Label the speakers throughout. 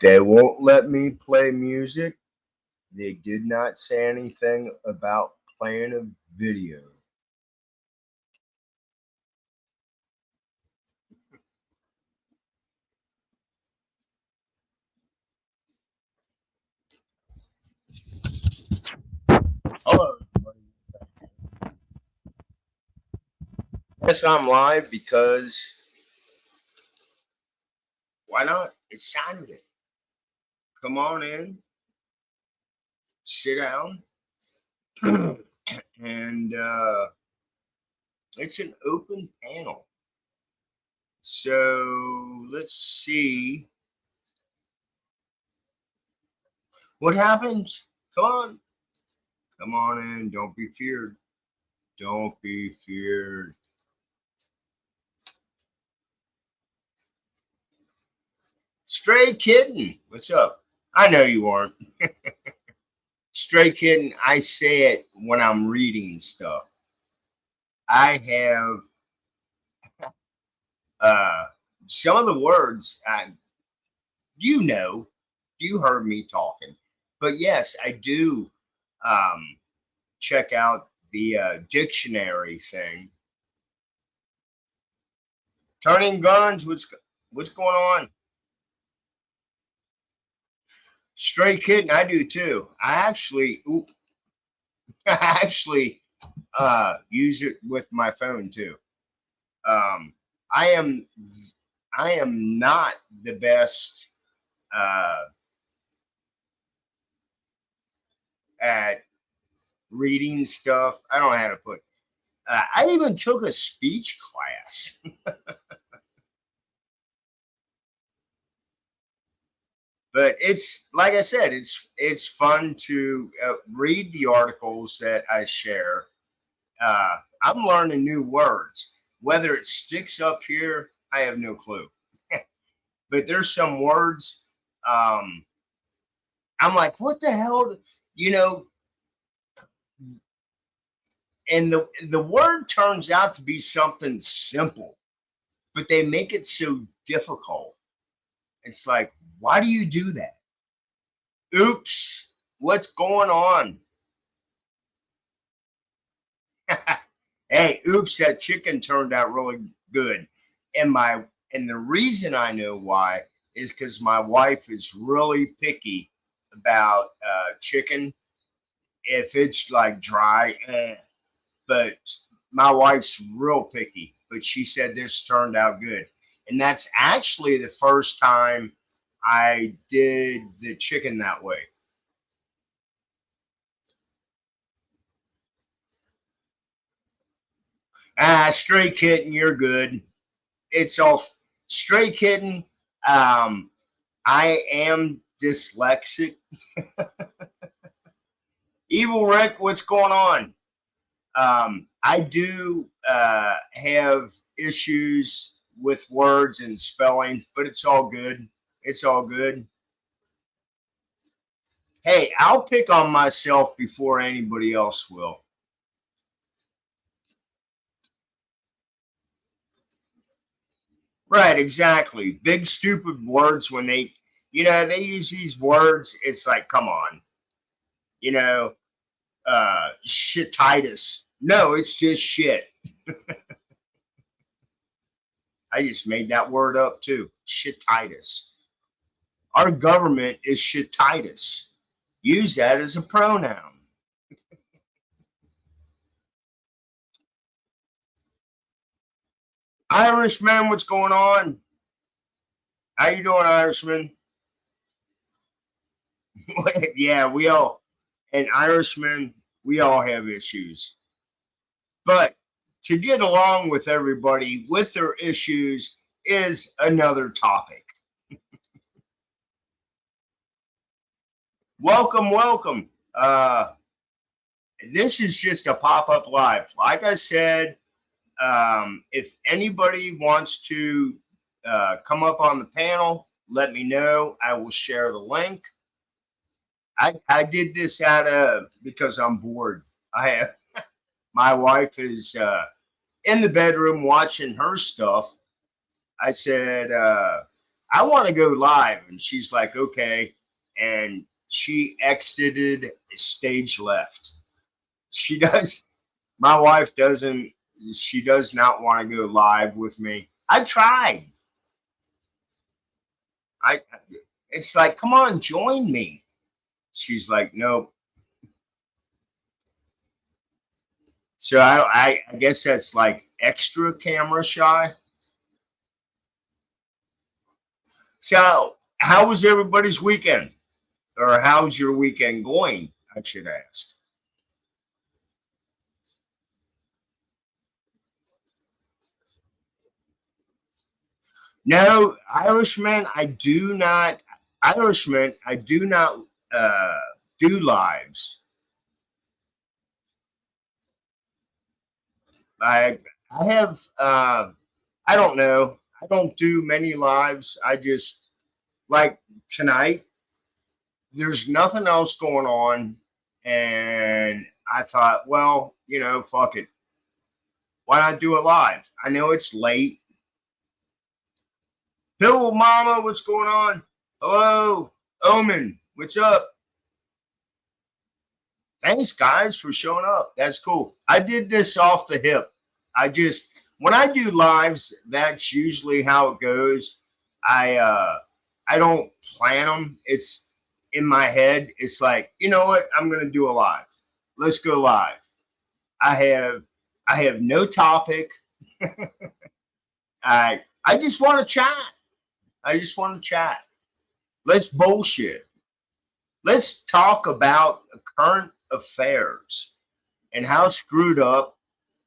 Speaker 1: They won't let me play music. They did not say anything about playing a video. Hello, everybody. Yes, I'm live because why not? It's Saturday. Come on in, sit down, and it's an open panel. So let's see what happens. Come on in. Don't be feared. Don't be feared. Stray Kitten, what's up? I know you aren't. Stray Kitten, I say it when I'm reading stuff. I have uh, some of the words, you heard me talking. But yes, I do um, check out the dictionary thing. Turning guns, what's going on? Stray Kitten, I do too. I actually use it with my phone too. Um, I am I am not the best uh, at reading stuff. I don't know how to put. I even took a speech class, but it's like I said, it's fun to read the articles that I share. I'm learning new words. Whether it sticks up here, I have no clue. But there's some words um, I'm like, what the hell? You know, and the word turns out to be something simple, but they make it so difficult. It's like, why do you do that? Oops, what's going on? Hey, oops, that chicken turned out really good. And the reason I know why is because my wife is really picky about chicken. If it's like dry, but my wife's real picky. But she said this turned out good, and that's actually the first time I did the chicken that way. Stray kitten, you're good. It's all stray kitten. Um, I am dyslexic. Evil Rick, what's going on? I do have issues with words and spelling, but it's all good. It's all good. Hey, I'll pick on myself before anybody else will. Right, exactly. Big stupid words when they use these words. It's like, come on, you know, shititis. No, it's just shit. I just made that word up too. Shititis. Our government is shititis. Use that as a pronoun. Irishman, what's going on? How you doing, Irishman? Yeah, we all and Irishmen, we all have issues. But to get along with everybody with their issues is another topic. Welcome, welcome. This is just a pop up live. Like I said, if anybody wants to come up on the panel, let me know. I will share the link. I did this out of because I'm bored. I have my wife is in the bedroom watching her stuff. I said, I want to go live. And she's like, okay. And she exited stage left. She does. My wife doesn't, she does not want to go live with me. I tried. I, it's like, come on, join me. She's like, nope. So I guess that's like extra camera shy. So how was everybody's weekend? Or how's your weekend going? I should ask. No, Irishman, I do not. Irishman, I do not uh, do lives. I I have I don't know. I don't do many lives. I just like tonight. There's nothing else going on, and I thought, well, fuck it. Why not do it live? I know it's late. Hello, Mama. What's going on? Hello, Omen. What's up? Thanks, guys, for showing up. That's cool. I did this off the hip. I just when I do lives, that's usually how it goes. I don't plan them. It's in my head. It's like, you know what? I'm gonna do a live. Let's go live. I have I have no topic. I just want to chat. I just want to chat. Let's bullshit. Let's talk about current affairs and how screwed up.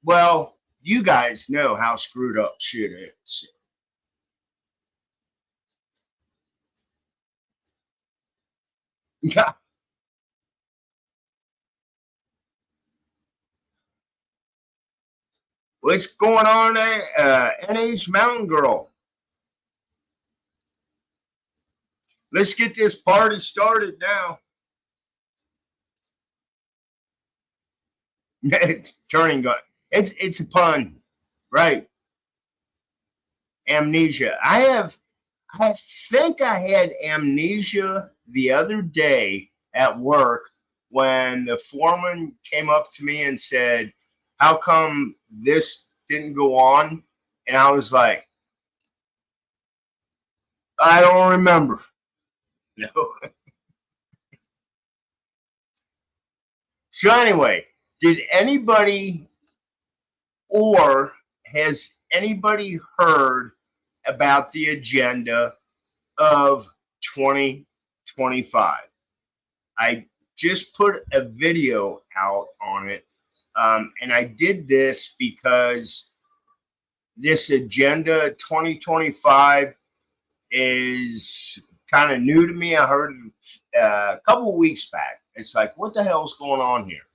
Speaker 1: Well, you guys know how screwed up shit is. What's going on, NH Mountain Girl? Let's get this party started now. Turning gun. It's a pun, right? Amnesia. I think I had amnesia the other day at work when the foreman came up to me and said, "How come this didn't go on?" And I was like, "I don't remember." No. So anyway, did anybody or has anybody heard about the agenda of 2025? I just put a video out on it. And I did this because this agenda 2025 is kind of new to me. I heard it a couple of weeks back. It's like, what the hell's going on here?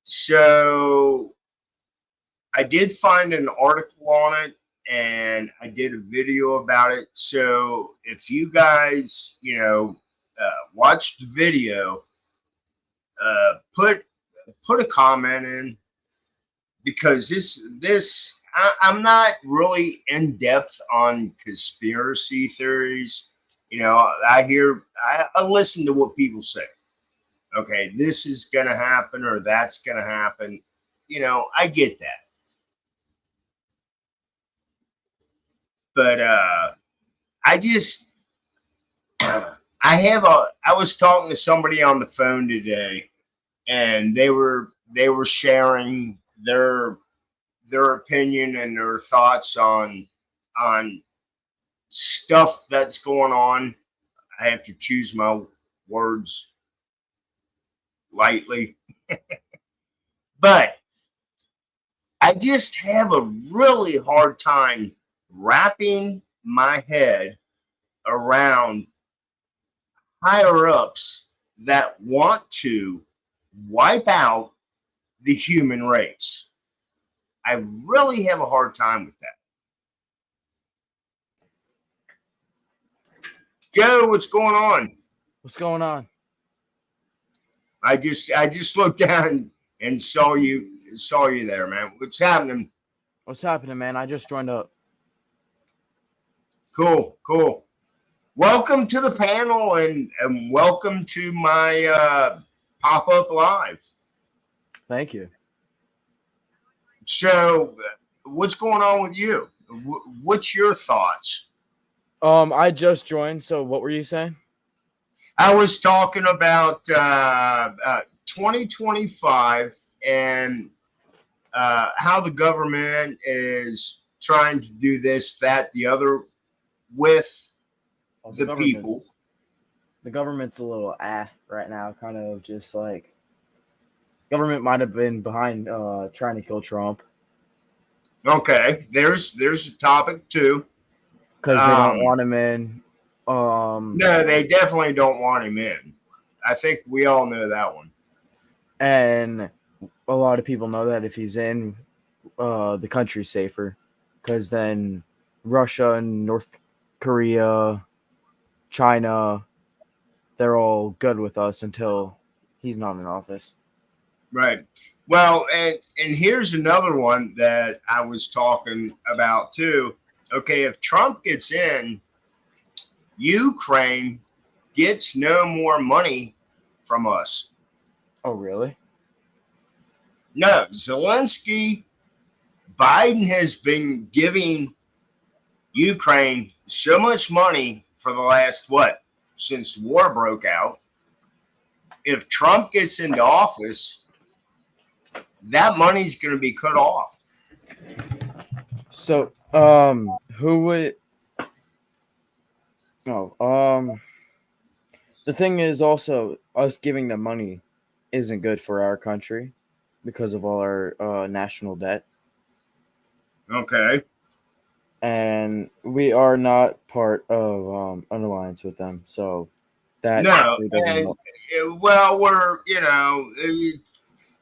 Speaker 1: So I did find an article on it and I did a video about it. So if you guys, watch the video, put a comment in because I'm not really in depth on conspiracy theories. I listen to what people say. Okay, this is gonna happen or that's gonna happen. I get that. But I just I was talking to somebody on the phone today and they were sharing their opinion and their thoughts on stuff that's going on. I have to choose my words lightly. But I just have a really hard time wrapping my head around higher ups that want to wipe out the human race. I really have a hard time with that. Joe, what's going on?
Speaker 2: What's going on?
Speaker 1: I just looked down and saw you there, man. What's happening?
Speaker 2: What's happening, man? I just joined up.
Speaker 1: Cool, cool. Welcome to the panel and welcome to my pop-up live.
Speaker 2: Thank you.
Speaker 1: So, what's going on with you? What's your thoughts?
Speaker 2: I just joined, so what were you saying?
Speaker 1: I was talking about 2025 and how the government is trying to do this, that, the other with the people.
Speaker 2: The government's a little right now, kind of just like government might have been behind trying to kill Trump.
Speaker 1: Okay, there's a topic too.
Speaker 2: Because they don't want him in.
Speaker 1: No, they definitely don't want him in. I think we all know that one.
Speaker 2: And a lot of people know that if he's in, the country's safer. Because then Russia and North Korea, China, they're all good with us until he's not in office.
Speaker 1: Right. Well, and here's another one that I was talking about too. Okay, if Trump gets in, Ukraine gets no more money from us.
Speaker 2: Oh, really?
Speaker 1: No, Zelensky, Biden has been giving Ukraine so much money for the last, since war broke out. If Trump gets into office, that money's going to be cut off.
Speaker 2: So, who would? The thing is also us giving them money isn't good for our country because of all our national debt.
Speaker 1: Okay.
Speaker 2: And we are not part of an alliance with them, so that
Speaker 1: doesn't. Well, we're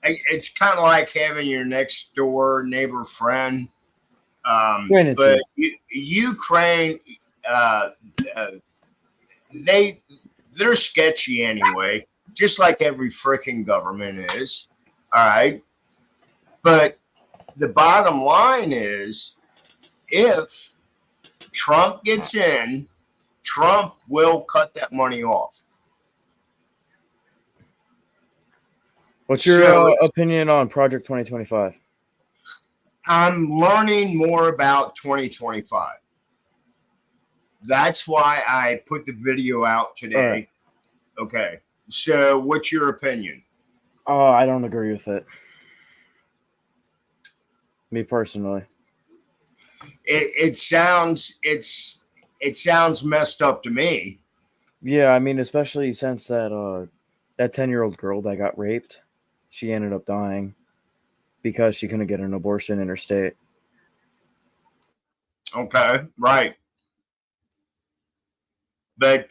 Speaker 1: it's kind of like having your next door neighbor friend. But Ukraine, they're sketchy anyway, just like every freaking government is. All right. But the bottom line is, if Trump gets in, Trump will cut that money off.
Speaker 2: What's your opinion on Project 2025?
Speaker 1: I'm learning more about 2025. That's why I put the video out today. Right. Okay. So what's your opinion?
Speaker 2: I don't agree with it. Me personally.
Speaker 1: It sounds messed up to me.
Speaker 2: Yeah, I mean, especially since that 10-year-old girl that got raped, she ended up dying because she couldn't get an abortion in her state.
Speaker 1: Okay, right. But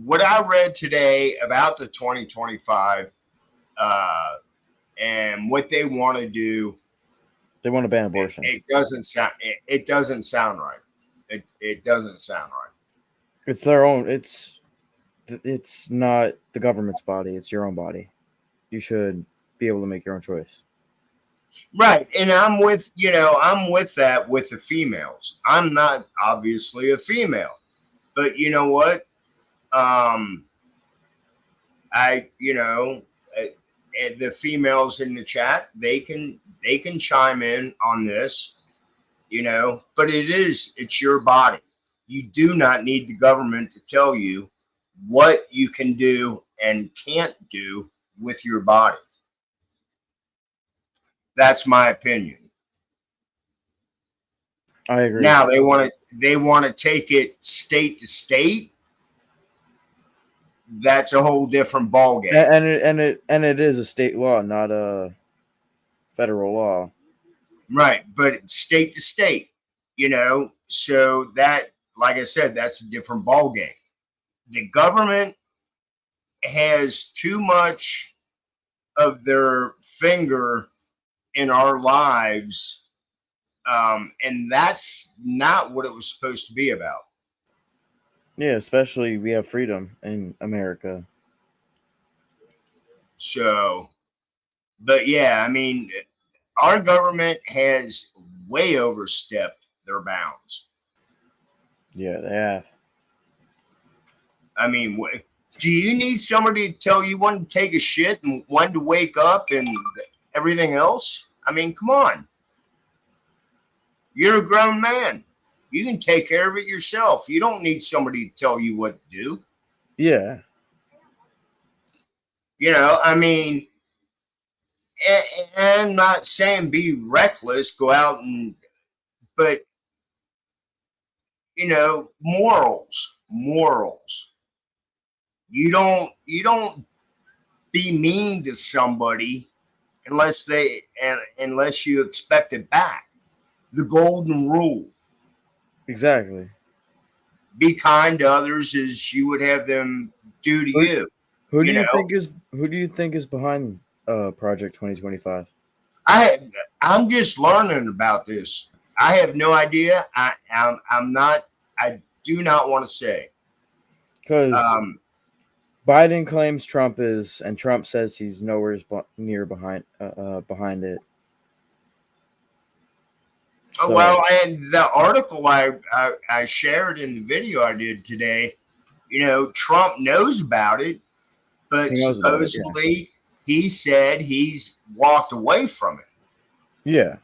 Speaker 1: what I read today about the 2025 and what they want to do,
Speaker 2: they want to ban abortion.
Speaker 1: It doesn't sound. It doesn't sound right. It doesn't sound right.
Speaker 2: It's their own. It's not the government's body. It's your own body. You should be able to make your own choice.
Speaker 1: Right. And I'm with that with the females. I'm not obviously a female, but you know what? The females in the chat, they can chime in on this, but it's your body. You do not need the government to tell you what you can do and can't do with your body. That's my opinion.
Speaker 2: I agree.
Speaker 1: Now they want to take it state to state. That's a whole different ballgame.
Speaker 2: And it is a state law, not a federal law.
Speaker 1: Right, but it's state to state, so that, like I said, that's a different ballgame. The government has too much of their finger in our lives, and that's not what it was supposed to be about.
Speaker 2: Yeah, especially we have freedom in America.
Speaker 1: So, but yeah, I mean, our government has way overstepped their bounds.
Speaker 2: Yeah, they have.
Speaker 1: I mean, do you need somebody to tell you when to take a shit and when to wake up and everything else? I mean, come on. You're a grown man. You can take care of it yourself. You don't need somebody to tell you what to do.
Speaker 2: Yeah.
Speaker 1: I mean, and I'm not saying be reckless, go out but morals. You don't be mean to somebody unless you expect it back. The golden rule:
Speaker 2: Exactly.
Speaker 1: be kind to others as you would have them do to
Speaker 2: Who,
Speaker 1: you.
Speaker 2: who do
Speaker 1: You
Speaker 2: you
Speaker 1: know,
Speaker 2: think is behind Project 2025?
Speaker 1: I I'm just learning about this. I have no idea. I'm not. I do not want to say.
Speaker 2: Because
Speaker 1: Um,
Speaker 2: Biden claims Trump is, and Trump says he's nowhere near behind it. So
Speaker 1: well, and the article I shared in the video I did today, Trump knows about it, but
Speaker 2: he knows about it. Yeah.
Speaker 1: supposedly he said he's walked away from it.
Speaker 2: Yeah.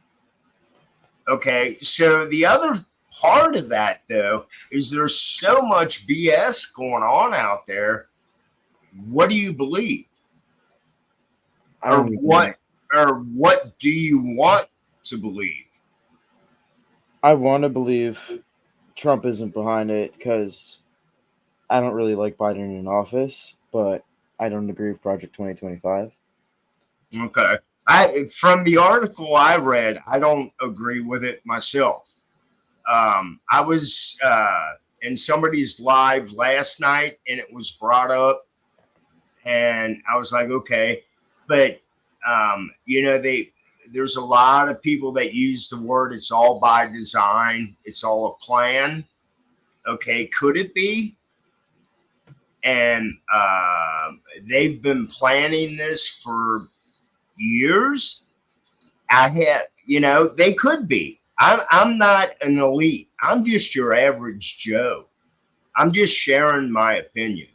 Speaker 1: Okay, so the other part of that though is there's so much BS going on out there. What do you believe,
Speaker 2: I
Speaker 1: or
Speaker 2: don't even.
Speaker 1: what do you want to believe?
Speaker 2: I want to believe Trump isn't behind it because I don't really like Biden in office, but I don't agree with Project 2025.
Speaker 1: Okay, I from the article I read, I don't agree with it myself. I was in somebody's live last night, and it was brought up, and I was like, okay, but there's a lot of people that use the word "it's all by design," it's all a plan. Okay, could it be? And they've been planning this for years. They could be. I'm not an elite. I'm just your average Joe. I'm just sharing my opinion.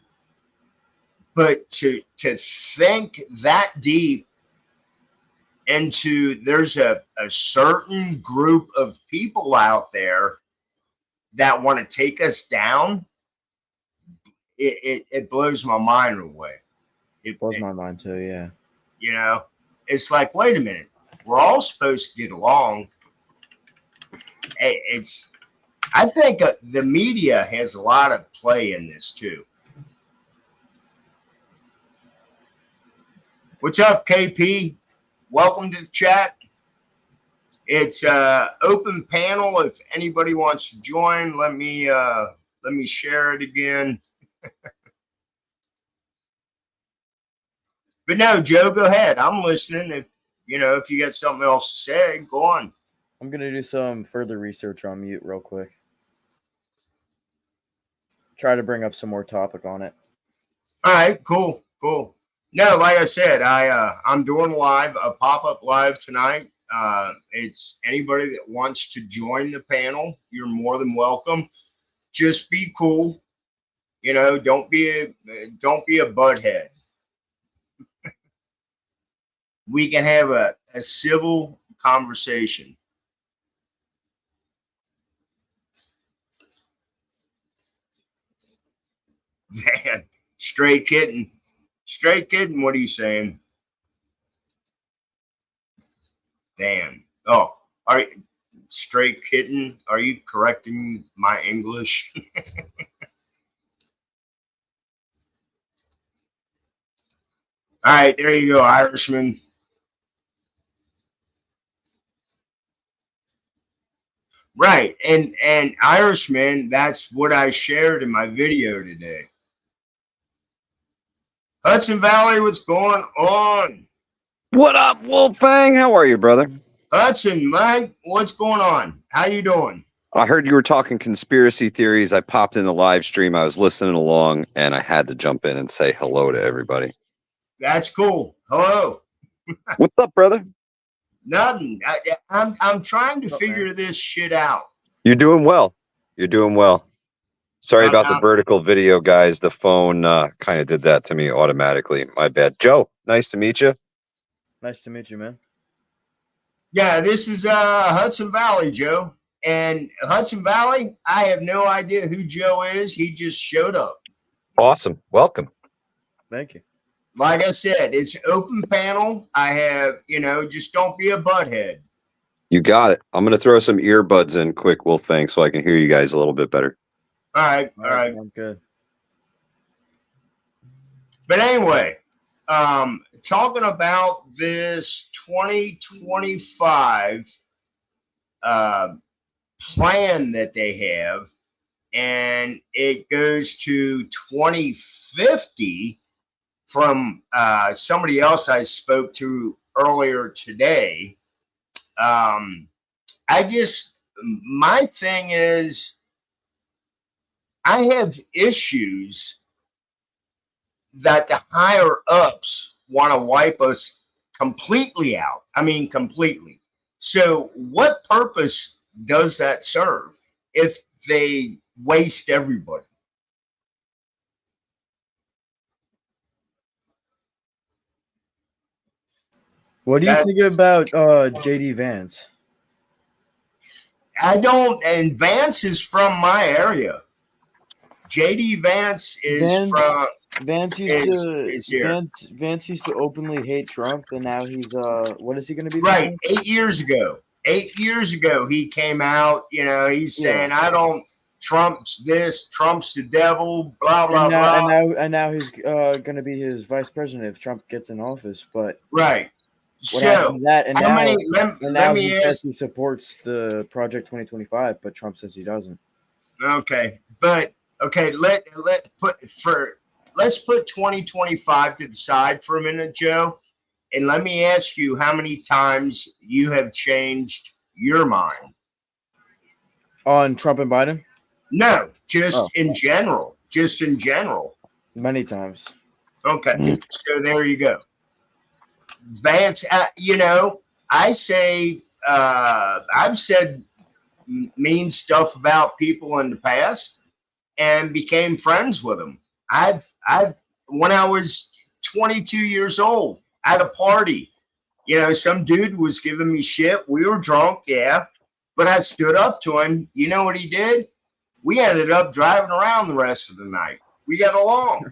Speaker 1: But to think that deep into there's a certain group of people out there that want to take us down, it blows my mind away.
Speaker 2: Blows my mind too. Yeah.
Speaker 1: You know, it's like, wait a minute, we're all supposed to get along. It's I think the media has a lot of play in this too. What's up, KP? Welcome to the chat. It's open panel. If anybody wants to join, let me share it again. But no, Joe, go ahead. I'm listening. If you got something else to say, go on.
Speaker 2: I'm gonna do some further research on mute real quick. Try to bring up some more topic on it.
Speaker 1: All right, cool. No, like I said, I'm doing a pop-up live tonight. It's anybody that wants to join the panel, you're more than welcome. Just be cool. Don't be a butthead. We can have a civil conversation. Man, straight kidding. Straight kidding. What are you saying? Dan? Oh, are you straight kidding? Are you correcting my English? All right, there you go, Irishman. Right, and Irishman, that's what I shared in my video today. Hudson Valley, what's going on?
Speaker 3: What up, Wolfang? How are you, brother?
Speaker 1: Hudson, Mike, what's going on? How you doing?
Speaker 3: I heard you were talking conspiracy theories. I popped in the live stream. I was listening along, and I had to jump in and say hello to everybody.
Speaker 1: That's cool. Hello.
Speaker 3: What's up, brother?
Speaker 1: Nothing. I'm trying to figure this shit out.
Speaker 3: You're doing well. You're doing well. Sorry about the
Speaker 1: Not
Speaker 3: vertical video, guys. The phone kind of did that to me automatically. My bad. Joe, nice to meet you.
Speaker 2: Nice to meet you, man.
Speaker 1: Yeah, this is Hudson Valley, Joe. And Hudson Valley, I have no idea who Joe is. He just showed up.
Speaker 3: Awesome. Welcome.
Speaker 2: Thank you.
Speaker 1: Like I said, it's open panel. I have, just don't be a butthead.
Speaker 3: You got it. I'm going to throw some earbuds in quick, Wolfang, so I can hear you guys a little bit better.
Speaker 1: All right.
Speaker 2: Sounds good.
Speaker 1: But anyway, talking about this 2025 plan that they have, and it goes to 2050 from somebody else I spoke to earlier today. My thing is, I have issues that the higher ups want to wipe us completely out. I mean, completely. So what purpose does that serve if they waste everybody?
Speaker 2: What do you think about JD Vance?
Speaker 1: I don't, and Vance is from my area. JD Vance is from
Speaker 2: Vance used to openly hate Trump, and now he's what is he going to be?
Speaker 1: Right, 8 years ago. 8 years ago, he came out. He's saying, "I don't. Trump's this. Trump's the devil." Blah blah blah.
Speaker 2: And now he's going to be his vice president if Trump gets in office. But
Speaker 1: right.
Speaker 2: What happened to that? And
Speaker 1: how
Speaker 2: now,
Speaker 1: many?
Speaker 2: Now he says he supports the Project 2025, but Trump says he doesn't.
Speaker 1: Okay, but okay, let's put 2025 to the side for a minute, Joe, and let me ask you how many times you have changed your mind
Speaker 2: on Trump and Biden.
Speaker 1: No, just in general. Just in general.
Speaker 2: Many times.
Speaker 1: Okay, so there you go. Vance, I say I've said mean stuff about people in the past and became friends with them. I've when I was 22 years old at a party, some dude was giving me shit. We were drunk, yeah, but I stood up to him. You know what he did? We ended up driving around the rest of the night. We got along.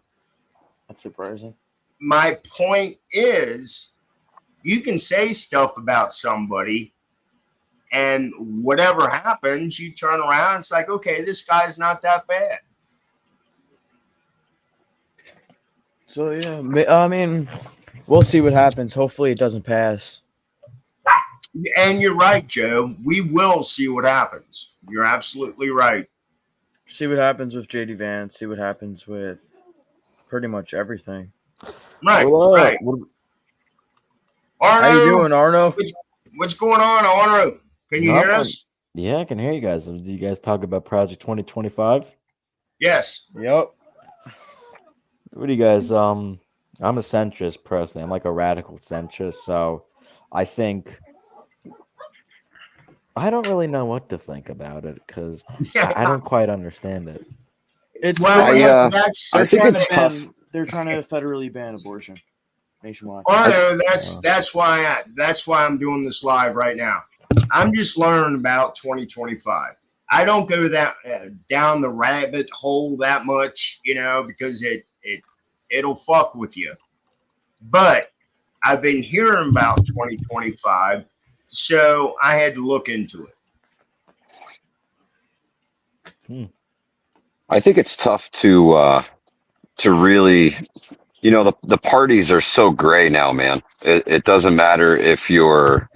Speaker 2: That's surprising.
Speaker 1: My point is, you can say stuff about somebody, and whatever happens, you turn around, it's like, okay, this guy's not that bad.
Speaker 2: So, yeah, I mean, we'll see what happens. Hopefully it doesn't pass.
Speaker 1: And you're right, Joe. We will see what happens. You're absolutely right.
Speaker 2: See what happens with JD Vance. See what happens with pretty much everything.
Speaker 1: Right, right.
Speaker 2: Arno, how you doing, Arno?
Speaker 1: What's going on, Arno? Can you hear us?
Speaker 4: Yeah, I can hear you guys. Do you guys talk about Project 2025?
Speaker 1: Yes.
Speaker 2: Yep.
Speaker 4: What do you guys? I'm a centrist personally. I'm like a radical centrist, so I think I don't really know what to think about it because I don't quite understand it.
Speaker 2: It's they're trying to federally ban abortion nationwide.
Speaker 1: Arno, that's why I'm doing this live right now. I'm just learning about 2025. I don't go that down the rabbit hole that much, because it'll fuck with you. But I've been hearing about 2025, so I had to look into it.
Speaker 3: I think it's tough to really, the parties are so gray now, man. It doesn't matter if you're,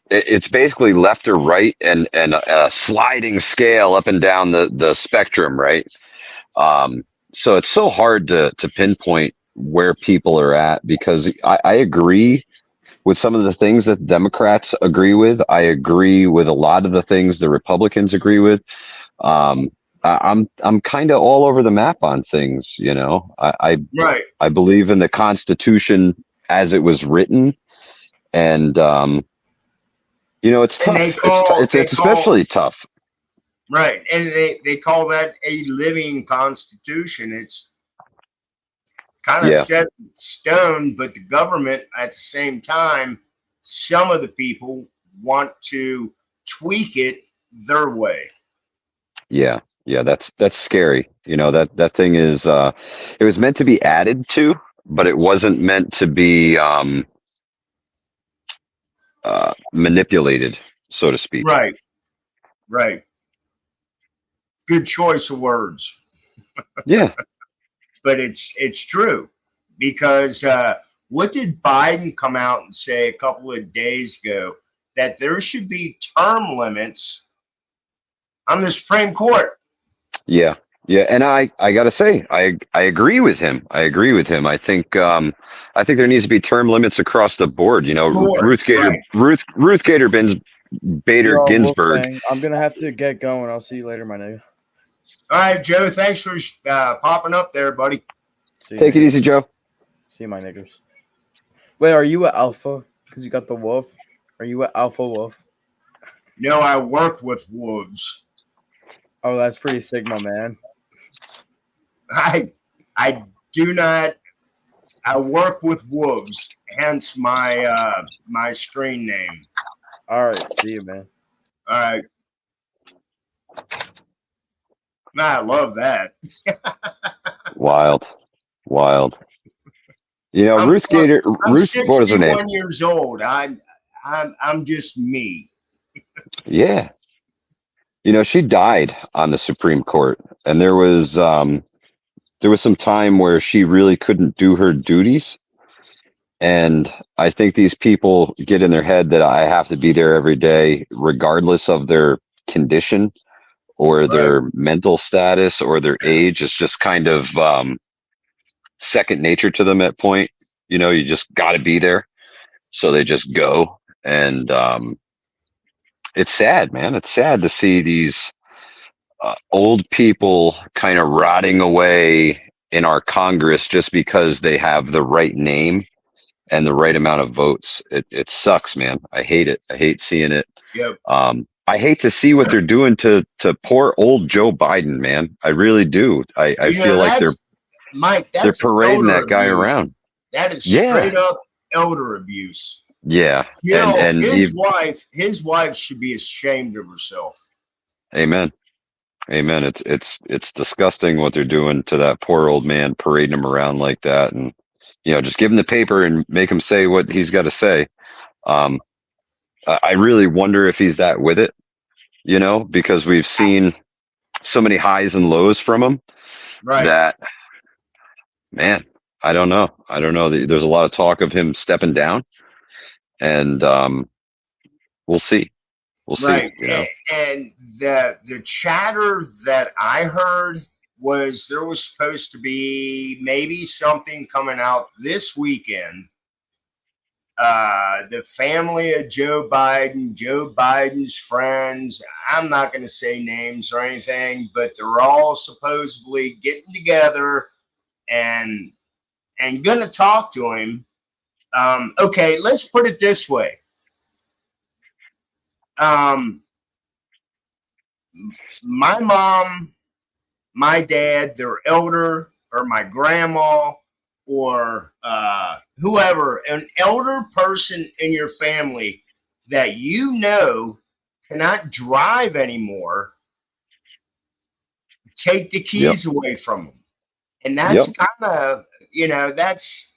Speaker 3: it's basically left or right and a sliding scale up and down the spectrum, right? So it's so hard to pinpoint where people are at because I agree with some of the things that Democrats agree with. I agree with a lot of the things the Republicans agree with. I'm kind of all over the map on things, I believe in the Constitution as it was written, and it's tough. It's especially tough.
Speaker 1: Right. And they call that a living constitution. It's kind of
Speaker 3: Yeah.
Speaker 1: set in stone, but the government at the same time, some of the people want to tweak it their way.
Speaker 3: Yeah. Yeah. That's scary. You know, that thing is, it was meant to be added to, but it wasn't meant to be, manipulated, so to speak.
Speaker 1: Right. Right. Good choice of words.
Speaker 3: Yeah.
Speaker 1: But it's true because what did Biden come out and say a couple of days ago that there should be term limits on the Supreme Court?
Speaker 3: Yeah. Yeah. And I gotta say, I agree with him. I agree with him. I think there needs to be term limits across the board. You know,
Speaker 1: Lord, right.
Speaker 3: Ruth Gator Bader
Speaker 2: Yo,
Speaker 3: Ginsburg.
Speaker 2: Wolfgang, I'm gonna have to get going. I'll see you later, my nigga.
Speaker 1: All right, Joe. Thanks for popping up there, buddy.
Speaker 2: See you,
Speaker 3: Take it
Speaker 2: nigga.
Speaker 3: easy, Joe.
Speaker 2: See you, my niggers. Wait, are you at Alpha? Because you got the wolf. Are you at Alpha Wolf?
Speaker 1: No, I work with wolves.
Speaker 2: Oh, that's pretty Sigma, man.
Speaker 1: I do not. I work with wolves, hence my my screen name.
Speaker 2: All right, see you, man.
Speaker 1: All right. I love that.
Speaker 3: Wild. You know,
Speaker 1: I'm,
Speaker 3: Ruth Gator.
Speaker 1: I'm
Speaker 3: Ruth, what is her name?
Speaker 1: 61 years old. I'm just me.
Speaker 3: Yeah. You know, she died on the Supreme Court, and there was some time where she really couldn't do her duties. And I think these people get in their head that I have to be there every day, regardless of their condition or
Speaker 1: Right.
Speaker 3: their mental status or their age. It's just kind of second nature to them at point. You know, you just got to be there. So they just go. And it's sad, man. It's sad to see these old people kind of rotting away in our Congress just because they have the right name and the right amount of votes. It sucks, man. I hate it. I hate seeing it.
Speaker 1: Yep.
Speaker 3: I hate to see what they're doing to poor old Joe Biden, man. I really do. I feel like
Speaker 1: Mike.
Speaker 3: they're
Speaker 1: That's
Speaker 3: parading
Speaker 1: elder
Speaker 3: that guy
Speaker 1: abuse.
Speaker 3: around.
Speaker 1: That is
Speaker 3: Yeah.
Speaker 1: straight up elder abuse.
Speaker 3: Yeah.
Speaker 1: You know,
Speaker 3: and
Speaker 1: his wife should be ashamed of herself.
Speaker 3: Amen. Amen. It's disgusting what they're doing to that poor old man, parading him around like that, and you know, just give him the paper and make him say what he's got to say. I really wonder if he's that with it, you know, because we've seen so many highs and lows from him
Speaker 1: Right.
Speaker 3: that, man, I don't know. There's a lot of talk of him stepping down, and we'll see. We'll see.
Speaker 1: Right.
Speaker 3: You know.
Speaker 1: And the chatter that I heard was there was supposed to be maybe something coming out this weekend. The family of Joe Biden's friends, I'm not going to say names or anything, but they're all supposedly getting together and going to talk to him. Okay, let's put it this way. My mom, my dad, their elder, or my grandma, or whoever, an elder person in your family that you know cannot drive anymore, take the keys away from them. And that's kind of, you know, that's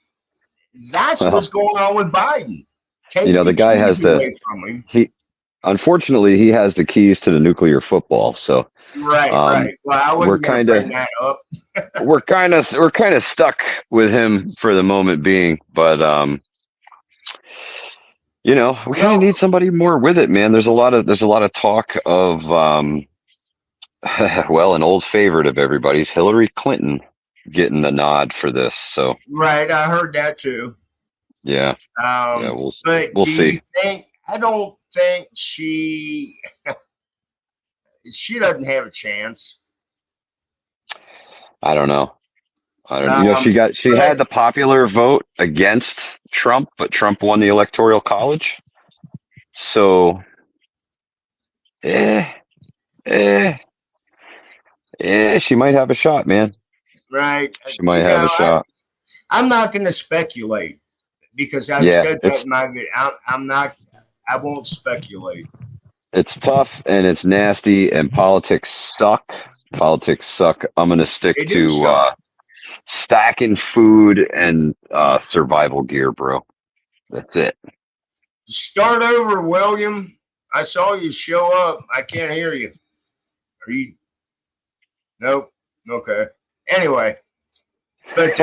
Speaker 1: what's going on with Biden. Take
Speaker 3: the guy has
Speaker 1: away from him.
Speaker 3: Unfortunately, he has the keys to the nuclear football. So
Speaker 1: right. Well, I wasn't going to bring that up.
Speaker 3: we're kind of stuck with him for the moment being, but you know, we kind of need somebody more with it, man. There's a lot of talk of well, an old favorite of everybody's, Hillary Clinton, getting the nod for this. So
Speaker 1: right, I heard that too.
Speaker 3: Yeah.
Speaker 1: We'll see. You think? I don't think she doesn't have a chance.
Speaker 3: I don't know. You know, she had the popular vote against Trump, but Trump won the Electoral College. So, Yeah, she might have a shot, man.
Speaker 1: right?
Speaker 3: She might have a shot.
Speaker 1: I'm not going to speculate because I've
Speaker 3: Yeah,
Speaker 1: said that in my video. I'm not. I won't speculate.
Speaker 3: it's tough and it's nasty, and politics suck. Politics suck. I'm gonna stick
Speaker 1: They do
Speaker 3: to
Speaker 1: suck.
Speaker 3: stacking food and survival gear, bro. That's it.
Speaker 1: Start over, William. I saw you show up. I can't hear you. Are you? Nope. Okay. Anyway, but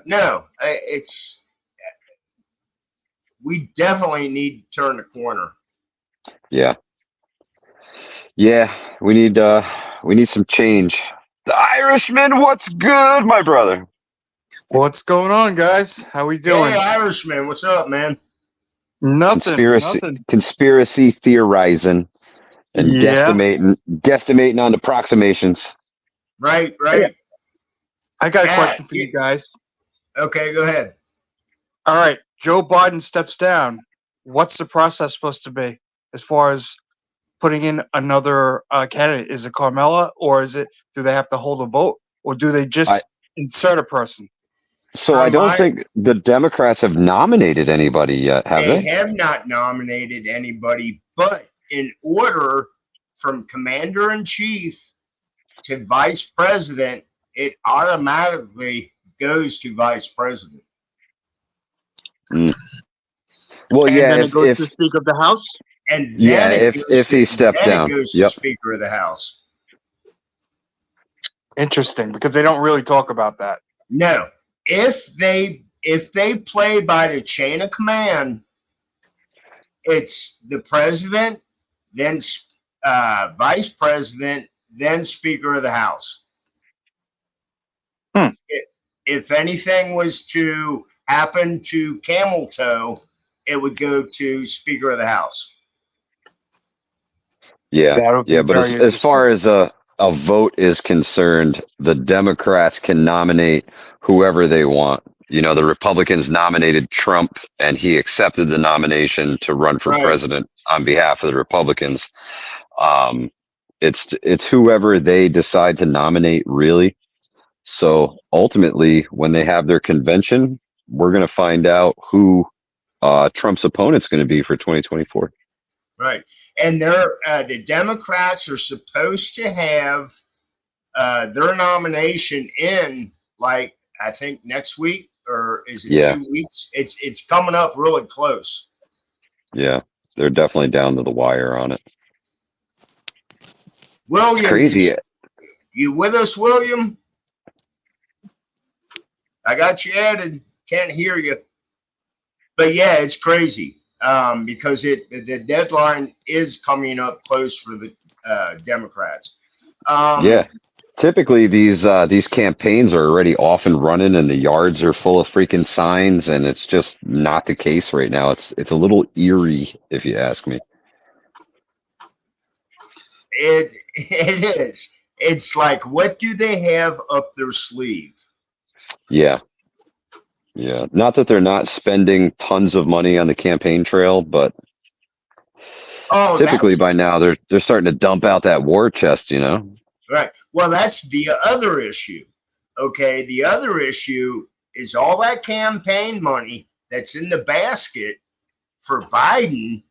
Speaker 1: no, it's we definitely need to turn the corner.
Speaker 3: Yeah. Yeah, we need some change. The Irishman, what's good, my brother?
Speaker 5: What's going on, guys? How we doing?
Speaker 1: Hey, Irishman, what's up, man?
Speaker 5: Nothing.
Speaker 3: Conspiracy theorizing and
Speaker 5: Yeah.
Speaker 3: guesstimating on approximations.
Speaker 1: Right.
Speaker 5: I got a
Speaker 1: Yeah,
Speaker 5: question for you guys.
Speaker 1: Okay, go ahead.
Speaker 5: All right, Joe Biden steps down. What's the process supposed to be as far as putting in another candidate? Is it Carmella, or do they have to hold a vote, or do they just insert a person?
Speaker 3: So I don't think the Democrats have nominated anybody yet, have
Speaker 1: They
Speaker 3: they?
Speaker 1: have not nominated anybody, but in order from commander in chief to vice president, it automatically goes to vice president.
Speaker 3: Well,
Speaker 5: And
Speaker 3: yeah,
Speaker 5: then it goes to the Speaker of the House.
Speaker 1: And then
Speaker 3: yeah, if he stepped down,
Speaker 1: it goes to
Speaker 3: yep.
Speaker 1: Speaker of the House.
Speaker 5: Interesting, because they don't really talk about that.
Speaker 1: No, if they play by the chain of command, it's the president, then vice president, then Speaker of the House. If anything was to happen to Camel Toe, it would go to Speaker of the House.
Speaker 3: Yeah, but as far as a vote is concerned, the Democrats can nominate whoever they want. You know, the Republicans nominated Trump, and he accepted the nomination to run for president on behalf of the Republicans. It's whoever they decide to nominate, really. So ultimately, when they have their convention, we're going to find out who Trump's opponent's going to be for 2024.
Speaker 1: Right, and the Democrats are supposed to have their nomination in, like, I think next week, or is it 2 weeks? It's coming up really close.
Speaker 3: Yeah, they're definitely down to the wire on it.
Speaker 1: William,
Speaker 3: it's crazy.
Speaker 1: You with us, William? I got you added. Can't hear you. But yeah, it's crazy because the deadline is coming up close for the Democrats.
Speaker 3: Yeah, typically these campaigns are already off and running, and the yards are full of freaking signs, and it's just not the case right now. It's a little eerie, if you ask me.
Speaker 1: It is. It's like, what do they have up their sleeve?
Speaker 3: Yeah. Not that they're not spending tons of money on the campaign trail, but typically by now they're starting to dump out that war chest, you know?
Speaker 1: Right. Well, that's the other issue. Okay. The other issue is all that campaign money that's in the basket for Biden.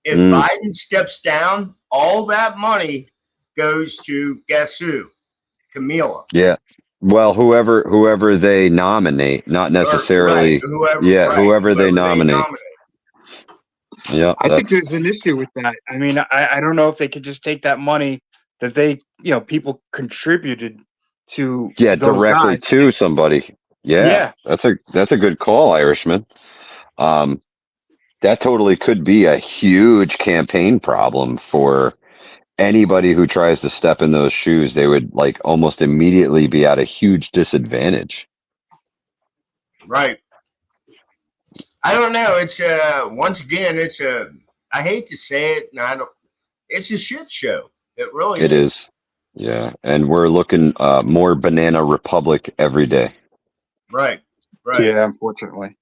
Speaker 1: If Biden steps down, all that money goes to, guess who? Camilla.
Speaker 3: Yeah. Well, whoever they nominate, not necessarily. Whoever they nominate. Yeah,
Speaker 5: I think there's an issue with that. I mean, I don't know if they could just take that money that they, people contributed to. Those
Speaker 3: directly
Speaker 5: guys.
Speaker 3: to somebody. Yeah, that's a good call, Irishman. That totally could be a huge campaign problem for anybody who tries to step in those shoes. They would like almost immediately be at a huge disadvantage.
Speaker 1: Right. I don't know. It's once again, I hate to say it, and it's a shit show. It really is.
Speaker 3: It is. Yeah, and we're looking more Banana Republic every day.
Speaker 1: Right.
Speaker 5: Yeah, unfortunately.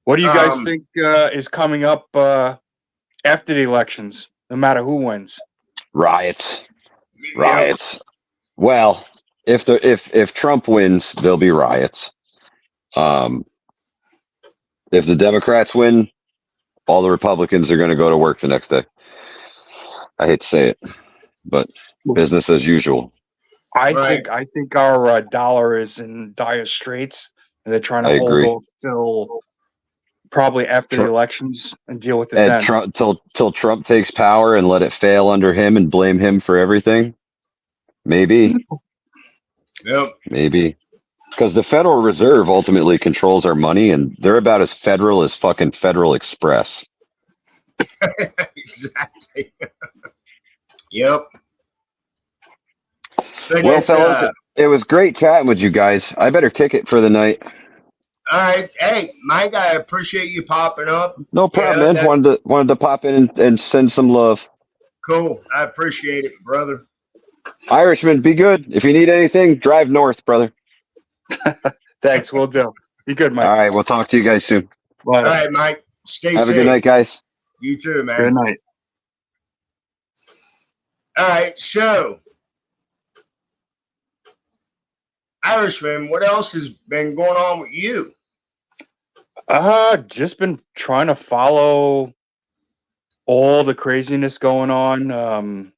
Speaker 5: What do you guys think is coming up after the elections, no matter who wins?
Speaker 3: Riots.
Speaker 1: Yep.
Speaker 3: Riots. Well, if Trump wins, there'll be riots. Um, if the Democrats win, all the Republicans are going to go to work the next day. I hate to say it, but business as usual.
Speaker 1: Right.
Speaker 5: I think our dollar is in dire straits, and they're trying to
Speaker 3: I
Speaker 5: hold
Speaker 3: agree.
Speaker 5: off till probably after the
Speaker 3: Tr-
Speaker 5: elections and deal with it
Speaker 3: and
Speaker 5: then.
Speaker 3: Trump till Trump takes power and let it fail under him and blame him for everything. Maybe,
Speaker 1: Yep.
Speaker 3: maybe. Because the Federal Reserve ultimately controls our money, and they're about as federal as fucking Federal Express.
Speaker 1: Exactly. Yep. But
Speaker 3: Well,
Speaker 1: it's
Speaker 3: fellas, it was great chatting with you guys. I better kick it for the night.
Speaker 1: all right. Hey, Mike, I appreciate you popping up.
Speaker 3: No problem, man.
Speaker 1: That
Speaker 3: Wanted to pop in and send some love.
Speaker 1: cool. I appreciate it, brother.
Speaker 3: Irishman, be good. If you need anything, drive north, brother.
Speaker 5: Thanks, we'll do. Be good, Mike.
Speaker 3: All right, we'll talk to you guys soon.
Speaker 1: All
Speaker 5: Later.
Speaker 1: right, Mike. Stay
Speaker 3: Have
Speaker 1: safe.
Speaker 3: a good night, guys.
Speaker 1: You too, man.
Speaker 5: Good night.
Speaker 1: All right, so Irishman, what else has been going on with you?
Speaker 5: Just been trying to follow all the craziness going on,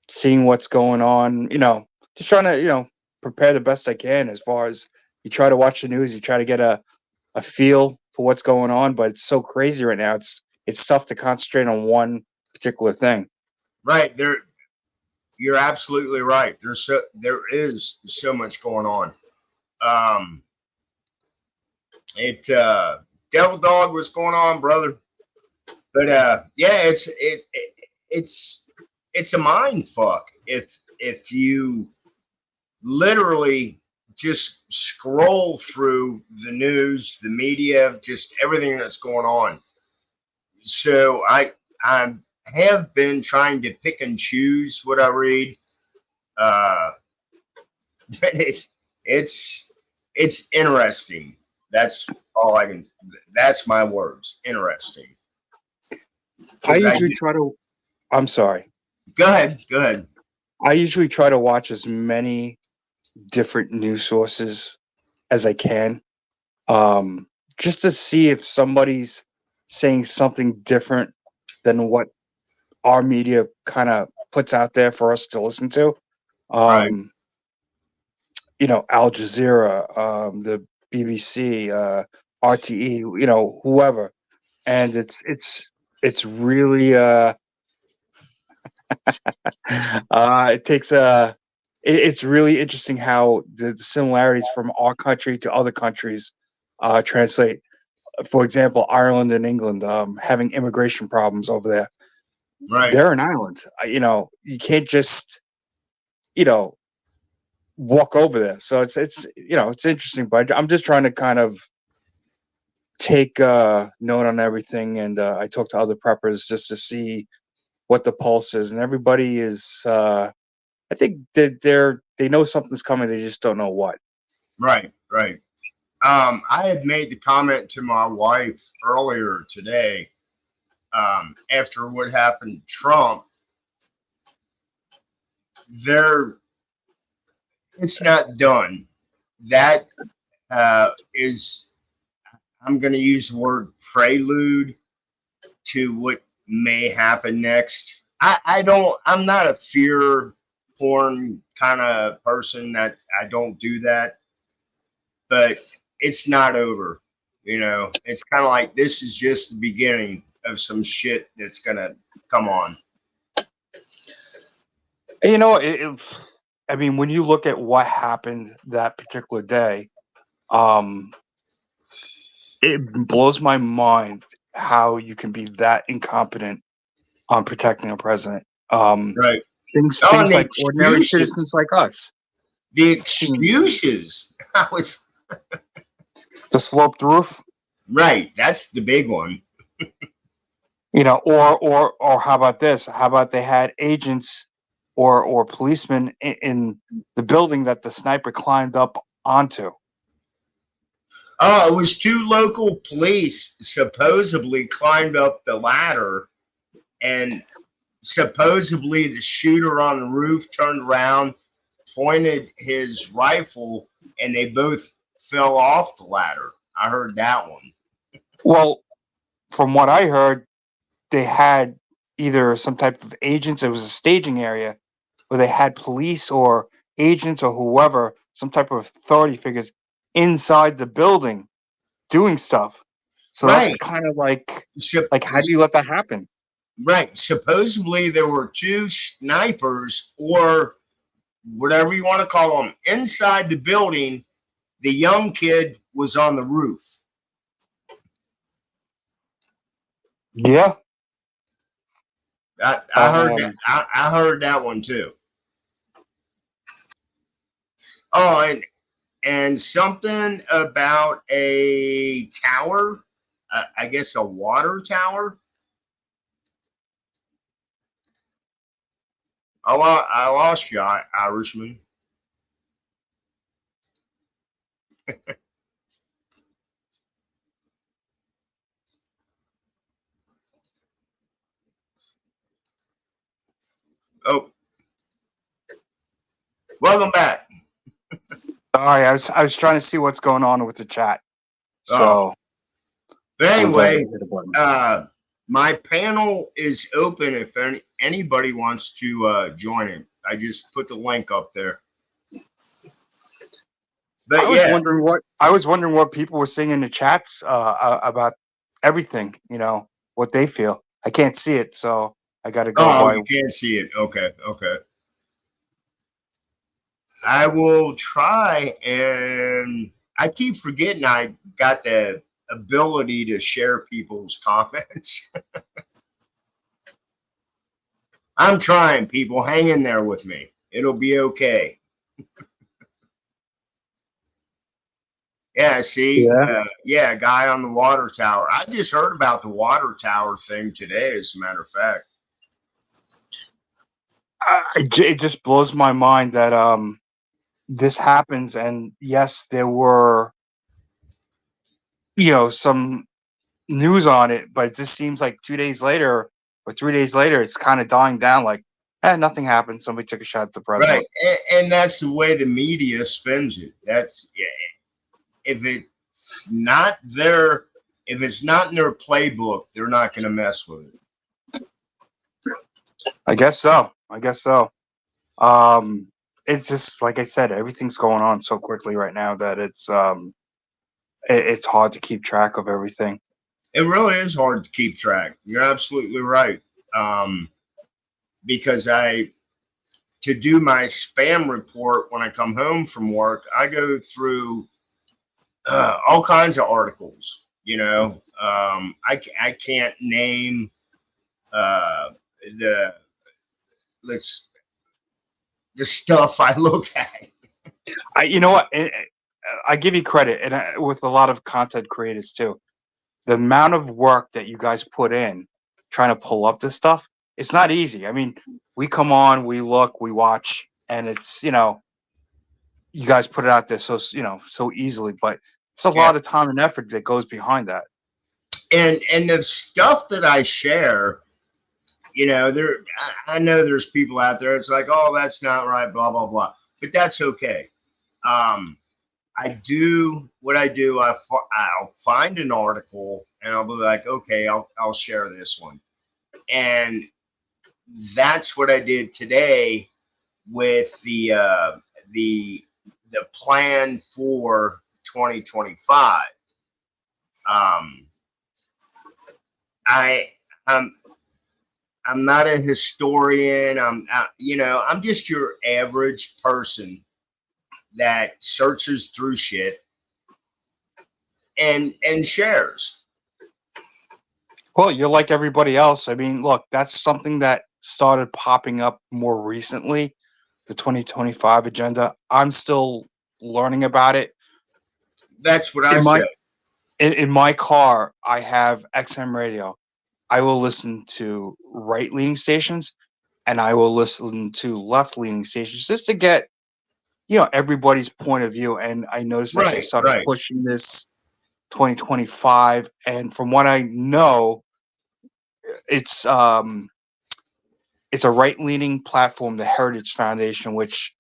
Speaker 5: seeing what's going on, just trying to, prepare the best I can as far as you try to watch the news, you try to get a feel for what's going on, but it's so crazy right now. It's tough to concentrate on one particular thing.
Speaker 1: Right there, you're absolutely right. There is so much going on. Devil Dog, what's going on, brother? But yeah, it's a mind fuck if you literally just scroll through the news, the media, just everything that's going on. So I have been trying to pick and choose what I read, but it's interesting. That's all I can. That's my words. Interesting.
Speaker 5: I usually try to. I'm sorry.
Speaker 1: Go ahead. Go ahead.
Speaker 5: I usually try to watch as many different news sources as I can, just to see if somebody's saying something different than what our media kind of puts out there for us to listen to.
Speaker 1: Right.
Speaker 5: Al Jazeera, the BBC, RTE, whoever, and it's really it takes it's really interesting how the similarities from our country to other countries translate. For example, Ireland and England having immigration problems over there.
Speaker 1: Right.
Speaker 5: They're an island. You can't just walk over there. So it's interesting. But I'm just trying to kind of take note on everything, and I talk to other preppers just to see what the pulse is, and everybody is. I think that they know something's coming. They just don't know what.
Speaker 1: Right. Right. I had made the comment to my wife earlier today, after what happened to Trump. It's not done. That is, I'm going to use the word prelude to what may happen next. I'm not a fear porn kind of person. I don't do that, but it's not over. It's kind of like this is just the beginning of some shit that's going to come on.
Speaker 5: I mean, when you look at what happened that particular day, it blows my mind how you can be that incompetent on protecting a president.
Speaker 1: Right.
Speaker 5: Things like ordinary citizens like us.
Speaker 1: The excuses. I was
Speaker 5: the sloped roof.
Speaker 1: Right. That's the big one.
Speaker 5: Or how about this? How about they had agents or policemen in the building that the sniper climbed up onto?
Speaker 1: Oh, it was two local police supposedly climbed up the ladder and supposedly the shooter on the roof turned around, pointed his rifle, and they both fell off the ladder. I heard that one.
Speaker 5: Well, from what I heard, they had either some type of agents. It was a staging area where they had police or agents or whoever, some type of authority figures inside the building doing stuff. So that's
Speaker 1: Right.
Speaker 5: kind of like
Speaker 1: Sup-
Speaker 5: how do you let that happen?
Speaker 1: Right. Supposedly there were two snipers or whatever you want to call them inside the building. The young kid was on the roof.
Speaker 5: Yeah.
Speaker 1: I heard that. I heard that one too. Oh, and something about a tower. I guess a water tower. I lost you, Irishman. Oh, welcome back.
Speaker 5: Sorry, I was trying to see what's going on with the chat.
Speaker 1: Oh.
Speaker 5: So,
Speaker 1: But anyway,
Speaker 5: hit a button.
Speaker 1: my panel is open if anybody wants to join it. I just put the link up there. But
Speaker 5: I was wondering what people were saying in the chats about everything. You know what they feel. I can't see it, so I got to go
Speaker 1: Oh,
Speaker 5: by.
Speaker 1: you can't see it. Okay, okay. I will try, and I keep forgetting I got the ability to share people's comments. I'm trying, people. Hang in there with me. It'll be okay. Yeah, see? Yeah, guy on the water tower. I just heard about the water tower thing today, as a matter of fact.
Speaker 5: It just blows my mind that this happens, and yes, there were some news on it, but it just seems like 2 days later or 3 days later, it's kind of dying down. Like, nothing happened. Somebody took a shot at the president.
Speaker 1: Right, and that's the way the media spins it. That's if it's not their if it's not in their playbook, they're not going to mess with it.
Speaker 5: I guess so. It's just like I said, everything's going on so quickly right now that it's hard to keep track of everything.
Speaker 1: It really is hard to keep track. You're absolutely right. Because to do my spam report when I come home from work, I go through all kinds of articles. I can't name the stuff I look at.
Speaker 5: You know what? I give you credit, and with a lot of content creators too. The amount of work that you guys put in trying to pull up this stuff, it's not easy. I mean, we come on, we look, we watch, and it's you guys put it out there so so easily, but it's a lot of time and effort that goes behind that.
Speaker 1: And the stuff that I share, I know there's people out there. It's like, oh, that's not right, blah blah blah. But that's okay. I do what I do. I'll find an article and I'll be like, okay, I'll share this one, and that's what I did today with the plan for 2025. I'm not a historian. I'm just your average person that searches through shit and shares.
Speaker 5: Well, you're like everybody else. I mean, look, that's something that started popping up more recently, the 2025 agenda. I'm still learning about it.
Speaker 1: That's what I said.
Speaker 5: In my car, I have XM radio. I will listen to right-leaning stations, and I will listen to left-leaning stations just to get, everybody's point of view. And I noticed that they started pushing this 2025, and from what I know, it's it's a right-leaning platform, the Heritage Foundation, which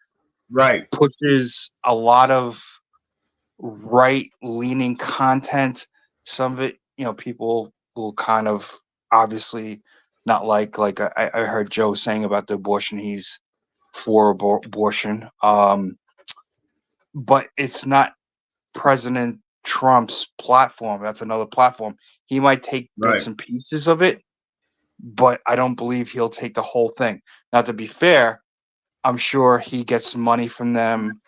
Speaker 1: Right.
Speaker 5: pushes a lot of right-leaning content. Some of it, people will kind of obviously not like. Like I heard Joe saying about the abortion, he's for abortion. But it's not President Trump's platform. That's another platform. He might take bits
Speaker 1: Right.
Speaker 5: and pieces of it, but I don't believe he'll take the whole thing. Now, to be fair, I'm sure he gets money from them.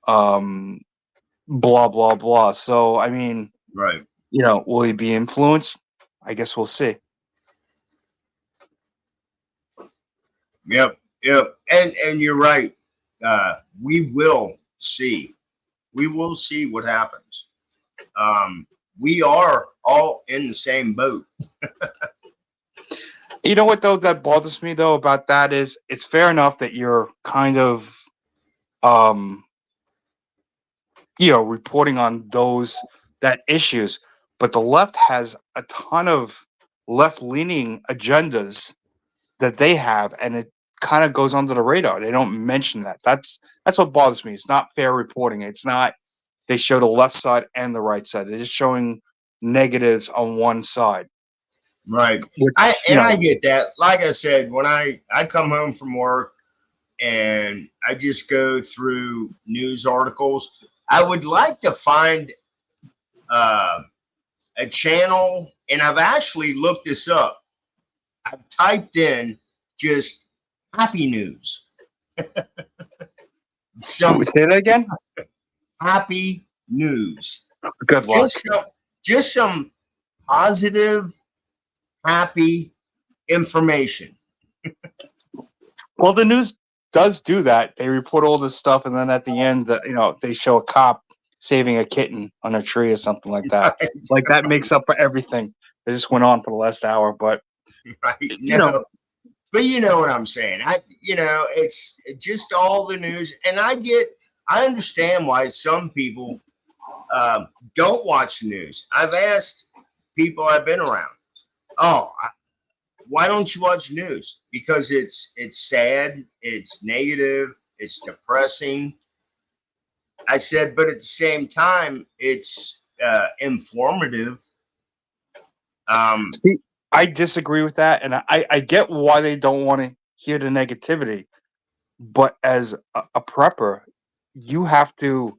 Speaker 5: Blah blah blah. So I mean,
Speaker 1: Right.
Speaker 5: will he be influenced? I guess we'll see.
Speaker 1: Yep. Yep. And you're right. We will see. We will see what happens. We are all in the same boat.
Speaker 5: You know what though that bothers me though about that is it's fair enough that you're kind of reporting on that issues, but the left has a ton of left-leaning agendas that they have, and it kind of goes under the radar. They don't mention that. That's what bothers me. It's not fair reporting. It's not they show the left side and the right side. They're just showing negatives on one side.
Speaker 1: Right.
Speaker 5: Which,
Speaker 1: I get that. Like I said, when I come home from work and I just go through news articles, I would like to find a channel, and I've actually looked this up. I've typed in just happy news. Some
Speaker 5: say that again.
Speaker 1: happy news.
Speaker 5: Good luck.
Speaker 1: Just some positive, happy information.
Speaker 5: Well, the news does do that. They report all this stuff, and then at the end, they show a cop saving a kitten on a tree or something like that.
Speaker 1: Right.
Speaker 5: Like that makes up for everything that just went on for the last hour. But
Speaker 1: Right. No. But you know what I'm saying. It's just all the news, and I understand why some people don't watch the news. I've asked people I've been around, why don't you watch the news? Because it's sad, it's negative, it's depressing. I said, but at the same time, it's informative.
Speaker 5: See, I disagree with that, and I get why they don't want to hear the negativity. But as a prepper, you have to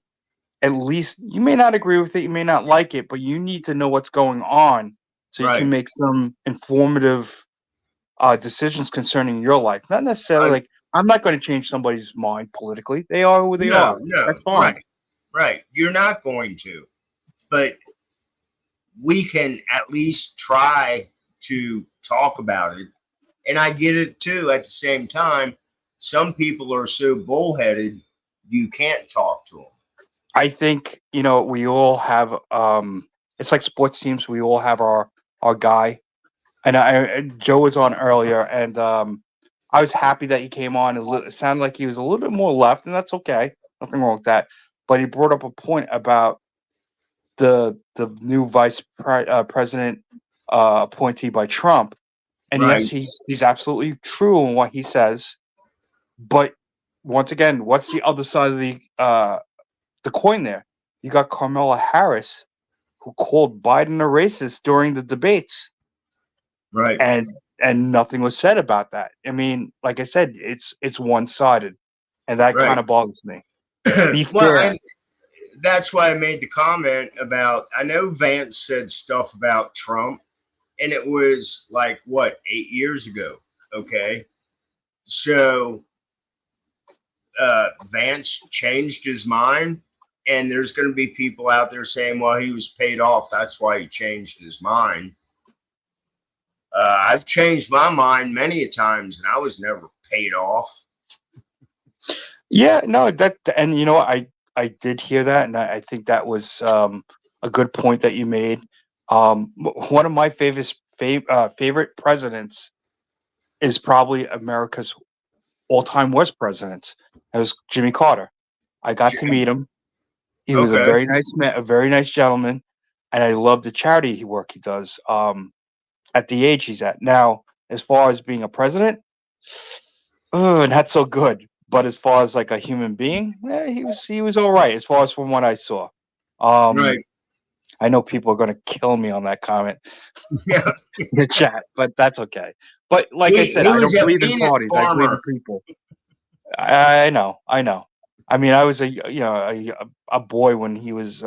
Speaker 5: at least, you may not agree with it, you may not like it, but you need to know what's going on so you
Speaker 1: Right.
Speaker 5: can make some informative decisions concerning your life. Not necessarily like, I'm not going to change somebody's mind politically. They are who they are.
Speaker 1: No,
Speaker 5: That's fine.
Speaker 1: Right. You're not going to, but we can at least try to talk about it. And I get it too. At the same time, some people are so bullheaded, you can't talk to them.
Speaker 5: I think, we all have, it's like sports teams. We all have our guy. And Joe was on earlier, and I was happy that he came on. It sounded like he was a little bit more left, and that's okay. Nothing wrong with that. But he brought up a point about the new vice president appointee by Trump. And
Speaker 1: Right.
Speaker 5: yes, he's absolutely true in what he says. But once again, what's the other side of the coin there? You got Kamala Harris, who called Biden a racist during the debates.
Speaker 1: Right.
Speaker 5: And nothing was said about that. I mean, like I said, it's one-sided, and that
Speaker 1: Right.
Speaker 5: kind of bothers me. Be
Speaker 1: Well,
Speaker 5: fair.
Speaker 1: that's why I made the comment about, I know Vance said stuff about Trump, and it was like, what, 8 years ago? Okay. So Vance changed his mind, and there's going to be people out there saying, well, he was paid off. That's why he changed his mind. I've changed my mind many a times, and I was never paid off.
Speaker 5: Yeah, no, and I did hear that, and I think that was a good point that you made. One of my favorite presidents is probably America's all-time worst presidents. It was Jimmy Carter. I got to meet him. He was a
Speaker 1: Okay.
Speaker 5: very nice man, a very nice gentleman, and I love the charity work he does. At the age he's at now, as far as being a president, not so good. But as far as like a human being, he was all right as far as from what I saw.
Speaker 1: Right.
Speaker 5: I know people are going to kill me on that comment
Speaker 1: Yeah.
Speaker 5: in the chat, but that's okay. But like I said,
Speaker 1: He
Speaker 5: I
Speaker 1: was
Speaker 5: don't
Speaker 1: a
Speaker 5: believe in
Speaker 1: peanut
Speaker 5: parties. I believe in
Speaker 1: farmer.
Speaker 5: people. I know. I mean, I was a boy when he was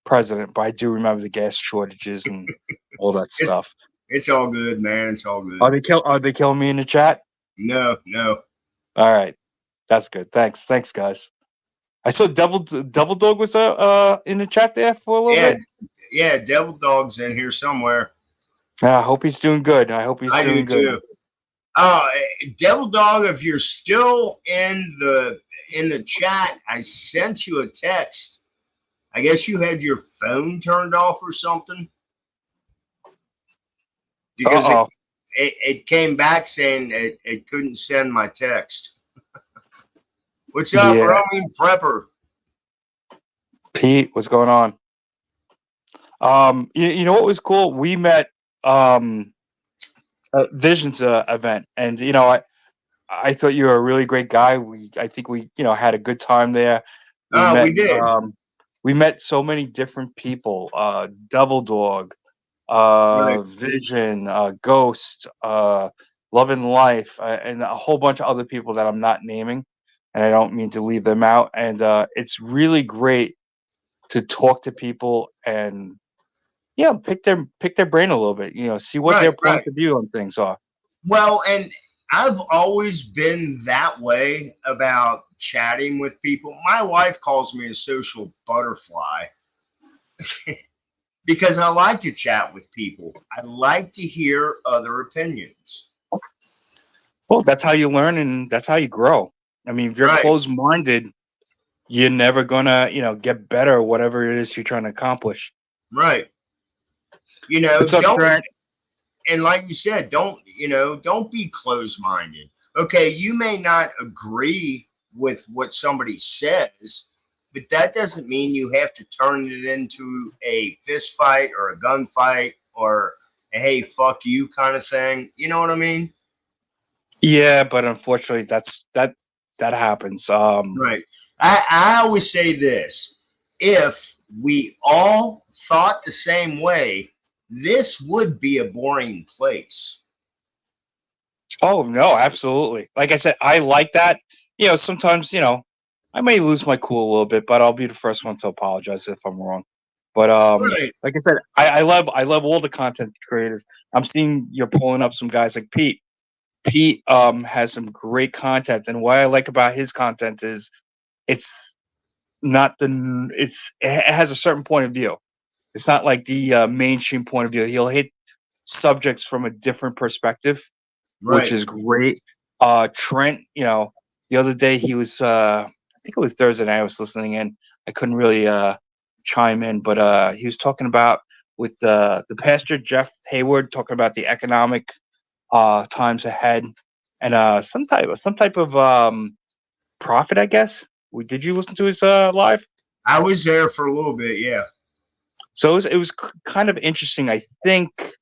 Speaker 5: president, but I do remember the gas shortages and all that
Speaker 1: It's
Speaker 5: stuff.
Speaker 1: it's all good, man. It's all good.
Speaker 5: Are they killing me in the chat?
Speaker 1: No, no.
Speaker 5: All right, that's good. Thanks, guys. I saw Double Dog was in the chat there for a little
Speaker 1: Yeah,
Speaker 5: bit.
Speaker 1: yeah. Devil Dog's in here somewhere.
Speaker 5: I hope he's doing good. I hope he's
Speaker 1: I do
Speaker 5: doing good.
Speaker 1: too. Devil Dog, if you're still in the chat, I sent you a text. I guess you had your phone turned off or something because
Speaker 5: Uh-oh.
Speaker 1: it came back saying it couldn't send my text. What's up,
Speaker 5: Yeah,
Speaker 1: Roman Prepper?
Speaker 5: Pete, what's going on? You know what was cool? We met at Visions event, and I thought you were a really great guy. I think we had a good time there.
Speaker 1: We did.
Speaker 5: We met so many different people. Double Dog,
Speaker 1: Right,
Speaker 5: Vision, Ghost, Love and Life, and a whole bunch of other people that I'm not naming, and I don't mean to leave them out. And it's really great to talk to people and pick their brain a little bit. See what their
Speaker 1: right.
Speaker 5: points of view on things are.
Speaker 1: Well, and I've always been that way about chatting with people. My wife calls me a social butterfly because I like to chat with people. I like to hear other opinions.
Speaker 5: Well, that's how you learn and that's how you grow. I mean, if you're
Speaker 1: Right,
Speaker 5: closed-minded, you're never gonna, get better at whatever it is you're trying to accomplish.
Speaker 1: right.
Speaker 5: What's up,
Speaker 1: Don't,
Speaker 5: Trent?
Speaker 1: and like you said, don't be closed minded. Okay, you may not agree with what somebody says, but that doesn't mean you have to turn it into a fist fight or a gunfight or a hey, fuck you kind of thing. You know what I mean?
Speaker 5: Yeah, but unfortunately, that happens.
Speaker 1: Right. I always say this: if we all thought the same way, this would be a boring place.
Speaker 5: Oh no, absolutely. Like I said, I like that. Sometimes I may lose my cool a little bit, but I'll be the first one to apologize if I'm wrong. But
Speaker 1: Right.
Speaker 5: like I said, I love all the content creators. I'm seeing you're pulling up some guys like Pete. Pete has some great content, and what I like about his content is it's not it has a certain point of view. It's not like the mainstream point of view. He'll hit subjects from a different perspective, which
Speaker 1: Right.
Speaker 5: is great. Trent, the other day he was I think it was Thursday night I was listening in. I couldn't really chime in, but he was talking about with the pastor Jeff Hayward talking about the economic times ahead and some type of prophet, I guess. Did you listen to his live?
Speaker 1: I was there for a little bit, yeah.
Speaker 5: So it was kind of interesting. I think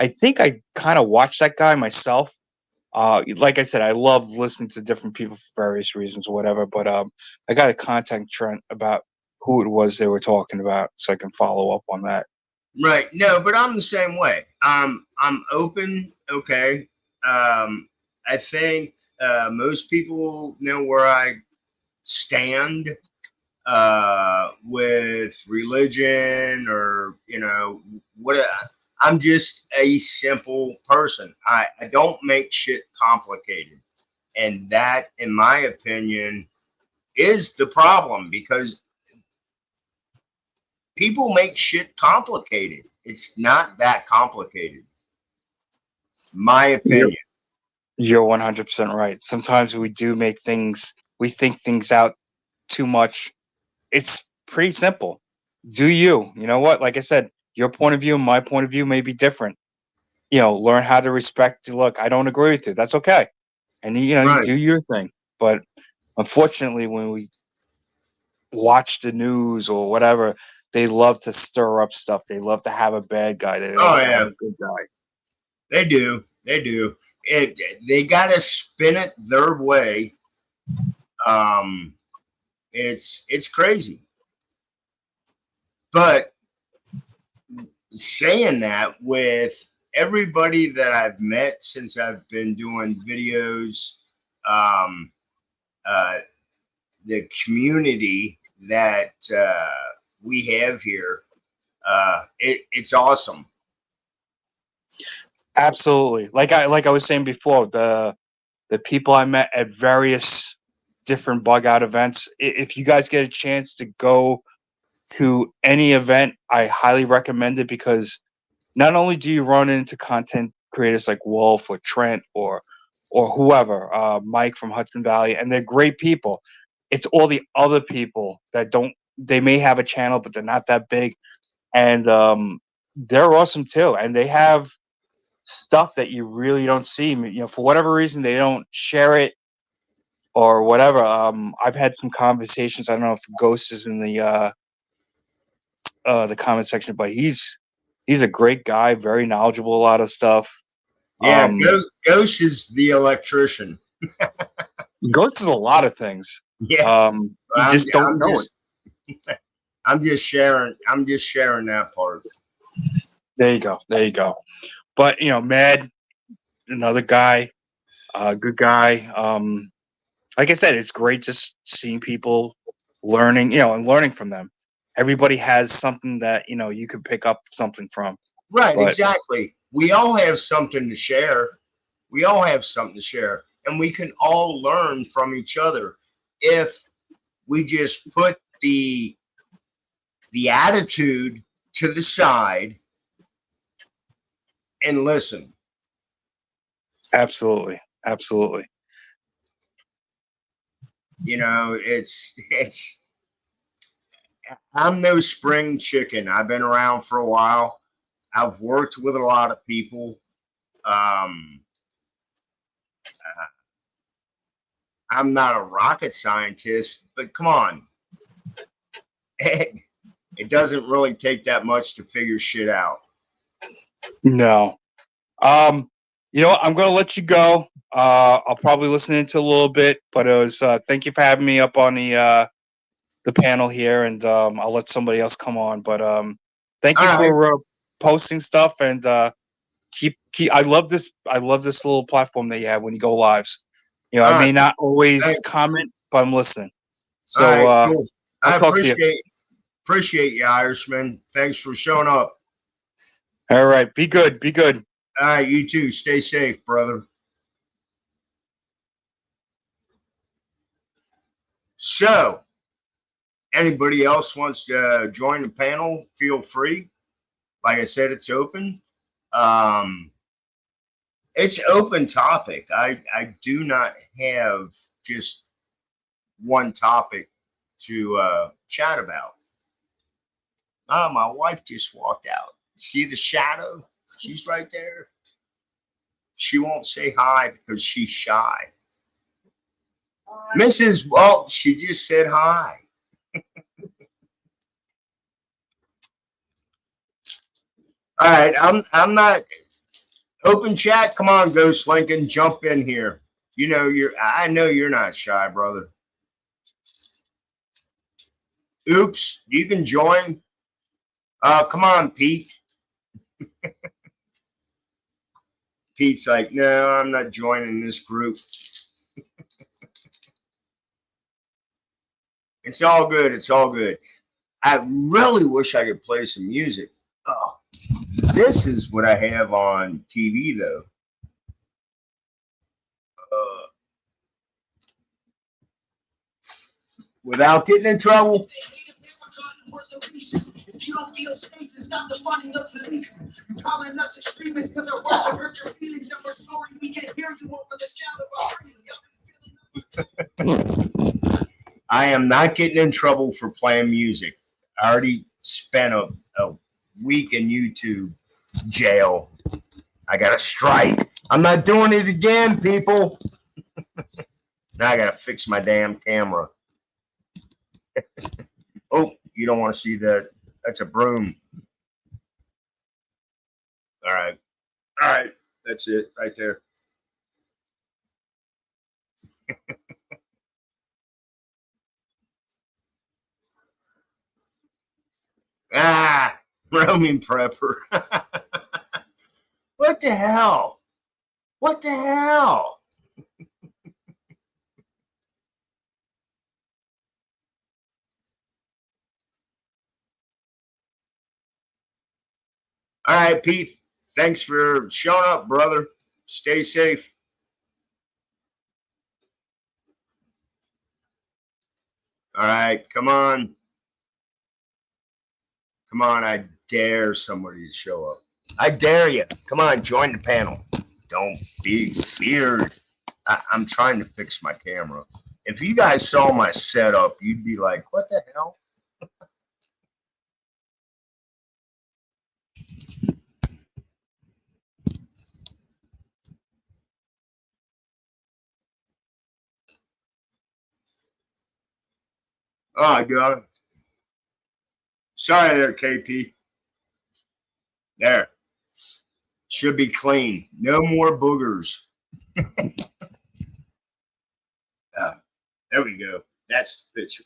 Speaker 5: I kind of watched that guy myself. Like I said, I love listening to different people for various reasons or whatever. But I got to contact Trent about who it was they were talking about, so I can follow up on that.
Speaker 1: Right. No, but I'm the same way. I'm open. Okay. I think most people know where I stand with religion or what. I'm just a simple person. I don't make shit complicated, and that, in my opinion, is the problem because people make shit complicated. It's not that complicated. My
Speaker 5: You're
Speaker 1: opinion.
Speaker 5: you're 100% right. Sometimes we think things out too much. It's pretty simple. Do you? You know what? Like I said, your point of view and my point of view may be different. Learn how to respect. Look, I don't agree with you. That's okay. And you
Speaker 1: Right.
Speaker 5: do your thing. But unfortunately, when we watch the news or whatever, they love to stir up stuff. They love to have a bad guy. They
Speaker 1: Oh
Speaker 5: love to have
Speaker 1: yeah,
Speaker 5: a good guy.
Speaker 1: they do. They do. They got to spin it their way. It's crazy. But saying that, with everybody that I've met since I've been doing videos, um, uh, the community that we have here, it's awesome.
Speaker 5: Absolutely. Like I was saying before, the people I met at various different bug out events. If you guys get a chance to go to any event, I highly recommend it, because not only do you run into content creators like Wolf or Trent or whoever, Mike from Hudson Valley, and they're great people. It's all the other people that don't. They may have a channel, but they're not that big, and they're awesome too. And they have stuff that you really don't see. You know, for whatever reason, they don't share it or whatever. I've had some conversations. I don't know if Ghost is in the comment section, but he's a great guy, very knowledgeable, a lot of stuff.
Speaker 1: Yeah, Ghost is the electrician.
Speaker 5: Ghost is a lot of things.
Speaker 1: Yeah,
Speaker 5: You just don't know it.
Speaker 1: I'm just sharing. I'm just sharing that part.
Speaker 5: There you go. There you go. But you know, Mad, another guy, good guy. Like I said, it's great just seeing people learning, and learning from them. Everybody has something that you can pick up something from.
Speaker 1: Right,
Speaker 5: But
Speaker 1: exactly. We all have something to share. We all have something to share, and we can all learn from each other if we just put the attitude to the side and listen.
Speaker 5: absolutely, absolutely.
Speaker 1: It's I'm no spring chicken. I've been around for a while. I've worked with a lot of people. Um, I'm not a rocket scientist, but come on. It doesn't really take that much to figure shit out.
Speaker 5: No. You know what? I'm gonna let you go. I'll probably listen into a little bit, but it was thank you for having me up on the panel here, and I'll let somebody else come on. But thank you
Speaker 1: All right.
Speaker 5: for posting stuff, and keep. I love this. I love this little platform that you have when you go lives.
Speaker 1: All
Speaker 5: I
Speaker 1: right.
Speaker 5: may not always
Speaker 1: Thanks.
Speaker 5: comment, but I'm listening. So
Speaker 1: All right, cool. I
Speaker 5: I'll talk to you.
Speaker 1: appreciate you, Irishman. Thanks for showing up.
Speaker 5: All right, be good. Be good.
Speaker 1: All right, you too. Stay safe, brother. So, anybody else wants to join the panel, feel free. Like I said, it's open. It's open topic. I do not have just one topic to chat about. My wife just walked out. See the shadow? She's right there. She won't say hi because she's shy. Mrs. Well, she just said hi. All right, I'm not open chat. Come on, Ghost Lincoln, jump in here. I know you're not shy, brother. Oops, you can join. Come on, Pete. Pete's like, no, I'm not joining this group. It's all good. It's all good. I really wish I could play some music. Oh, this is what I have on TV, though. Without getting in trouble. If you don't feel safe, it's not the fun in the police. You're calling us extremists because our words have hurt your feelings, and we're sorry we can't hear you over the sound of our I am not getting in trouble for playing music. I already spent a week in YouTube jail. I got a strike. I'm not doing it again, people. Now I got to fix my damn camera. Oh, you don't want to see that. That's a broom. All right. All right. That's it right there. Roaming prepper. What the hell? What the hell? All right, Pete. Thanks for showing up, brother. Stay safe. All right, come on. Come on, I dare somebody to show up. I dare you. Come on, join the panel. Don't be feared. I'm trying to fix my camera. If you guys saw my setup, you'd be like, what the hell? Oh, I got it. Sorry there, KP. There. Should be clean. No more boogers. There we go. That's the picture.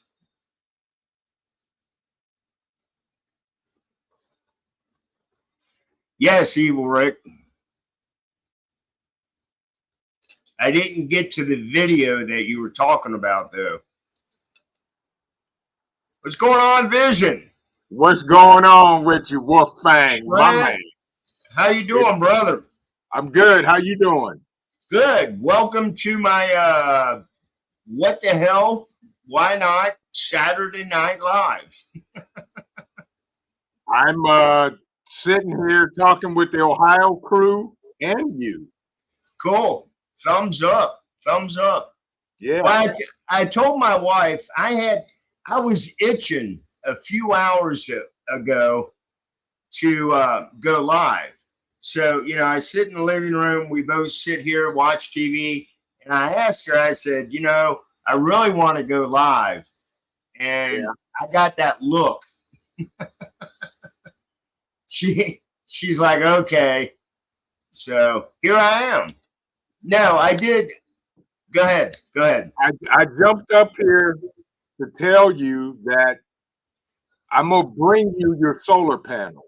Speaker 1: Yes, Evil Rick. I didn't get to the video that you were talking about, though. What's going on, Vision?
Speaker 6: What's going on with you, Wolfang, my man?
Speaker 1: How you doing, brother?
Speaker 6: I'm good. How you doing?
Speaker 1: Good. Welcome to my What the Hell? Why Not? Saturday Night Live.
Speaker 6: I'm sitting here talking with the Ohio crew and you.
Speaker 1: Cool. Thumbs up. Thumbs up.
Speaker 6: Yeah.
Speaker 1: Well, I told my wife I was itching a few hours ago to go live. So, I sit in the living room. We both sit here, watch TV. And I asked her, I said, I really want to go live. And I got that look. She's like, okay. So here I am. No, I did. Go ahead.
Speaker 6: I jumped up here to tell you that I'm going to bring you your solar panel.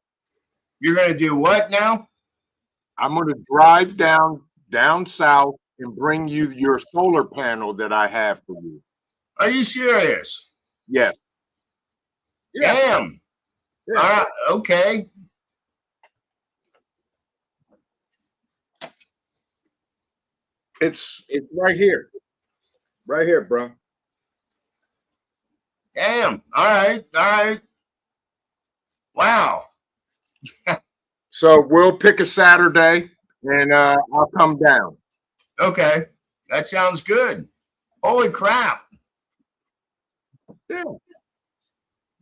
Speaker 1: You're going to do what now?
Speaker 6: I'm going to drive down south and bring you your solar panel that I have for you.
Speaker 1: Are you serious?
Speaker 6: Yes.
Speaker 1: Damn. Yeah. All right. Okay.
Speaker 6: It's right here. Right here, bro.
Speaker 1: Damn. All right. Wow.
Speaker 6: So we'll pick a Saturday and I'll come down.
Speaker 1: Okay. That sounds good. Holy crap.
Speaker 6: Yeah.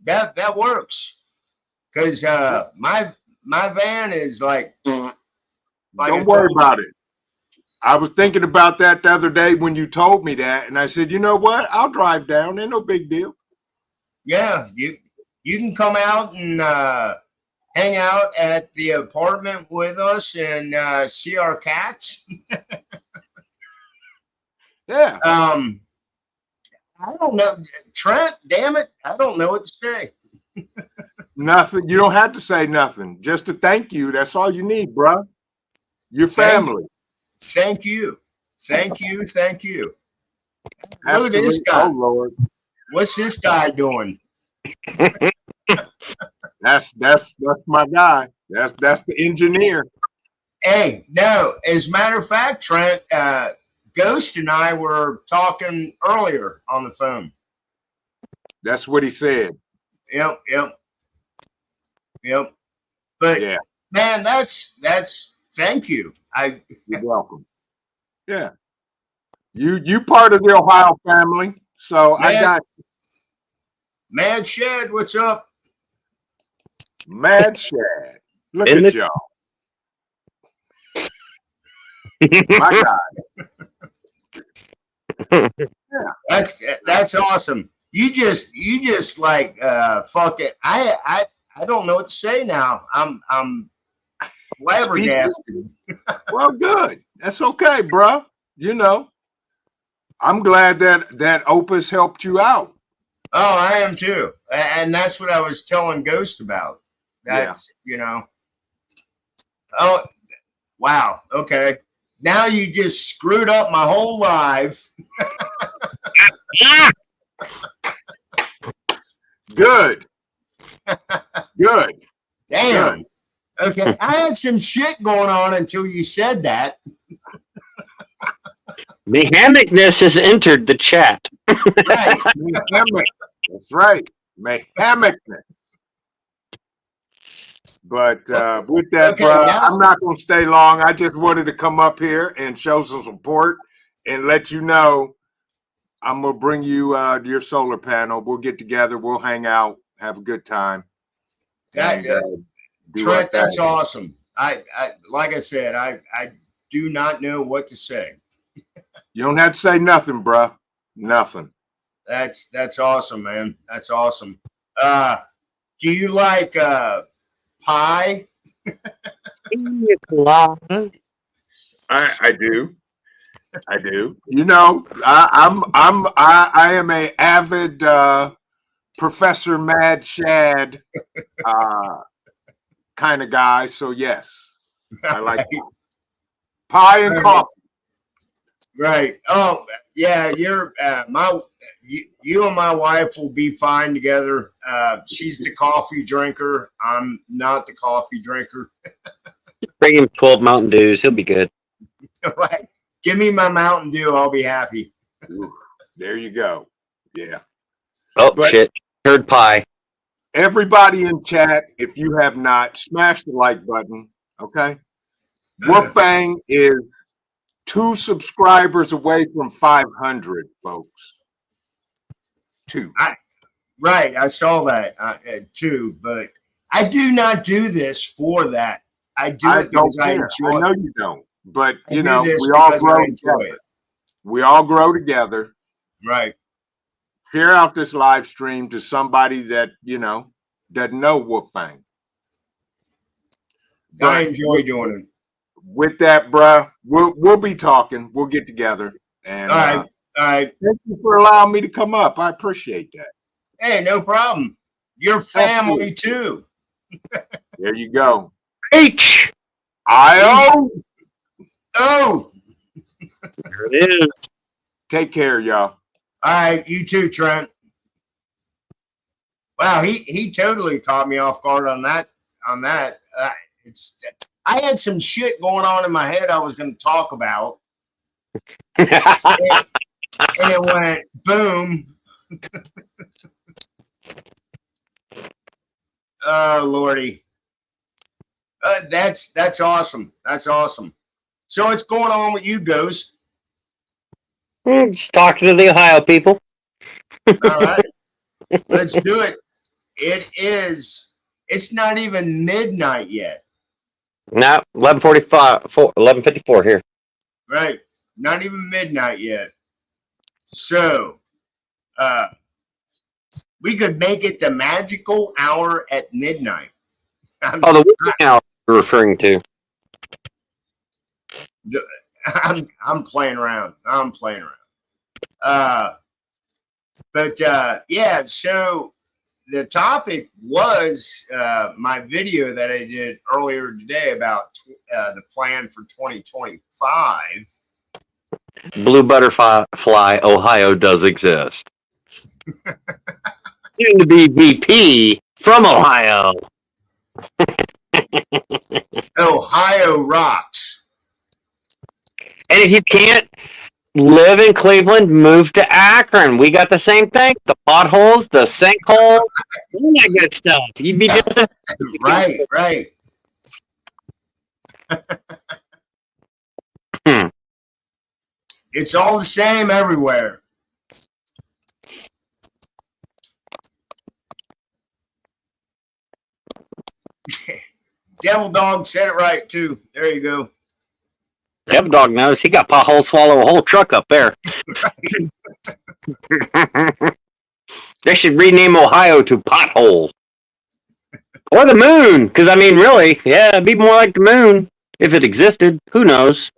Speaker 1: That works. Because my van is like
Speaker 6: don't worry about it. I was thinking about that the other day when you told me that, and I said, you know what? I'll drive down. Ain't no big deal.
Speaker 1: Yeah, you can come out and hang out at the apartment with us and see our cats.
Speaker 6: Yeah.
Speaker 1: I don't know, Trent. Damn it, I don't know what to say.
Speaker 6: Nothing. You don't have to say nothing. Just to thank you. That's all you need, bro. Your family.
Speaker 1: Thank you. Absolutely. Look at this guy.
Speaker 6: Oh Lord.
Speaker 1: What's this guy doing?
Speaker 6: That's my guy. That's the engineer.
Speaker 1: Hey, no. As a matter of fact, Trent, Ghost and I were talking earlier on the phone.
Speaker 6: That's what he said.
Speaker 1: Yep. But
Speaker 6: yeah,
Speaker 1: man, that's thank you.
Speaker 6: You're welcome. Yeah. You part of the Ohio family. So I got you.
Speaker 1: Mad Shed, what's up?
Speaker 6: Mad Shed. Look at y'all. My God.
Speaker 1: Yeah. That's awesome. You just like fuck it. I don't know what to say now. I'm flabbergasted.
Speaker 6: Well, good. That's okay, bro. You know, I'm glad that Opus helped you out.
Speaker 1: Oh, I am too. And that's what I was telling Ghost about. That's, oh, wow. Okay. Now you just screwed up my whole life.
Speaker 6: Good. Good.
Speaker 1: Damn.
Speaker 6: Good.
Speaker 1: Okay. I had some shit going on until you said that.
Speaker 7: The hammockness has entered the chat.
Speaker 1: Right.
Speaker 6: Hammock. That's right. Hammockness. But with that,
Speaker 1: Okay,
Speaker 6: bro,
Speaker 1: now-
Speaker 6: I'm not going to stay long. I just wanted to come up here and show some support and let you know I'm going to bring you your solar panel. We'll get together. We'll hang out, have a good time.
Speaker 1: That,
Speaker 6: do
Speaker 1: Trent,
Speaker 6: like that.
Speaker 1: that's awesome. I like I said, I do not know what to say.
Speaker 6: You don't have to say nothing, bro. Nothing.
Speaker 1: That's awesome, man. That's awesome. Do you like pie?
Speaker 6: I do. I do. You know, I am a avid Professor Mad Shad kind of guy. So yes, I like pie and coffee.
Speaker 1: Right. Oh, yeah. You're you and my wife will be fine together. She's the coffee drinker. I'm not the coffee drinker.
Speaker 7: Bring him 12 Mountain Dews. He'll be good.
Speaker 1: Right. Give me my Mountain Dew. I'll be happy.
Speaker 6: Ooh, there you go. Yeah.
Speaker 7: Oh,
Speaker 6: But-
Speaker 7: shit. Heard pie.
Speaker 6: Everybody in chat, if you have not, smash the like button. Okay. Wolfgang is 2 subscribers away from 500, folks. 2.
Speaker 1: Right. I saw that too, but I do not do this for that. I do
Speaker 6: I
Speaker 1: it
Speaker 6: don't
Speaker 1: because I
Speaker 6: care.
Speaker 1: enjoy
Speaker 6: I know
Speaker 1: it.
Speaker 6: you don't, but
Speaker 1: I
Speaker 6: you
Speaker 1: do
Speaker 6: know,
Speaker 1: this
Speaker 6: we all
Speaker 1: because
Speaker 6: grow
Speaker 1: I enjoy
Speaker 6: together.
Speaker 1: it.
Speaker 6: We all grow together.
Speaker 1: Right.
Speaker 6: Share out this live stream to somebody that you know doesn't know Wolfgang.
Speaker 1: I
Speaker 6: But
Speaker 1: enjoy doing it.
Speaker 6: with that, bruh, we'll be talking. We'll get together. And
Speaker 1: All right. All right.
Speaker 6: thank you for allowing me to come up. I appreciate that.
Speaker 1: Hey, no problem. Your family too.
Speaker 6: There you go.
Speaker 7: H.
Speaker 6: I-O.
Speaker 1: Oh.
Speaker 7: There it is.
Speaker 6: Take care, y'all.
Speaker 1: All right, you too, Trent. Wow, he totally caught me off guard on that. I had some shit going on in my head I was going to talk about, and it went boom. Oh Lordy, that's awesome. That's awesome. So what's going on with you, Ghost?
Speaker 7: Just talking to the Ohio people.
Speaker 1: All right, let's do it. It's not even midnight yet.
Speaker 7: No, 11:54 here.
Speaker 1: Right. Not even midnight yet. So we could make it the magical hour at midnight.
Speaker 7: Oh, the witching hour you're referring to.
Speaker 1: I'm playing around. But yeah, so the topic was my video that I did earlier today about the plan for 2025.
Speaker 7: Blue Butterfly, Ohio does exist. Soon to be VP from Ohio.
Speaker 1: Ohio rocks.
Speaker 7: And if you can't live in Cleveland, move to Akron. We got the same thing. The potholes, the sinkholes, all that good stuff. You'd be just
Speaker 1: Right. It's all the same everywhere. Devil Dog said it right too. There you go.
Speaker 7: Devil Dog knows he got potholes swallow a whole truck up there. They should rename Ohio to Pothole. Or the moon, because I mean, really, yeah, it'd be more like the moon if it existed. Who knows?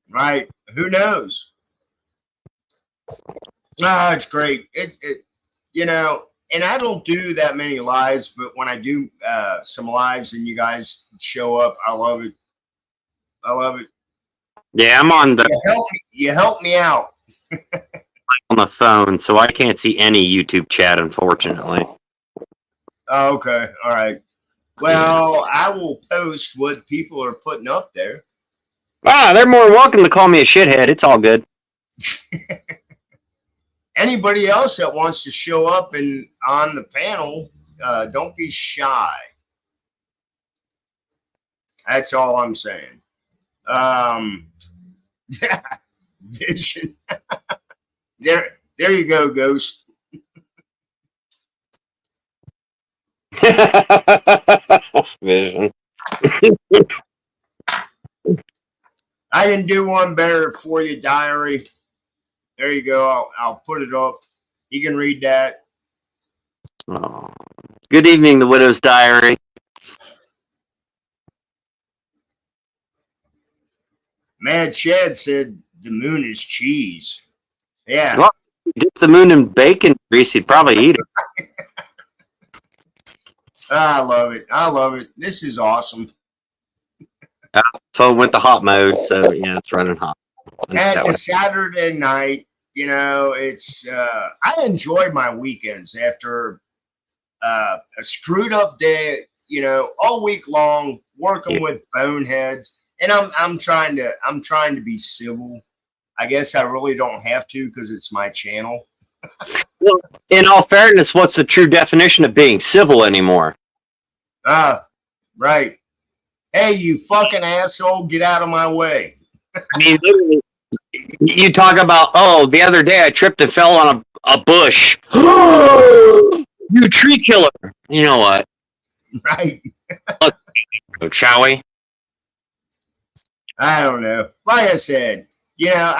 Speaker 1: Right? Who knows? Ah, it's great. You know, and I don't do that many lives, but when I do some lives and you guys show up, I love it. I love it.
Speaker 7: Yeah, I'm on
Speaker 1: You help me out.
Speaker 7: the phone, so I can't see any YouTube chat, unfortunately.
Speaker 1: Oh, okay. All right. Well, I will post what people are putting up there.
Speaker 7: Ah, they're more than welcome to call me a shithead. It's all good.
Speaker 1: Anybody else that wants to show up and on the panel, don't be shy. That's all I'm saying. Vision. There you go, Ghost.
Speaker 7: Vision.
Speaker 1: I can do one better for you, diary. There you go. I'll put it up. You can read that.
Speaker 7: Oh. Good evening, the Widow's Diary.
Speaker 1: Mad Chad said the moon is cheese. Yeah.
Speaker 7: Well, dip the moon in bacon grease, he'd probably eat it.
Speaker 1: I love it. I love it. This is awesome.
Speaker 7: So it went to hot mode, so yeah, it's running hot.
Speaker 1: It's a Saturday night. You know, it's I enjoy my weekends after a screwed up day, you know, all week long working with boneheads. And I'm trying to be civil. I guess I really don't have to because it's my channel.
Speaker 7: Well, in all fairness, what's the true definition of being civil anymore?
Speaker 1: Right. Hey, you fucking asshole, get out of my way.
Speaker 7: I mean, literally, you talk about, oh, the other day I tripped and fell on a bush. You tree killer. You know what?
Speaker 1: Right.
Speaker 7: Shall we?
Speaker 1: I don't know. Like I said, you know,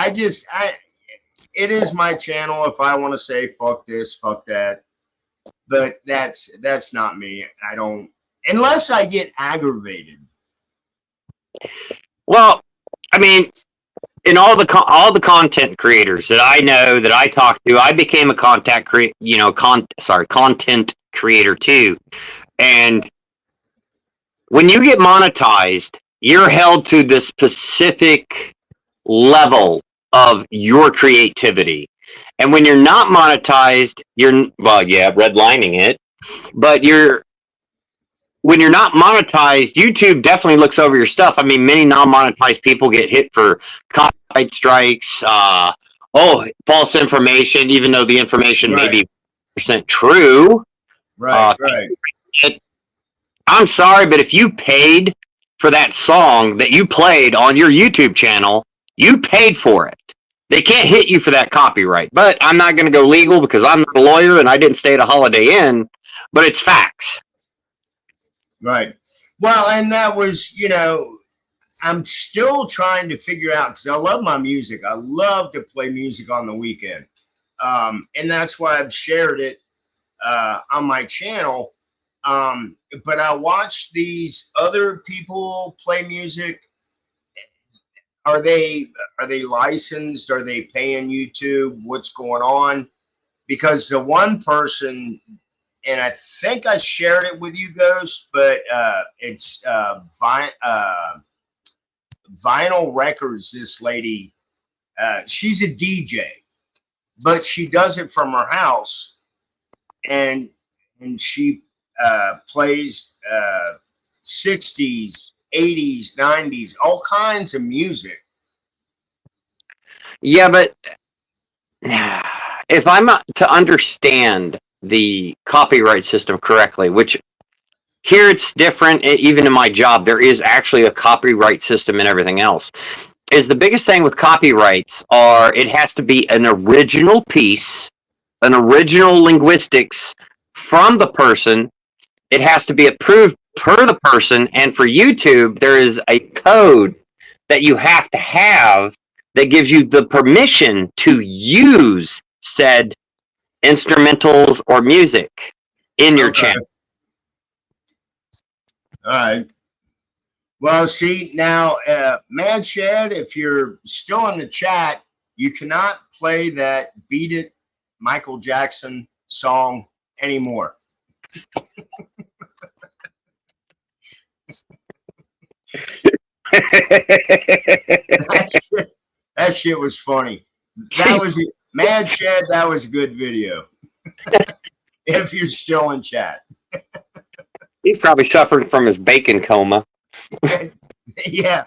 Speaker 1: it is my channel if I want to say fuck this, fuck that. But that's not me. I don't, unless I get aggravated.
Speaker 7: Well, I mean, in all the content creators that I know that I talk to, I became a content creator too. And when you get monetized, you're held to the specific level of your creativity. And when you're not monetized, redlining it, but when you're not monetized, YouTube definitely looks over your stuff. I mean, many non-monetized people get hit for copyright strikes, false information, even though the information may be percent true.
Speaker 1: Right.
Speaker 7: I'm sorry, but if you paid for that song that you played on your YouTube channel, you paid for it. They can't hit you for that copyright. But I'm not going to go legal because I'm not a lawyer and I didn't stay at a Holiday Inn, but it's facts.
Speaker 1: Right. Well, and that was, you know, I'm still trying to figure out because I love my music. I love to play music on the weekend. And that's why I've shared it on my channel. But I watch these other people play music. Are they licensed? Are they paying YouTube? What's going on? Because the one person, and I think I shared it with you, Ghost, but it's Vinyl Records. This lady, she's a DJ, but she does it from her house, and she plays 60s, 80s, 90s, all kinds of music.
Speaker 7: Yeah, but if I'm to understand the copyright system correctly, which here it's different, even in my job, there is actually a copyright system and everything else. Is the biggest thing with copyrights it has to be an original piece, an original linguistics from the person. It has to be approved per the person. And for YouTube, there is a code that you have to have that gives you the permission to use said instrumentals or music in your channel.
Speaker 1: All right. Well, see, now, Man Shed, if you're still in the chat, you cannot play that Beat It Michael Jackson song anymore. That shit was funny. That was Man Shed. That was a good video. If you're still in chat.
Speaker 7: He's probably suffering from his bacon coma.
Speaker 1: Yeah,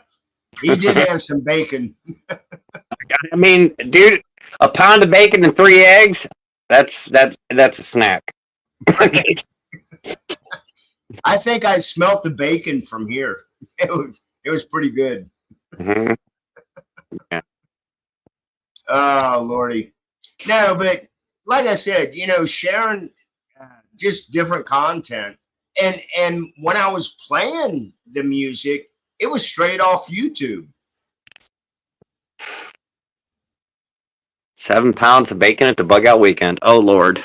Speaker 1: he did have some bacon.
Speaker 7: I mean, dude, a pound of bacon and 3 eggs, that's a snack.
Speaker 1: I think I smelt the bacon from here. It was pretty good.
Speaker 7: Mm-hmm. Yeah.
Speaker 1: Oh, Lordy. No, but like I said, sharing just different content. And when I was playing the music, it was straight off YouTube.
Speaker 7: 7 pounds of bacon at the bug out weekend. Oh, Lord.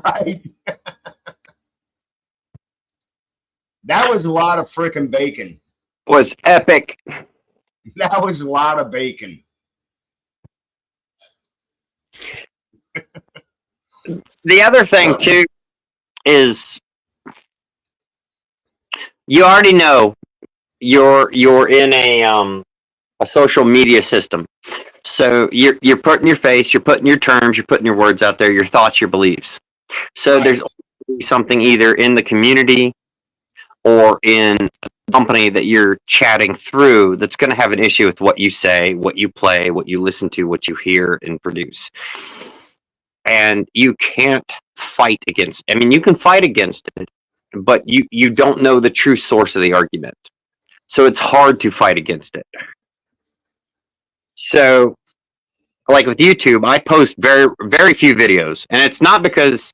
Speaker 1: Right. That was a lot of freaking bacon.
Speaker 7: Was epic.
Speaker 1: That was a lot of bacon.
Speaker 7: The other thing, too, is you already know you're in a social media system. So you're putting your face, you're putting your terms, you're putting your words out there, your thoughts, your beliefs. So
Speaker 1: Right.
Speaker 7: there's always something either in the community or in a company that you're chatting through that's going to have an issue with what you say, what you play, what you listen to, what you hear and produce. And you can't fight against it. I mean, you can fight against it, but you don't know the true source of the argument. So it's hard to fight against it. So, like with YouTube, I post very, very few videos. And it's not because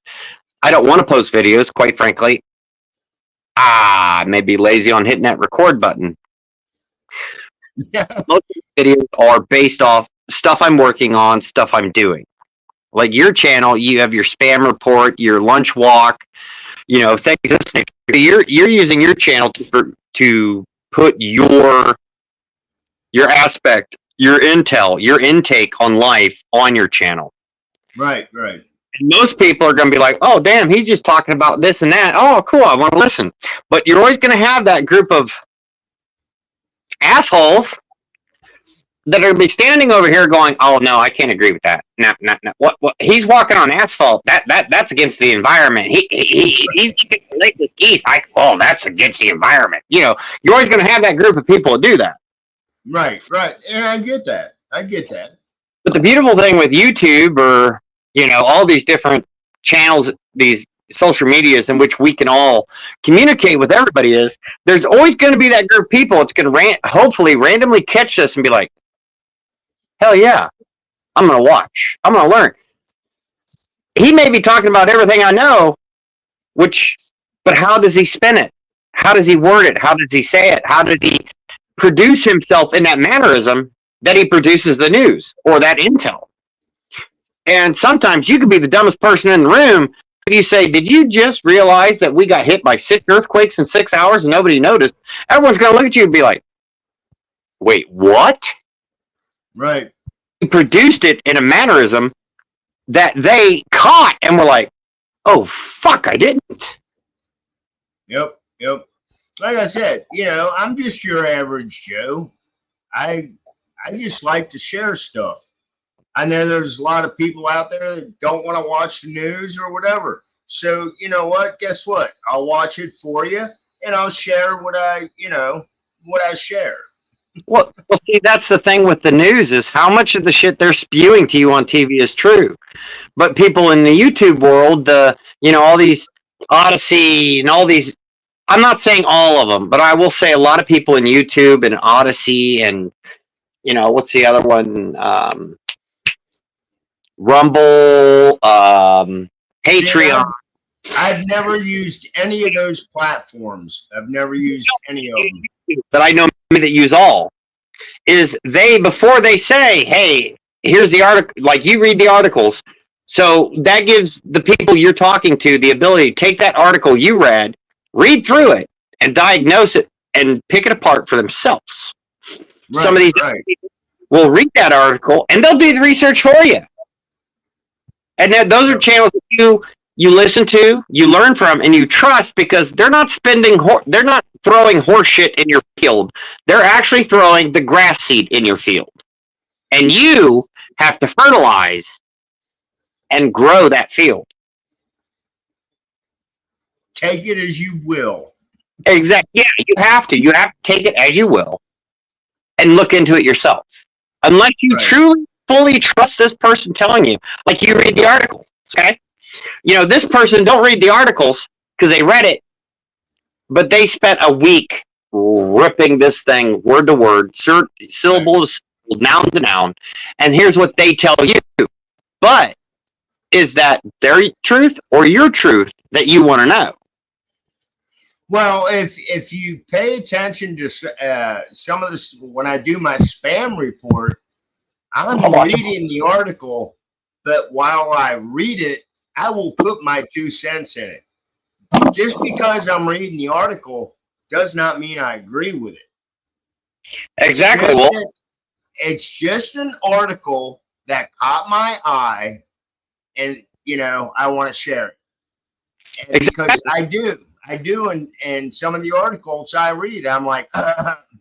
Speaker 7: I don't want to post videos, quite frankly. I may be lazy on hitting that record button. Most of the videos are based off stuff I'm working on, stuff I'm doing. Like your channel, you have your spam report, your lunch walk, things of this nature. You're using your channel to put your aspect, your intel, your intake on life on your channel.
Speaker 1: Right, right.
Speaker 7: And most people are going to be like, oh, damn, he's just talking about this and that. Oh, cool, I want to listen. But you're always going to have that group of assholes that are going to be standing over here going, oh, no, I can't agree with that. No. What? He's walking on asphalt. That's against the environment. He's keeping the lake with geese. That's against the environment. You're always going to have that group of people that do that.
Speaker 1: Right. And I get that.
Speaker 7: But the beautiful thing with YouTube or, all these different channels, these social medias in which we can all communicate with everybody is there's always going to be that group of people that's going to hopefully randomly catch this and be like, hell yeah, I'm going to watch. I'm going to learn. He may be talking about everything I know, but how does he spin it? How does he word it? How does he say it? How does he produce himself in that mannerism that he produces the news or that intel? And sometimes you could be the dumbest person in the room. If you say, did you just realize that we got hit by 6 earthquakes in 6 hours and nobody noticed? Everyone's going to look at you and be like, wait, what?
Speaker 1: Right.
Speaker 7: He produced it in a mannerism that they caught and were like, oh, fuck, I didn't.
Speaker 1: Yep. Like I said, I'm just your average Joe. I just like to share stuff. I know there's a lot of people out there that don't want to watch the news or whatever. So, you know what? Guess what? I'll watch it for you and I'll share what I share.
Speaker 7: Well, see, that's the thing with the news is how much of the shit they're spewing to you on TV is true. But people in the YouTube world, all these Odyssey and all these, I'm not saying all of them, but I will say a lot of people in YouTube and Odyssey and, what's the other one? Rumble, Patreon.
Speaker 1: I've never used any of those platforms. I've never used any of them.
Speaker 7: That I know that use all is before they say, hey, here's the article, like you read the articles. So that gives the people you're talking to the ability to take that article you read through it, and diagnose it and pick it apart for themselves.
Speaker 1: Right,
Speaker 7: Some of these people will read that article and they'll do the research for you. And then those are channels that you listen to, you learn from, and you trust because they're not they're not throwing horse shit in your field. They're actually throwing the grass seed in your field. And you have to fertilize and grow that field.
Speaker 1: Take it as you will.
Speaker 7: Exactly. Yeah, you have to. You have to take it as you will and look into it yourself. Unless you truly, fully trust this person telling you, like you read the articles, okay? You know, this person don't read the articles because they read it, but they spent a week ripping this thing word to word, syllable to syllable, noun to noun, and here's what they tell you. But is that their truth or your truth that you want to know?
Speaker 1: Well, if you pay attention to some of this, when I do my spam report, I'm reading the article, but while I read it, I will put my 2 cents in it. Just because I'm reading the article does not mean I agree with it.
Speaker 7: Exactly.
Speaker 1: It's just an article that caught my eye, and I want to share it. And because I do, and some of the articles I read, I'm like,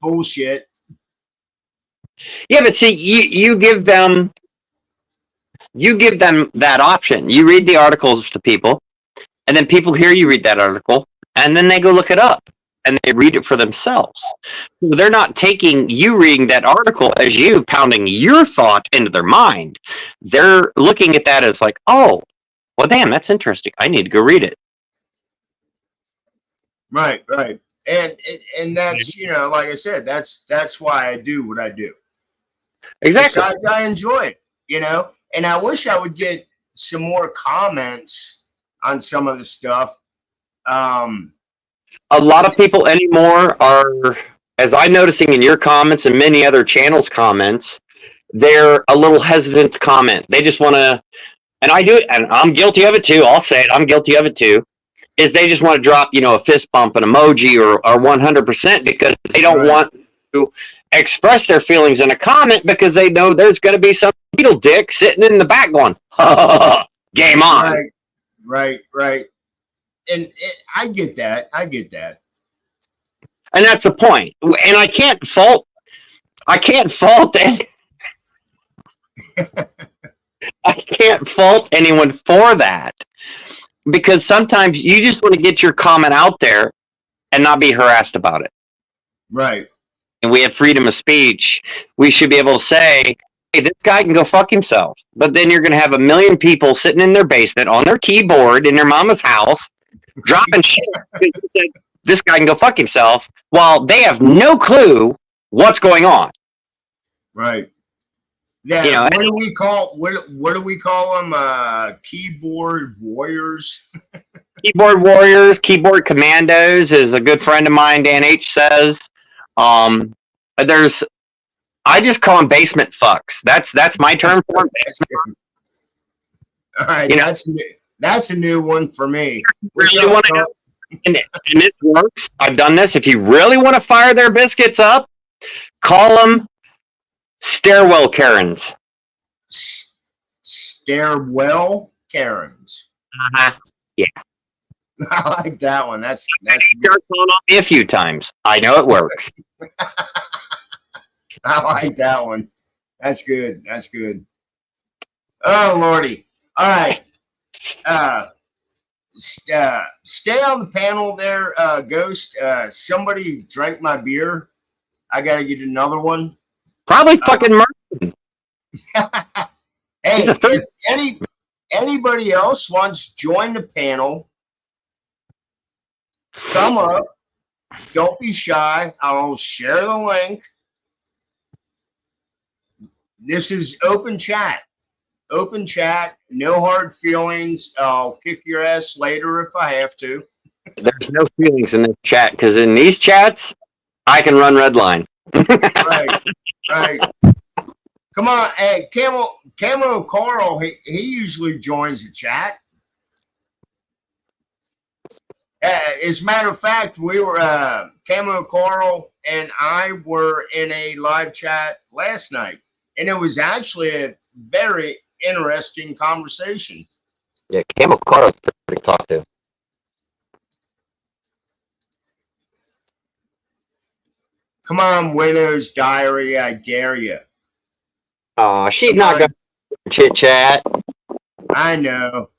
Speaker 1: bullshit.
Speaker 7: Yeah, but see, you give them that option. You read the articles to people, and then people hear you read that article, and then they go look it up, and they read it for themselves. They're not taking you reading that article as you pounding your thought into their mind. They're looking at that as like, oh, well, damn, that's interesting. I need to go read it.
Speaker 1: Right. And that's, like I said, that's why I do what I do.
Speaker 7: Exactly.
Speaker 1: Besides, I enjoy it, and I wish I would get some more comments on some of the stuff.
Speaker 7: A lot of people anymore are, as I'm noticing in your comments and many other channels' comments, they're a little hesitant to comment. They just want to, and I do it, and I'm guilty of it too. I'll say it, I'm guilty of it too. Is they just want to drop, a fist bump, an emoji, or 100% because they don't want to express their feelings in a comment because they know there's going to be some beetle dick sitting in the back going, game on.
Speaker 1: Right. And I get that.
Speaker 7: And that's the point. And I can't fault I can't fault anyone for that. Because sometimes you just want to get your comment out there and not be harassed about it.
Speaker 1: Right.
Speaker 7: And we have freedom of speech. We should be able to say, hey, this guy can go fuck himself. But then you're going to have a million people sitting in their basement on their keyboard in their mama's house, dropping shit. This guy can go fuck himself while they have no clue what's going on.
Speaker 1: Right. Yeah. What do we call them? Keyboard warriors.
Speaker 7: Keyboard warriors, keyboard commandos, is a good friend of mine. Dan H says. I just call them basement fucks. That's my term for them.
Speaker 1: All right, that's a new one for me.
Speaker 7: Really want to know, and this works. I've done this. If you really want to fire their biscuits up, call them stairwell Karens.
Speaker 1: Stairwell Karens.
Speaker 7: Yeah.
Speaker 1: I like that one. That's
Speaker 7: start calling on me a few times. I know it works.
Speaker 1: I like that one. That's good. Oh Lordy. All right. Stay on the panel there, Ghost. Somebody drank my beer. I gotta get another one.
Speaker 7: Probably fucking murder.
Speaker 1: Hey, if anybody else wants to join the panel, come up. Don't be shy. I'll share the link. This is open chat. Open chat. No hard feelings. I'll kick your ass later if I have to.
Speaker 7: There's no feelings in this chat because in these chats, I can run red line. Right.
Speaker 1: Come on, hey, Camo Carl. He usually joins the chat. As a matter of fact, we were Camo Carl and I were in a live chat last night, and it was actually a very interesting conversation.
Speaker 7: Yeah, Camel Carter's pretty to talk to.
Speaker 1: Come on, Widow's Diary, I dare you.
Speaker 7: She's
Speaker 1: Come
Speaker 7: not
Speaker 1: on.
Speaker 7: going to chit chat.
Speaker 1: I know.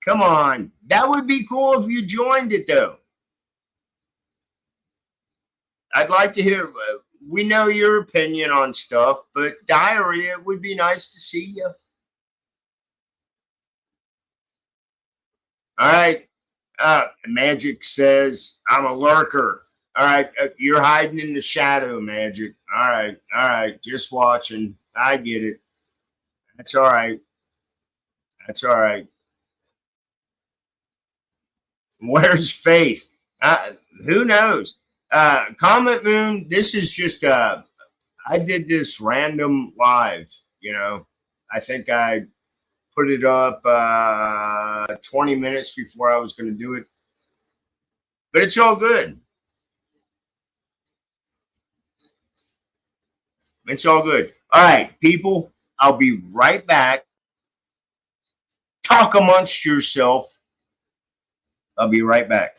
Speaker 1: Come on. That would be cool if you joined it, though. I'd like to hear. We know your opinion on stuff, but Diary, it would be nice to see you. All right. Magic says, I'm a lurker. All right. You're hiding in the shadow, Magic. All right. All right. Just watching. I get it. That's all right. That's all right. Where's Faith? Who knows? Comet Moon, this is just, I did this random live, you know. I think I put it up 20 minutes before I was going to do it. But it's all good. It's all good. All right, people, I'll be right back. Talk amongst yourself. I'll be right back.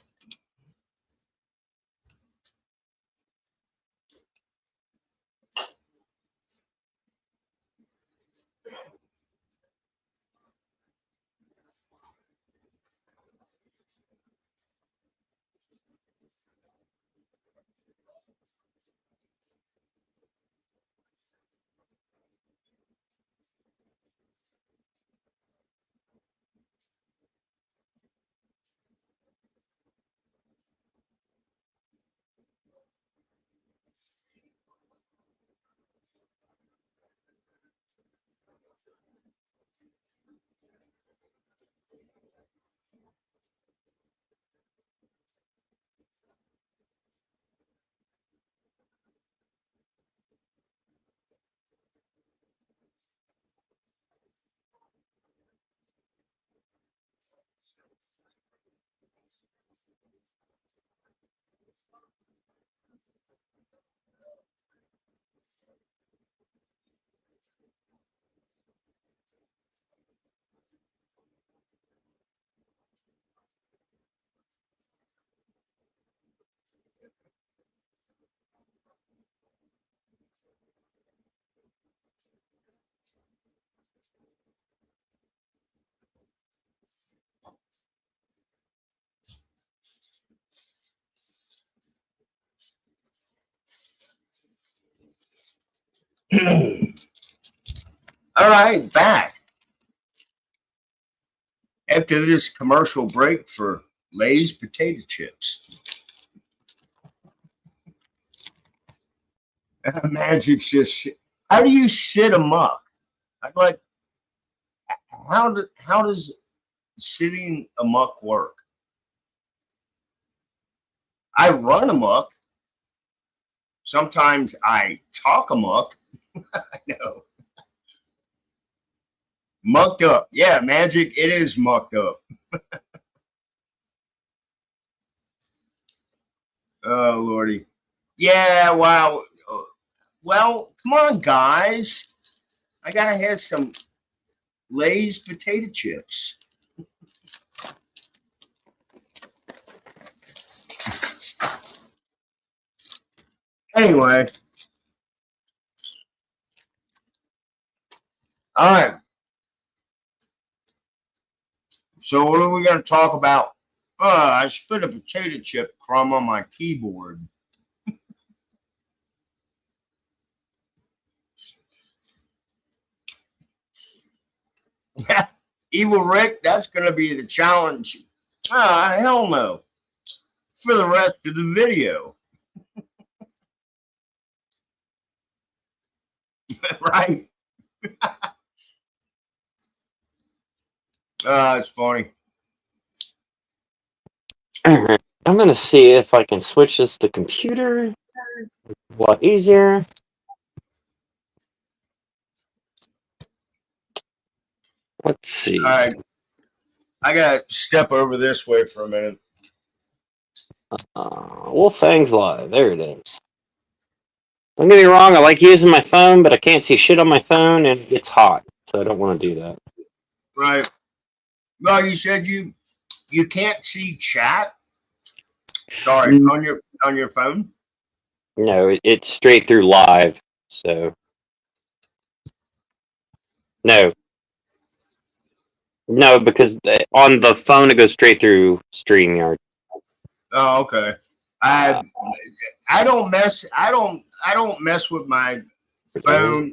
Speaker 1: All right, back. After this commercial break for Lay's potato chips. Magic's just, how do you sit amok? I'd like, how does sitting amok work? I run amok. Sometimes I talk amok. I know. Mucked up. Yeah, Magic, it is mucked up. Oh, Lordy. Yeah, wow. Well, come on, guys. I got to have some Lay's potato chips. Anyway. All right. So what are we going to talk about? I spit a potato chip crumb on my keyboard. Evil Rick, that's going to be the challenge. Hell no. For the rest of the video. Right? It's funny.
Speaker 7: Alright, I'm going to see if I can switch this to computer. A lot easier. Let's see.
Speaker 1: All right. I got to step over this way for a minute.
Speaker 7: Wolfang's Live. There it is. Don't get me wrong, I like using my phone, but I can't see shit on my phone and it gets hot. So I don't want to do that.
Speaker 1: Right. Well, you said you can't see chat. Sorry, on your phone.
Speaker 7: No, it's straight through live. So no, because on the phone it goes straight through StreamYard.
Speaker 1: Oh, okay. I don't mess with my phone.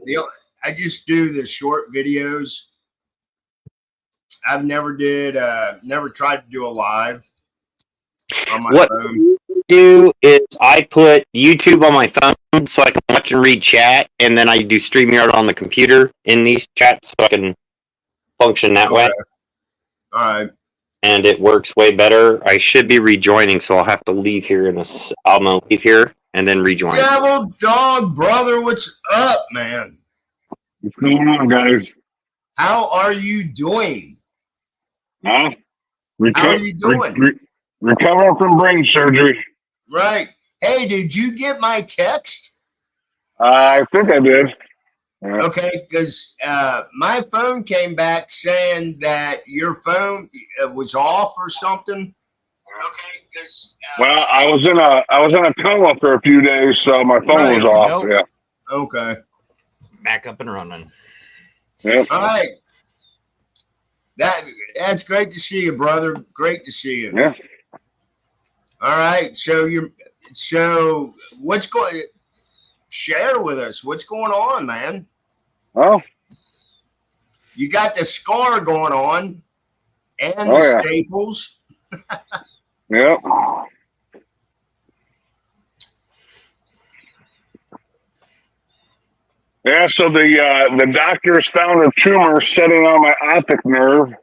Speaker 1: I just do the short videos. I've never tried to do a live on my phone.
Speaker 7: I do is I put YouTube on my phone so I can watch and read chat, and then I do StreamYard on the computer in these chats so I can function that way.
Speaker 1: All right.
Speaker 7: And it works way better. I should be rejoining, so I'll have to leave here I'm gonna leave here and then rejoin.
Speaker 1: Devil Dog Brother, what's up, man?
Speaker 8: What's going on, guys?
Speaker 1: How are you doing?
Speaker 8: Huh?
Speaker 1: How are you doing?
Speaker 8: Recovering from brain surgery.
Speaker 1: Right. Hey, did you get my text?
Speaker 8: I think I did. Yeah.
Speaker 1: Okay, because my phone came back saying that your phone was off or something. Okay, because
Speaker 8: Well, I was in a coma for a few days, so my phone was off. Yeah.
Speaker 1: Okay.
Speaker 9: Back up and running.
Speaker 8: Yep.
Speaker 1: All right. That's great to see you, brother. Great to see you.
Speaker 8: Yeah.
Speaker 1: All right. So what's going? Share with us what's going on, man.
Speaker 8: Oh.
Speaker 1: You got the scar going on, and
Speaker 8: Oh,
Speaker 1: the
Speaker 8: yeah.
Speaker 1: staples.
Speaker 8: Yep. Yeah, so the doctors found a tumor setting on my optic nerve,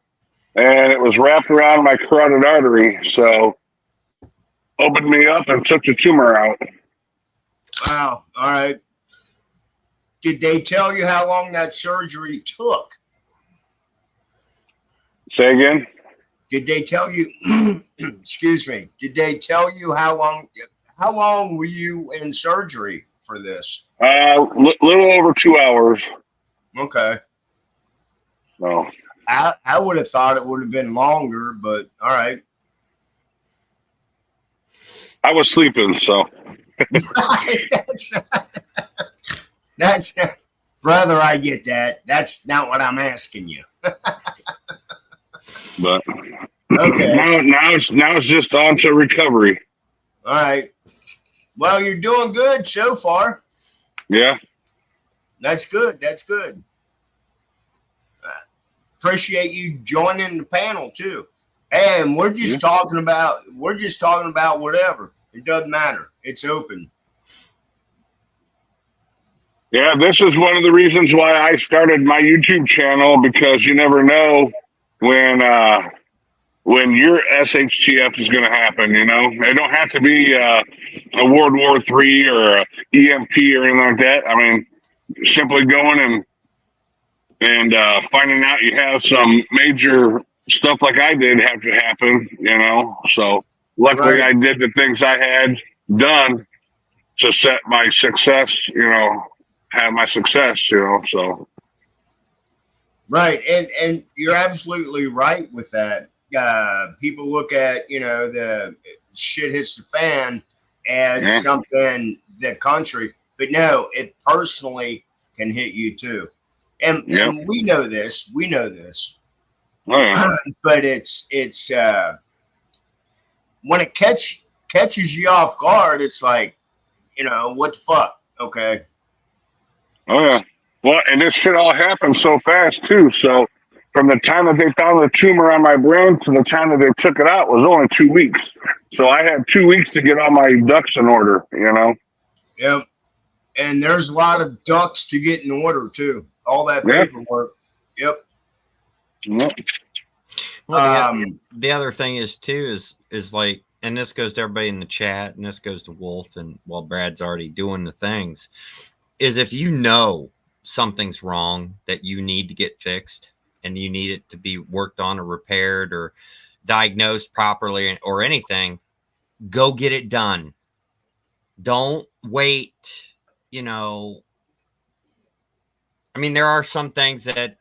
Speaker 8: and it was wrapped around my carotid artery. So opened me up and took the tumor out.
Speaker 1: Wow. All right. Did they tell you how long that surgery took?
Speaker 8: Say again?
Speaker 1: Did they tell you? Excuse me. Did they tell you how long? How long were you in surgery for this?
Speaker 8: Little over 2 hours.
Speaker 1: Okay.
Speaker 8: So
Speaker 1: I would have thought it would have been longer, but all right.
Speaker 8: I was sleeping, so.
Speaker 1: That's brother. I get that. That's not what I'm asking you.
Speaker 8: But
Speaker 1: Okay.
Speaker 8: now it's just on to recovery.
Speaker 1: All right. Well, you're doing good so far.
Speaker 8: Yeah.
Speaker 1: That's good. That's good. Appreciate you joining the panel too. And we're just talking about whatever. It doesn't matter. It's open.
Speaker 8: Yeah, this is one of the reasons why I started my YouTube channel, because you never know when your SHTF is going to happen. You know, it don't have to be a World War III or a EMP or anything like that. I mean, simply going and finding out you have some major stuff like I did have to happen. You know, so luckily
Speaker 1: Right.
Speaker 8: I did the things I had done to set my success. You know, have my success. You know, so.
Speaker 1: Right. And you're absolutely right with that. People look at, the shit hits the fan as something the country, but no, it personally can hit you too. And we know this.
Speaker 8: Oh, yeah.
Speaker 1: But it's when it catches you off guard, it's like, what the fuck? Okay.
Speaker 8: Oh, yeah. Well, and this shit all happened so fast, too. So from the time that they found the tumor on my brain to the time that they took it out was only 2 weeks. So I had 2 weeks to get all my ducks in order, you know?
Speaker 1: Yep. And there's a lot of ducks to get in order, too. All that paperwork. Yep.
Speaker 8: Yep.
Speaker 9: Well, the other thing is, too, is like, and this goes to everybody in the chat, and this goes to Wolf, and while Brad's already doing the things, is if you know something's wrong that you need to get fixed and you need it to be worked on or repaired or diagnosed properly or anything, Go get it done. Don't wait. You know, I mean, there are some things that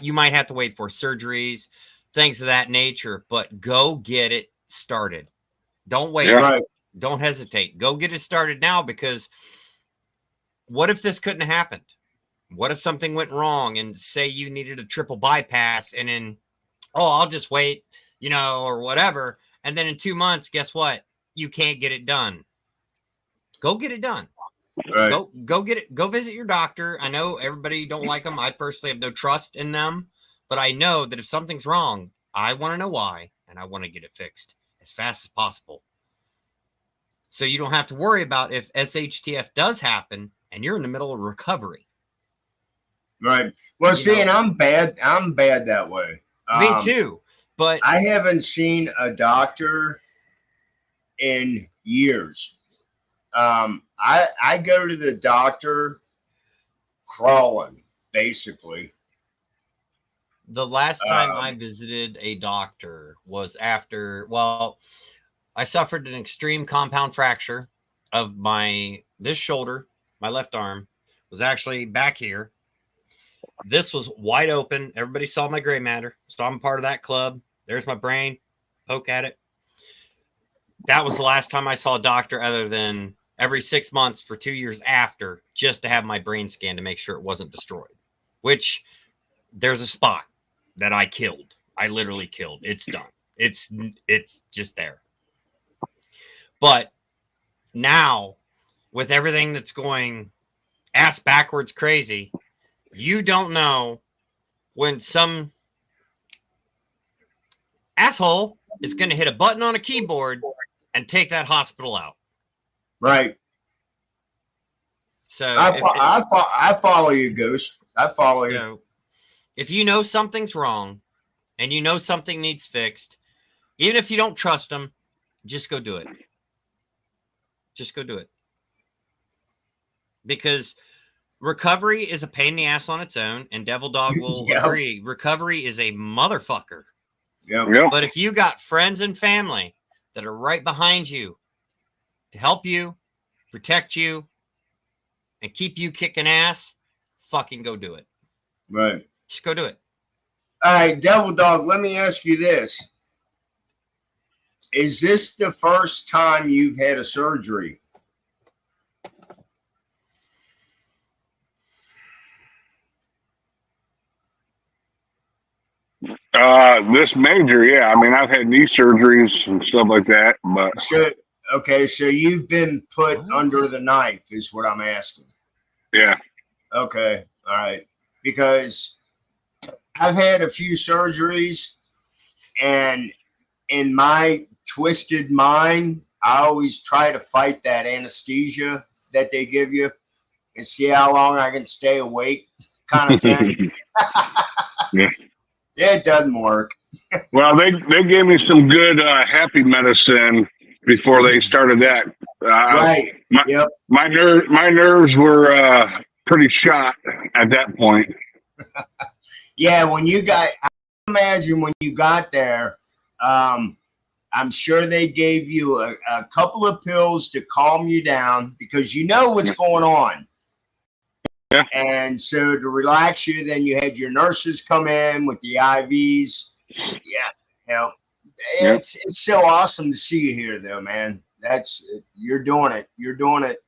Speaker 9: you might have to wait for, surgeries, things of that nature, but go get it started. Don't wait.
Speaker 8: Yeah.
Speaker 1: Right.
Speaker 9: Don't hesitate. Go get it started now, because what if this couldn't have happened? What if something went wrong and say you needed a triple bypass and then, oh, I'll just wait, you know, or whatever. And then in 2 months, guess what? You can't get it done. Go get it done.
Speaker 1: Right.
Speaker 9: Go get it. Go visit your doctor. I know everybody don't like them. I personally have no trust in them, but I know that if something's wrong, I want to know why, and I want to get it fixed as fast as possible. So you don't have to worry about if SHTF does happen and you're in the middle of recovery.
Speaker 1: Right. Well, see, and I'm bad that way.
Speaker 9: Me too. But
Speaker 1: I haven't seen a doctor in years. I go to the doctor crawling, basically.
Speaker 9: the last time I visited a doctor was after, well, I suffered an extreme compound fracture of this shoulder. My left arm was actually back here. This was wide open. Everybody saw my gray matter. So I'm part of that club. There's my brain. Poke at it. That was the last time I saw a doctor, other than every 6 months for 2 years after, just to have my brain scanned to make sure it wasn't destroyed. Which, there's a spot that I killed. I literally killed. It's done. It's just there. But now, with everything that's going ass backwards crazy, you don't know when some asshole is going to hit a button on a keyboard and take that hospital out.
Speaker 1: Right.
Speaker 9: So
Speaker 1: I follow you, Goose. I follow you.
Speaker 9: So if you know something's wrong and you know something needs fixed, even if you don't trust them, just go do it. Just go do it. Because recovery is a pain in the ass on its own, and Devil Dog will agree. Recovery is a motherfucker.
Speaker 1: Yeah.
Speaker 9: But if you got friends and family that are right behind you to help you, protect you, and keep you kicking ass, fucking go do it.
Speaker 1: Right.
Speaker 9: Just go do it.
Speaker 1: All right, Devil Dog, let me ask you this. Is this the first time you've had a surgery?
Speaker 8: This major, yeah. I mean, I've had knee surgeries and stuff like that, but
Speaker 1: So you've been put under the knife, is what I'm asking.
Speaker 8: yeah.
Speaker 1: Okay, all right. Because I've had a few surgeries, and in my twisted mind, I always try to fight that anesthesia that they give you and see how long I can stay awake, kind of thing.
Speaker 8: Yeah.
Speaker 1: It doesn't work.
Speaker 8: Well, they gave me some good happy medicine before they started that.
Speaker 1: Right.
Speaker 8: My nerves were pretty shot at that point.
Speaker 1: Yeah, I imagine when you got there, I'm sure they gave you a couple of pills to calm you down, because you know what's going on.
Speaker 8: Yeah.
Speaker 1: And so to relax you, then you had your nurses come in with the IVs. Yeah. It's so awesome to see you here, though, man. You're doing it. You're doing it.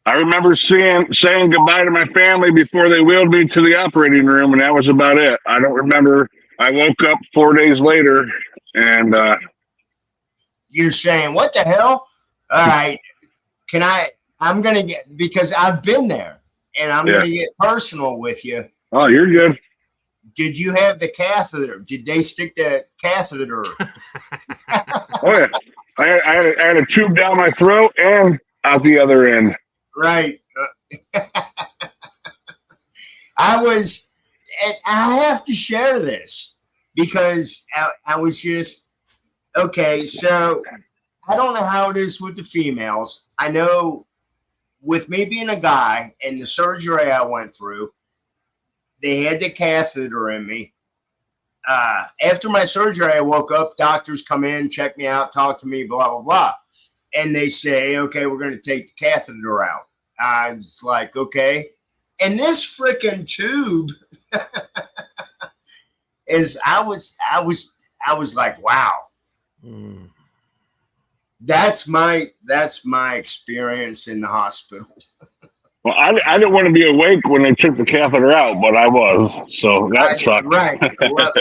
Speaker 8: I remember saying goodbye to my family before they wheeled me to the operating room, and that was about it. I don't remember. I woke up 4 days later, and
Speaker 1: you're saying, what the hell? All right. I'm going to get, because I've been there, and I'm going to get personal with you.
Speaker 8: Oh, you're good.
Speaker 1: Did you have the catheter? Did they stick the catheter?
Speaker 8: Oh, yeah. I had a tube down my throat and out the other end.
Speaker 1: Right. I have to share this, because I was just, okay, so I don't know how it is with the females. I know with me being a guy and the surgery I went through, they had the catheter in me. after my surgery, I woke up. Doctors come in, check me out, talk to me, blah blah blah, and they say, "Okay, we're going to take the catheter out." I was like, "Okay," and this freaking tube is. I was like, "Wow."
Speaker 9: Mm.
Speaker 1: That's my experience in the hospital.
Speaker 8: Well, I didn't want to be awake when they took the catheter out, but I was, so that sucked.
Speaker 1: Right. Well,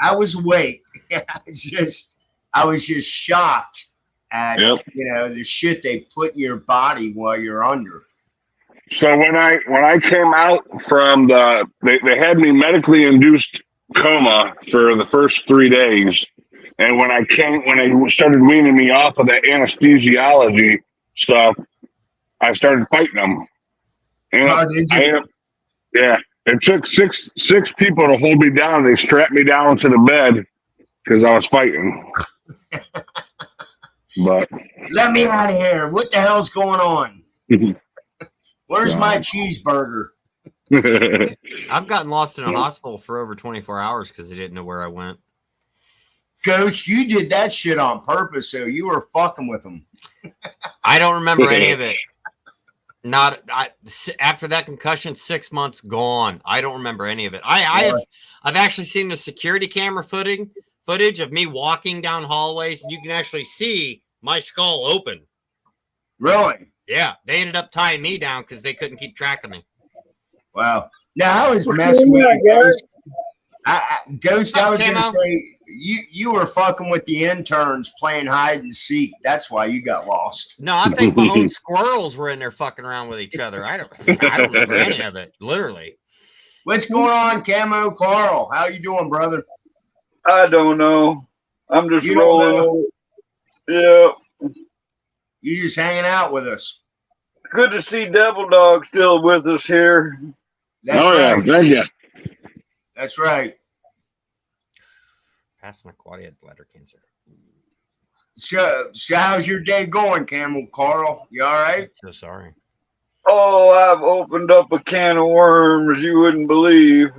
Speaker 1: I was awake. I was just shocked at the shit they put in your body while you're under.
Speaker 8: So when I came out from they had me medically induced coma for the first 3 days, and when I started weaning me off of that anesthesiology stuff, I started fighting them. And yeah, it took six people to hold me down. They strapped me down to the bed because I was fighting. But
Speaker 1: let me out of here. What the hell's going on? Where's my cheeseburger?
Speaker 9: I've gotten lost in a hospital for over 24 hours because they didn't know where I went.
Speaker 1: Ghost, you did that shit on purpose, so you were fucking with them.
Speaker 9: I don't remember any of it. After that concussion, 6 months gone. I don't remember any of it. I've actually seen the security camera footage of me walking down hallways, and you can actually see my skull open.
Speaker 1: Really?
Speaker 9: Yeah, they ended up tying me down because they couldn't keep track of me.
Speaker 1: Wow. Now I was messing with Ghost. Ghost, I was going to say you were fucking with the interns playing hide and seek. That's why you got lost.
Speaker 9: No, I think my own squirrels were in there fucking around with each other. I don't remember any of it, literally.
Speaker 1: What's going on, Camo Carl? How you doing, brother?
Speaker 10: I don't know. I'm just rolling. Yeah.
Speaker 1: You just hanging out with us.
Speaker 10: Good to see Devil Dog still with us here.
Speaker 1: That's right.
Speaker 8: Thank you.
Speaker 1: That's right.
Speaker 9: Passed my quad bladder cancer.
Speaker 1: So how's your day going, Camel Carl? You all right?
Speaker 9: So sorry.
Speaker 10: Oh, I've opened up a can of worms you wouldn't believe.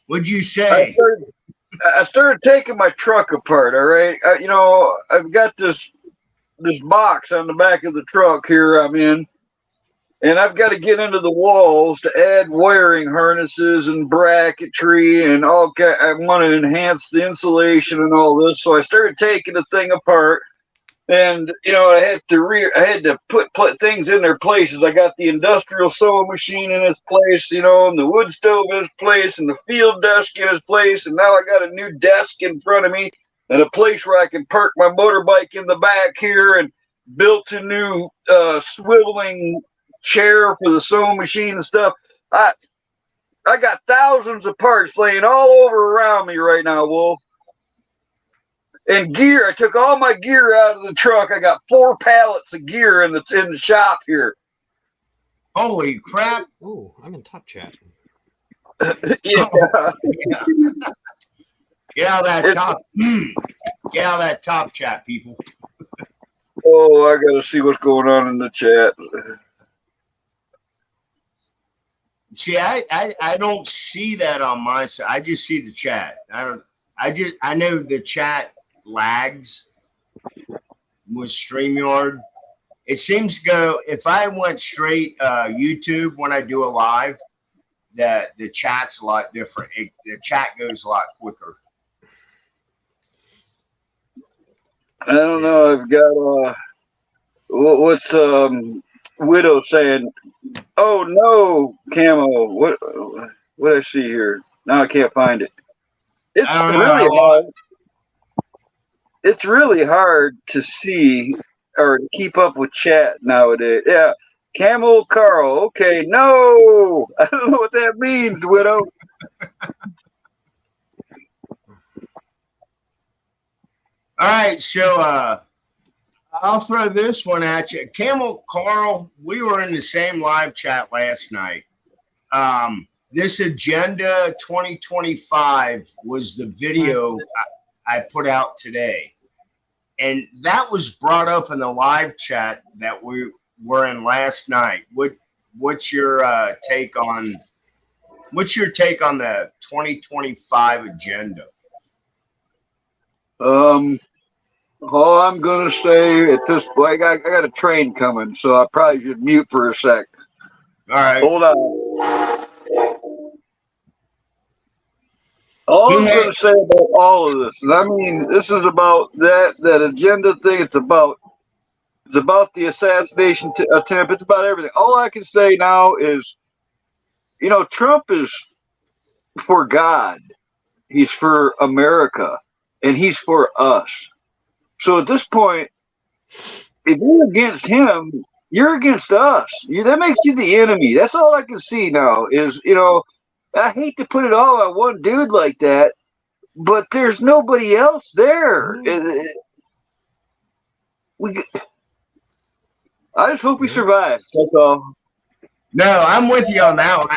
Speaker 1: What'd you say?
Speaker 10: I started taking my truck apart. All right, I've got this box on the back of the truck here I'm in, and I've got to get into the walls to add wiring harnesses and bracketry and all. I want to enhance the insulation and all this, so I started taking the thing apart. And I had to put things in their places. I got the industrial sewing machine in its place, and the wood stove in its place, and the field desk in its place. And now I got a new desk in front of me and a place where I can park my motorbike in the back here, and built a new swiveling chair for the sewing machine and stuff. I got thousands of parts laying all over around me right now, Wolf. And gear, I took all my gear out of the truck. I got 4 pallets of gear in the shop here.
Speaker 1: Holy crap!
Speaker 9: Ooh, I'm in top chat.
Speaker 10: Yeah.
Speaker 1: Get out of that top. Get out of that top chat, people.
Speaker 10: Oh, I gotta see what's going on in the chat.
Speaker 1: See, I don't see that on my side. I just see the chat. I know the chat lags with StreamYard. It seems to go, if I went straight YouTube when I do a live, that the chat's a lot different. The chat goes a lot quicker.
Speaker 10: I don't know. I've got what's Widow saying? Oh no, Camo. What I see here? Now I can't find it. It's really hard. It's really hard to see or keep up with chat nowadays. Yeah. Camel Carl. Okay. No. I don't know what that means, Widow.
Speaker 1: All right. So I'll throw this one at you. Camel Carl, we were in the same live chat last night. This Agenda 2025 was the video I put out today. And that was brought up in the live chat that we were in last night. What's your take on What's your take on the 2025 agenda?
Speaker 10: All I'm gonna say at this point, I got a train coming, so I probably should mute for a sec.
Speaker 1: All right.
Speaker 10: Hold on. All I'm going to say about all of this, and I mean, this is about that agenda thing. It's about the assassination attempt. It's about everything. All I can say now is, you know, Trump is for God. He's for America, and he's for us. So at this point, if you're against him, you're against us. That makes you the enemy. That's all I can see now is, you know, I hate to put it all on one dude like that, but there's nobody else there. I just hope we survive. That's all.
Speaker 1: No, I'm with you on that one.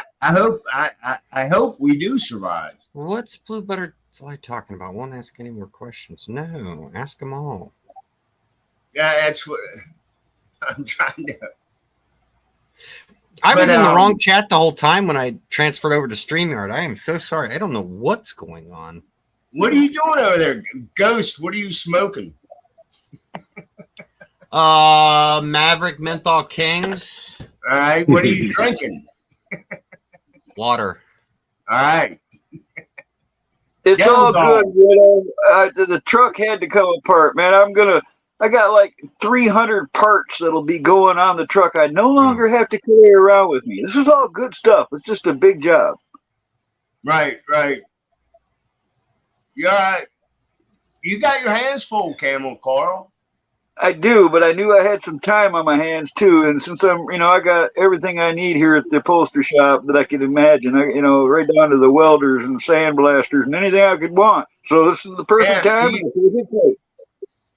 Speaker 1: I hope we do survive.
Speaker 9: What's Blue Butterfly talking about? Won't ask any more questions. No, ask them all.
Speaker 1: Yeah, that's what I'm trying to.
Speaker 9: I was in the wrong chat the whole time when I transferred over to StreamYard. I am so sorry. I don't know what's going on.
Speaker 1: What are you doing over there, Ghost? What are you smoking?
Speaker 9: Maverick Menthol Kings.
Speaker 1: All right. What are you drinking?
Speaker 9: Water.
Speaker 1: All right.
Speaker 10: It's all good, you know. The truck had to come apart, man. I got like 300 parts that'll be going on the truck. I no longer have to carry around with me. This is all good stuff. It's just a big job.
Speaker 1: Right. You're right. You got your hands full, Camel Carl.
Speaker 10: I do, but I knew I had some time on my hands too. And since I got everything I need here at the upholstery shop that I could imagine, right down to the welders and sandblasters and anything I could want. So this is the perfect time.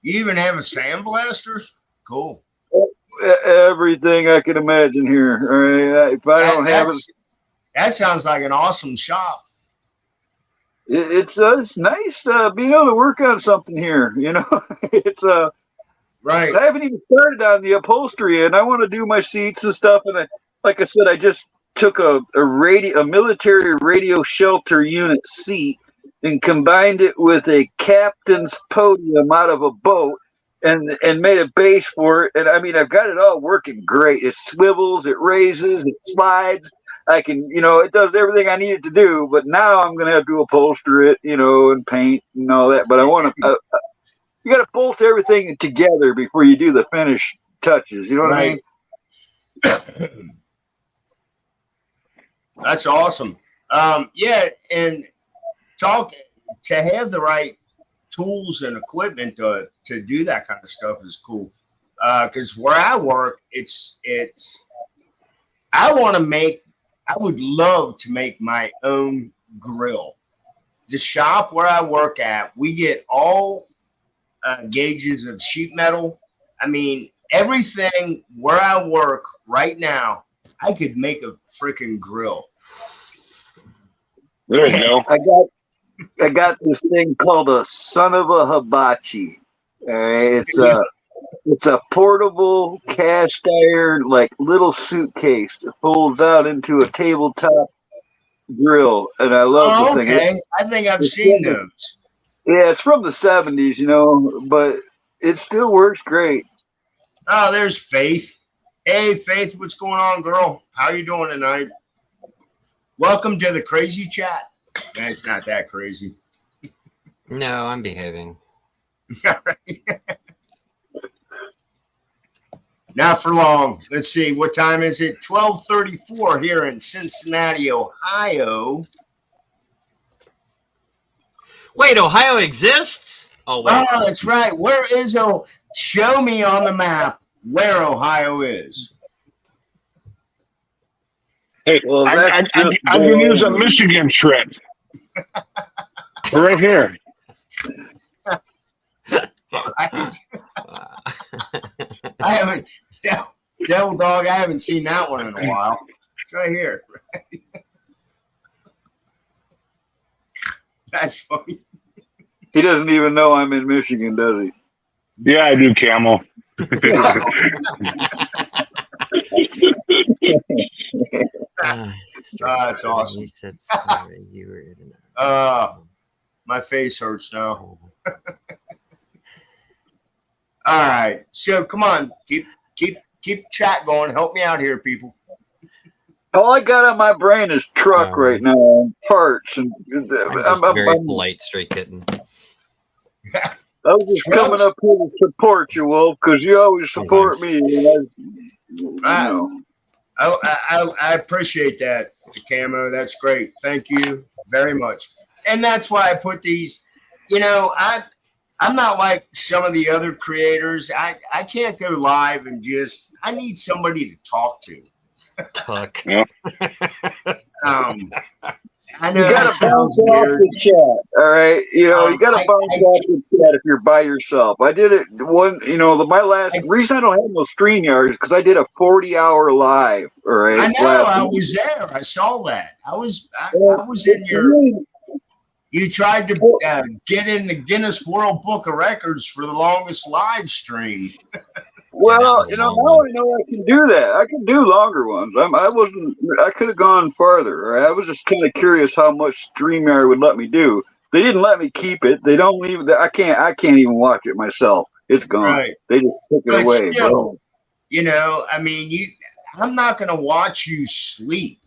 Speaker 1: You even have a sandblaster? Cool.
Speaker 10: Everything I can imagine here. All right. If I don't have it,
Speaker 1: that sounds like an awesome shop.
Speaker 10: It's nice being able to work on something here. You know, it's
Speaker 1: right.
Speaker 10: I haven't even started on the upholstery, and I want to do my seats and stuff. And like I said, I just took a military radio shelter unit seat and combined it with a captain's podium out of a boat and made a base for it. And I mean, I've got it all working great. It swivels, it raises, it slides. I can, it does everything I need it to do, but now I'm going to have to upholster it, and paint and all that. But I want to, you got to bolt everything together before you do the finish touches. You know what I mean?
Speaker 1: That's awesome. Yeah. And to have the right tools and equipment to do that kind of stuff is cool. Because where I work, I would love to make my own grill. The shop where I work at, we get all gauges of sheet metal. I mean, everything where I work right now, I could make a freaking grill.
Speaker 8: There you go.
Speaker 10: I got this thing called a son of a hibachi. It's a portable cast iron, like little suitcase that folds out into a tabletop grill, and I love the thing.
Speaker 1: Okay, I think I've seen those.
Speaker 10: Yeah, it's from the 70s, but it still works great.
Speaker 1: Oh, there's Faith. Hey, Faith, what's going on, girl? How you doing tonight? Welcome to the crazy chat. Man, it's not that crazy.
Speaker 9: No, I'm behaving.
Speaker 1: Not for long. Let's see. What time is it? 12:34 here in Cincinnati, Ohio.
Speaker 9: Wait, Ohio exists?
Speaker 1: Oh, that's right. Where is show me on the map where Ohio is.
Speaker 8: Hey, well, I can use a Michigan trip. Right here.
Speaker 1: I haven't, Devil Dog, I haven't seen that one in a while. It's right here. That's funny.
Speaker 10: He doesn't even know I'm in Michigan, does he?
Speaker 8: Yeah, I do, Camel.
Speaker 1: That's awesome.
Speaker 9: He said sorry, you were in an
Speaker 1: my face hurts now. All right, so come on, keep chat going. Help me out here, people.
Speaker 10: All I got on my brain is truck right now, parts, and
Speaker 9: I'm just very polite, Stray Kitten.
Speaker 10: I was just coming up here to support you, Wolf, because you always support me.
Speaker 1: I appreciate that, Camo. That's great. Thank you very much. And that's why I put these. I'm not like some of the other creators. I can't go live and I need somebody to talk to.
Speaker 9: Tuck.
Speaker 1: I know
Speaker 10: you gotta bounce off the chat, all right? You gotta bounce off the chat if you're by yourself. I did it my last reason I don't have no StreamYard is because I did a 40-hour know. All right.
Speaker 1: I know. I was there. I saw that. I was in your. You tried to get in the Guinness World Book of Records for the longest live stream.
Speaker 10: Well, now I know I can do that. I can do longer ones. I could have gone farther. Right? I was just kind of curious how much StreamYard would let me do. They didn't let me keep it. They don't leave that. I can't even watch it myself. It's gone. Right. They just took it away,
Speaker 1: still, bro. I'm not going to watch you sleep.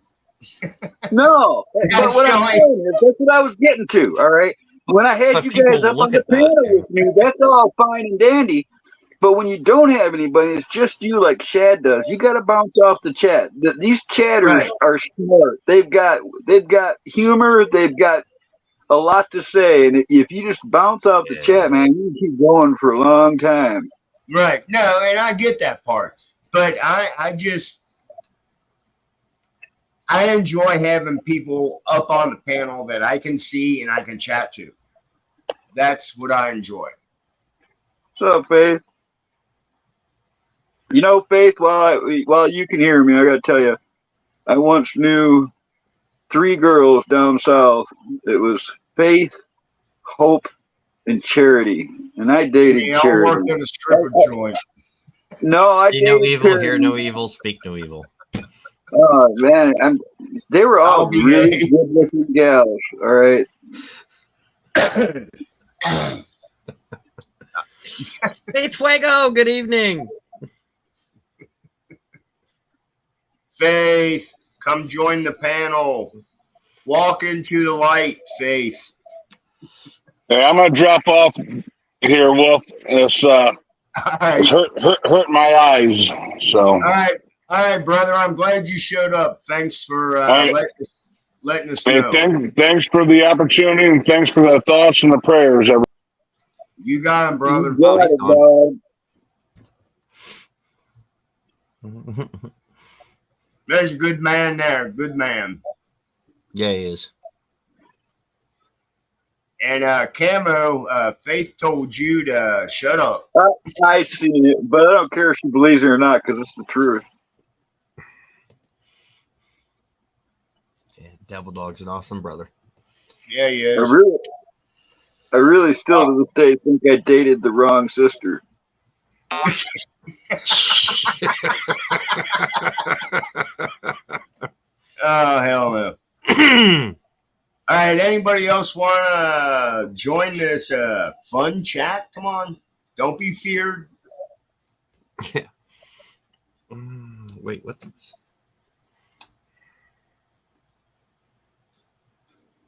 Speaker 10: No, that's what I'm saying. That's what I was getting to. All right. When I had you guys up on the panel with me, that's all fine and dandy. But when you don't have anybody, it's just you, like Shad does. You got to bounce off the chat. These chatters are smart. They've got humor. They've got a lot to say, and if you just bounce off the chat, man, you can keep going for a long time.
Speaker 1: Right. No, and I get that part, but I enjoy having people up on the panel that I can see and I can chat to. That's what I enjoy.
Speaker 10: What's up, Faith? Faith, while you can hear me, I got to tell you, I once knew 3 girls down south. It was Faith, Hope, and Charity. And I dated Charity.
Speaker 1: I worked in a stripper joint.
Speaker 10: No, I dated
Speaker 9: no evil,
Speaker 10: Charity.
Speaker 9: hear no evil, speak no evil.
Speaker 10: Oh, man. They were all really good-looking gals, all right?
Speaker 9: Faith Fuego, good evening.
Speaker 1: Faith, come join the panel. Walk into the light, Faith.
Speaker 8: Hey, I'm gonna drop off here, Wolf. It's hurt my eyes. So
Speaker 1: all right, brother. I'm glad you showed up. Thanks for letting us know.
Speaker 8: Thanks for the opportunity and thanks for the thoughts and the prayers.
Speaker 1: You got him, brother.
Speaker 10: You got it, dog.
Speaker 1: There's a good man there. Good man.
Speaker 9: Yeah, he is.
Speaker 1: And Camo, Faith told you to shut up.
Speaker 10: I seen it, but I don't care if she believes it or not because it's the truth.
Speaker 9: Yeah, Devil Dog's an awesome brother.
Speaker 1: Yeah, he is.
Speaker 10: I really still to this day think I dated the wrong sister.
Speaker 1: Oh, hell no. All right, anybody else want to join this fun chat? Come on. Don't be feared.
Speaker 9: Yeah. Wait, what's this?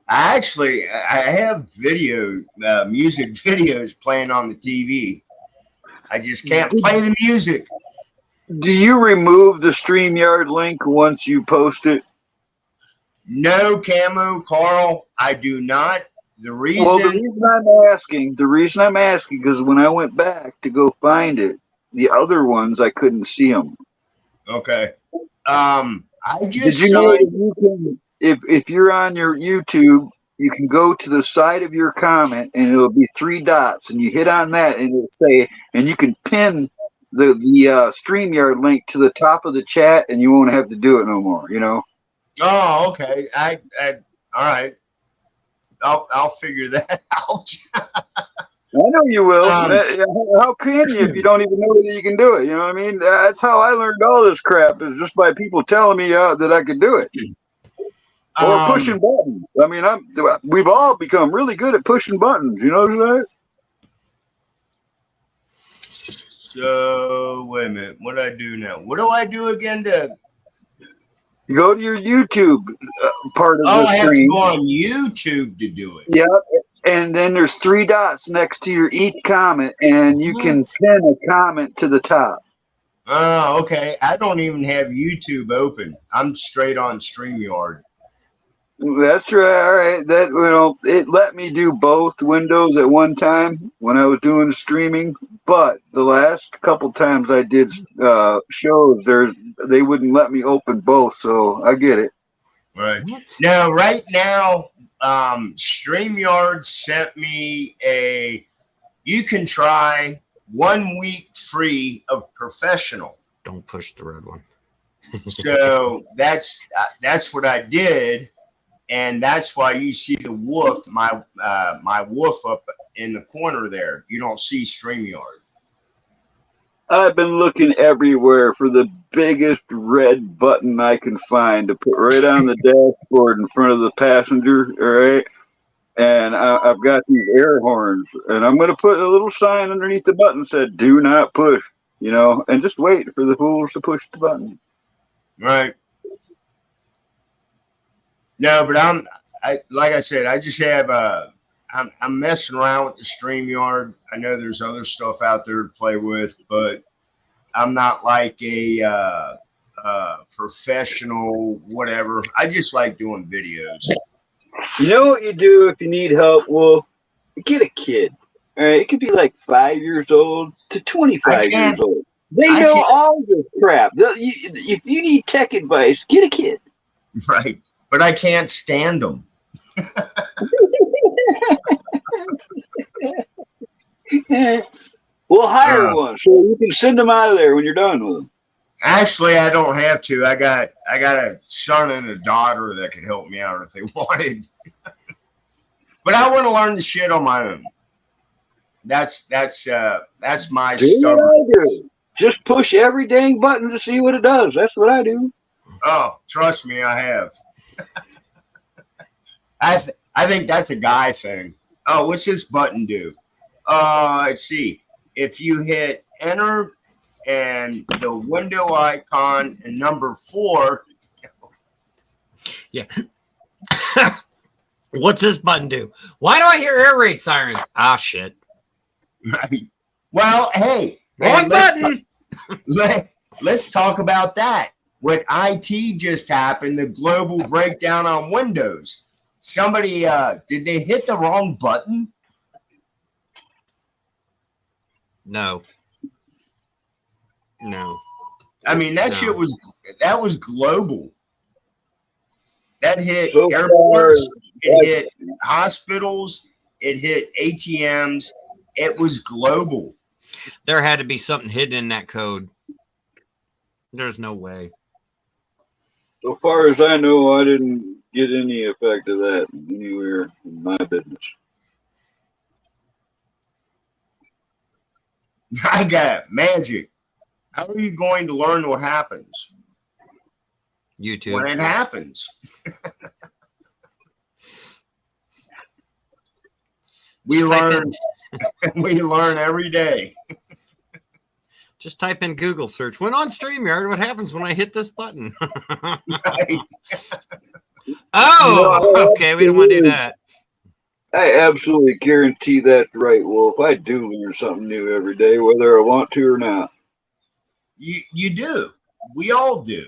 Speaker 1: I have music videos playing on the TV. I just can't play the music.
Speaker 10: Do you remove the StreamYard link once you post it?
Speaker 1: No, Camo, Carl, I do not. The reason
Speaker 10: I'm asking, because when I went back to go find it, the other ones I couldn't see them.
Speaker 1: Okay. I just
Speaker 10: did you know you can, if you're on your YouTube, you can go to the side of your comment and it'll be 3 dots, and you hit on that and it'll say, and you can pin the StreamYard link to the top of the chat, and you won't have to do it no more.
Speaker 1: Oh, okay. All right. I'll figure that out.
Speaker 10: I know you will. How can you if you don't even know that you can do it? You know what I mean? That's how I learned all this crap, is just by people telling me that I could do it. Or pushing buttons. I mean, we've all become really good at pushing buttons. You know what I'm saying?
Speaker 1: So wait a minute. What do I do now? What do I do again to?
Speaker 10: You go to your YouTube part of
Speaker 1: Oh,
Speaker 10: the
Speaker 1: I have to
Speaker 10: screen.
Speaker 1: go on YouTube to do it.
Speaker 10: Yep. And then there's 3 dots next to your each comment, and you can pin a comment to the top.
Speaker 1: Oh, okay. I don't even have YouTube open. I'm straight on StreamYard.
Speaker 10: That's right. All right. That it let me do both windows at one time when I was doing streaming, but the last couple times I did shows, they wouldn't let me open both. So I get it.
Speaker 1: Right. Now, right now, StreamYard sent me you can try 1 week free of professional.
Speaker 9: Don't push the red one.
Speaker 1: So that's what I did. And that's why you see the wolf, my wolf up in the corner there. You don't see StreamYard.
Speaker 10: I've been looking everywhere for the biggest red button I can find to put right on the dashboard in front of the passenger, all right? And I've got these air horns, and I'm going to put a little sign underneath the button that said, do not push, and just wait for the fools to push the button.
Speaker 1: Right. No, but like I said, I just have I'm messing around with the StreamYard. I know there's other stuff out there to play with, but I'm not like a professional whatever. I just like doing videos.
Speaker 10: You know what you do if you need help? Well, get a kid. All right, it could be like 5 years old to 25 years old. They know all this crap. If you need tech advice, get a kid.
Speaker 1: Right. But I can't stand them.
Speaker 10: We'll hire one so you can send them out of there when you're done with them.
Speaker 1: Actually, I don't have to. I got a son and a daughter that could help me out if they wanted. But I want to learn the shit on my own. That's my stubbornness.
Speaker 10: Just push every dang button to see what it does. That's what I do.
Speaker 1: Oh, trust me, I have. I think that's a guy thing. Oh, what's this button do? Let's see. If you hit enter and the window icon and number 4.
Speaker 9: Yeah. What's this button do? Why do I hear air raid sirens? Ah, shit.
Speaker 1: Right. Well, hey.
Speaker 9: Wrong button.
Speaker 1: Let's talk about that. What IT just happened, the global breakdown on Windows. Somebody, did they hit the wrong button?
Speaker 9: No.
Speaker 1: I mean, that was global. That hit
Speaker 10: So
Speaker 1: airports, it hit hospitals, it hit ATMs. It was global.
Speaker 9: There had to be something hidden in that code. There's no way.
Speaker 10: So far as I know, I didn't get any effect of that anywhere in my business.
Speaker 1: I got magic. How are you going to learn what happens?
Speaker 9: YouTube.
Speaker 1: When it happens. We learn every day.
Speaker 9: Just type in Google search. When on StreamYard, what happens when I hit this button?
Speaker 1: Right.
Speaker 9: Oh, okay. We don't want to do that.
Speaker 10: I absolutely guarantee that's right, Wolf. I do learn something new every day, whether I want to or not.
Speaker 1: You do. We all do.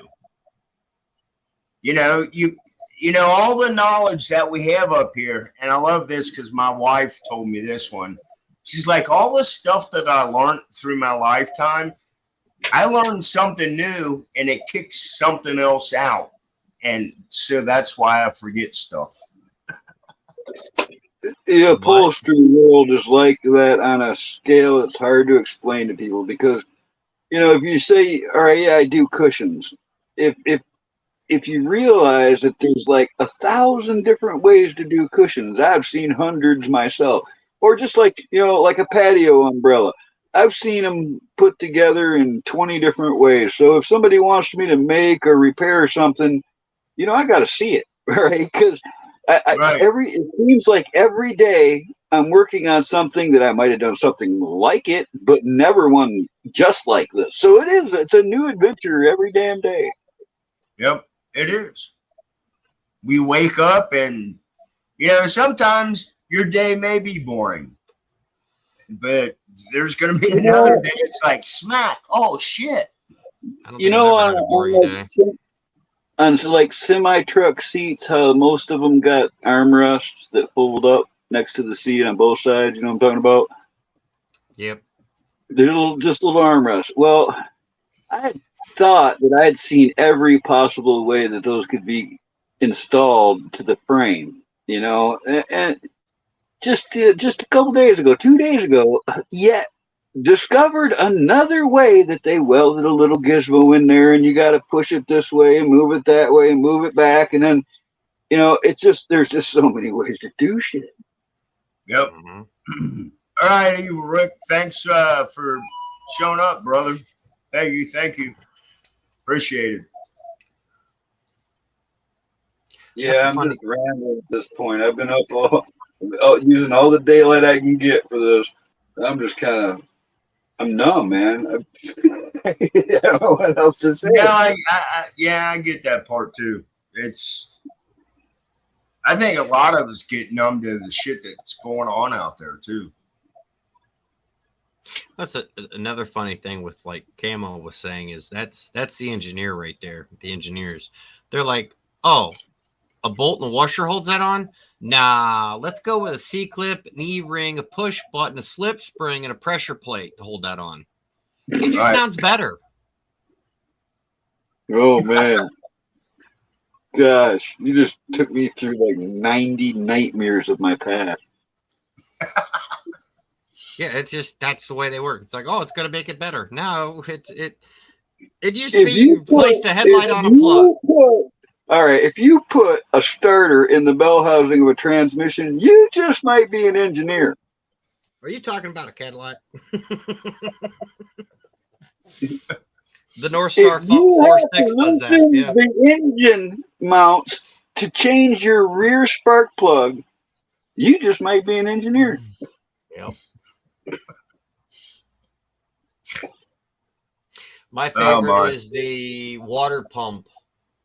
Speaker 1: You know all the knowledge that we have up here, and I love this because my wife told me this one. She's like, all the stuff that I learned through my lifetime, I learned something new and it kicks something else out. And so that's why I forget stuff.
Speaker 10: The upholstery world is like that on a scale it's hard to explain to people because, if you say, all right, yeah, I do cushions. If you realize that there's like 1,000 different ways to do cushions, I've seen hundreds myself. Or just like, like a patio umbrella. I've seen them put together in 20 different ways. So if somebody wants me to make or repair something, I got to see it. right? Because
Speaker 1: Right.
Speaker 10: it seems like every day I'm working on something that I might have done something like it, but never one just like this. So it's a new adventure every damn day.
Speaker 1: Yep, it is. We wake up and, sometimes your day may be boring, but there's going to be
Speaker 10: You
Speaker 1: another
Speaker 10: know,
Speaker 1: day. It's like smack. Oh, shit.
Speaker 9: I don't
Speaker 10: you
Speaker 9: think I've
Speaker 10: know,
Speaker 9: ever had a boring day.
Speaker 10: on like semi truck seats, how most of them got armrests that fold up next to the seat on both sides. You know what I'm talking about?
Speaker 9: Yep.
Speaker 10: They're just little armrests. Well, I thought that I had seen every possible way that those could be installed to the frame, and just a couple days ago, 2 days ago, yet discovered another way that they welded a little gizmo in there, and you got to push it this way and move it that way and move it back, and then it's just there's just so many ways to do shit.
Speaker 1: Yep.
Speaker 9: Mm-hmm.
Speaker 1: All right, Rick. Thanks for showing up, brother. Thank you. Appreciate it.
Speaker 10: Yeah, I'm just rambling at this point. I've been up using all the daylight I can get for this. I'm just I'm numb, man. I don't know what else to say.
Speaker 1: Yeah, I get that part too. I think a lot of us get numb to the shit that's going on out there too.
Speaker 9: That's another funny thing with like Camo was saying is that's the engineer right there. The engineers, they're like, oh, a bolt and a washer holds that on. Nah, let's go with a C-clip, an E-ring, a push button, a slip spring, and a pressure plate to hold that on. It just sounds better.
Speaker 10: Oh man, gosh, you just took me through like 90 nightmares of my past.
Speaker 9: Yeah, it's just that's the way they work. It's like, oh, it's gonna make it better. No, it used to be you placed a headlight on a plug.
Speaker 10: All right, if you put a starter in the bell housing of a transmission, you just might be an engineer.
Speaker 9: Are you talking about a Cadillac? The North Star 46 does that. Yeah.
Speaker 10: The engine mounts to change your rear spark plug, you just might be an engineer.
Speaker 9: Yep. My favorite is the water pump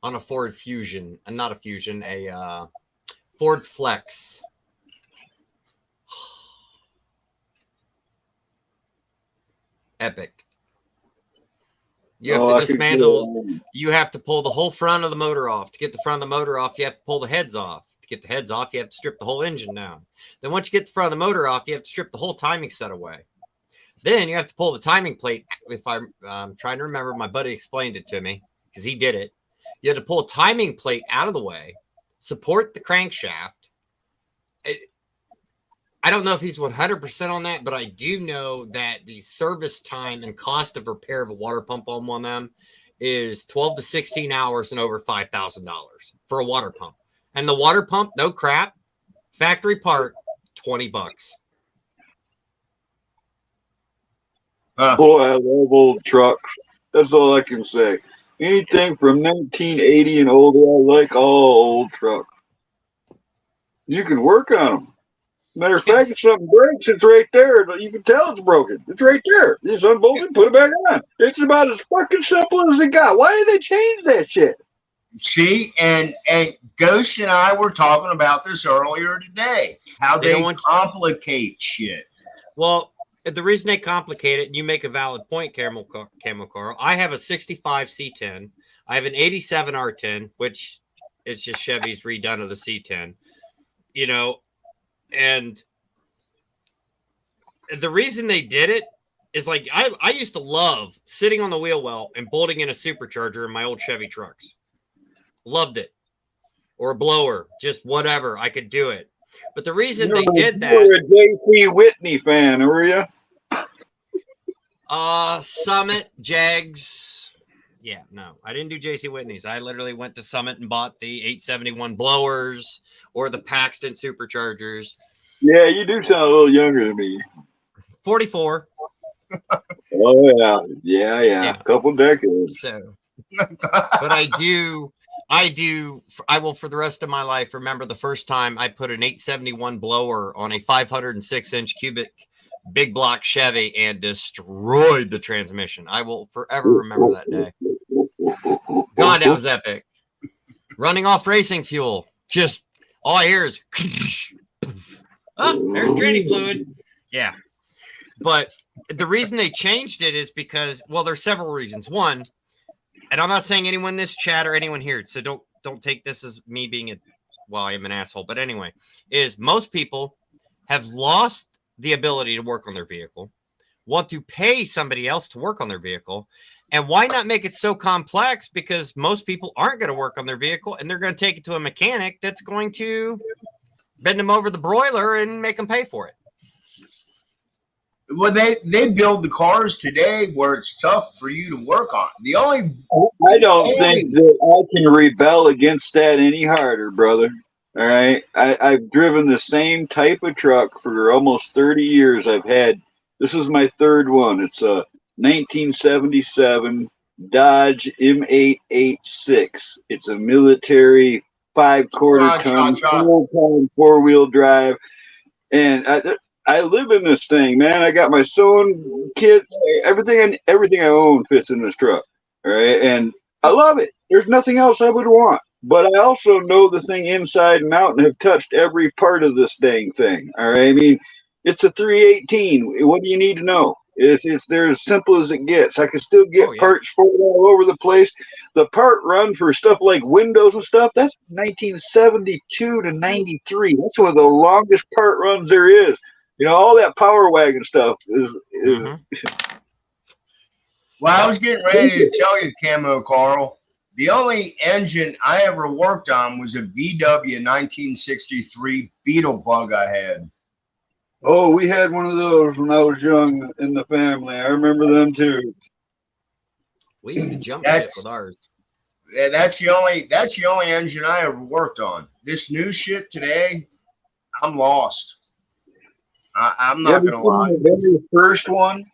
Speaker 9: on a Ford Fusion, not a Fusion, a Ford Flex. Epic. You have to dismantle. You have to pull the whole front of the motor off. To get the front of the motor off, you have to pull the heads off. To get the heads off, you have to strip the whole engine down. Then once you get the front of the motor off, you have to strip the whole timing set away. Then you have to pull the timing plate. If I'm trying to remember, my buddy explained it to me because he did it. You had to pull a timing plate out of the way, support the crankshaft. I don't know if he's 100% on that, but I do know that the service time and cost of repair of a water pump on one of them is 12 to 16 hours and over $5,000 for a water pump. And the water pump, no crap, factory part, $20.
Speaker 10: Boy, I love old trucks. That's all I can say. Anything from 1980 and older, I like all old trucks. You can work on them. Matter of fact, if something breaks, it's right there. You can tell it's broken. It's right there. Just unbolt it, put it back on. It's about as fucking simple as it got. Why did they change that shit?
Speaker 1: See, and Ghost and I were talking about this earlier today. How they complicate shit.
Speaker 9: Well, the reason they complicate it, and you make a valid point, Camo Carl. I have a 65 C10. I have an 87 R10, which is just Chevy's redone of the C10. And the reason they did it is like I used to love sitting on the wheel well and bolting in a supercharger in my old Chevy trucks. Loved it. Or a blower, just whatever. I could do it. But the reason they did that.
Speaker 10: You were a J.C. Whitney fan, were you?
Speaker 9: Summit, Jags. Yeah, no, I didn't do J.C. Whitney's. I literally went to Summit and bought the 871 blowers or the Paxton superchargers.
Speaker 10: Yeah, you do sound a little younger than me.
Speaker 9: 44.
Speaker 10: Oh, yeah. A couple decades.
Speaker 9: So, but I do I will for the rest of my life remember the first time I put an 871 blower on a 506-inch cubic big block Chevy and destroyed the transmission. I will forever remember that day. God, that was epic. Running off racing fuel. Just all I hear is oh, there's training fluid. Yeah. But the reason they changed it is because, well, there's several reasons. One, and I'm not saying anyone in this chat or anyone here, so don't take this as me being I am an asshole. But anyway, is most people have lost the ability to work on their vehicle, want to pay somebody else to work on their vehicle. And why not make it so complex? Because most people aren't going to work on their vehicle and they're going to take it to a mechanic that's going to bend them over the broiler and make them pay for it.
Speaker 1: Well, they build the cars today where it's tough for you to work on.
Speaker 10: I don't think that I can rebel against that any harder, brother. All right. I've driven the same type of truck for almost 30 years. This is my third one. It's a 1977 Dodge M886. It's a military 5/4 ton, full-time 4-wheel drive. And I live in this thing, man. I got my son, kids, everything I own fits in this truck. All right. And I love it. There's nothing else I would want. But I also know the thing inside and out and have touched every part of this dang thing. All right. I mean, it's a 318. What do you need to know? It's they're as simple as it gets. I can still get parts for it all over the place. The part run for stuff like windows and stuff, that's 1972 to 93. That's one of the longest part runs there is. You know, all that power wagon stuff is
Speaker 1: Well, I was getting ready to tell you, Camo Carl, the only engine I ever worked on was a VW 1963 Beetle Bug I had.
Speaker 10: Oh, we had one of those when I was young in the family. I remember them too.
Speaker 9: We used to jump ship with ours.
Speaker 1: That's the only engine I ever worked on. This new shit today, I'm lost. I'm not gonna lie.
Speaker 10: The first one,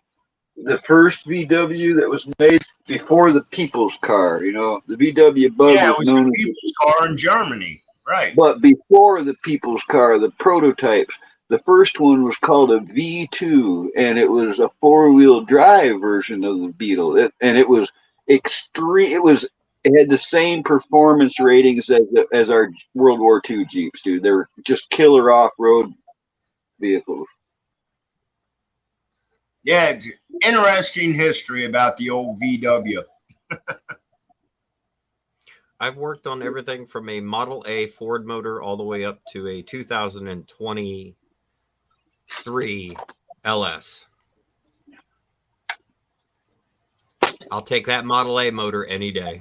Speaker 10: the first VW that was made before the People's Car. You know, the VW Bug
Speaker 1: was known the People's Car in Germany, right?
Speaker 10: But before the People's Car, the prototypes. The first one was called a V2, and it was a 4-wheel drive version of the Beetle. It was extreme. It had the same performance ratings as our World War II Jeeps, dude. They were just killer off-road vehicles.
Speaker 1: Yeah, it's interesting history about the old VW.
Speaker 9: I've worked on everything from a Model A Ford motor all the way up to a 2023 LS. I'll take that Model A motor any day.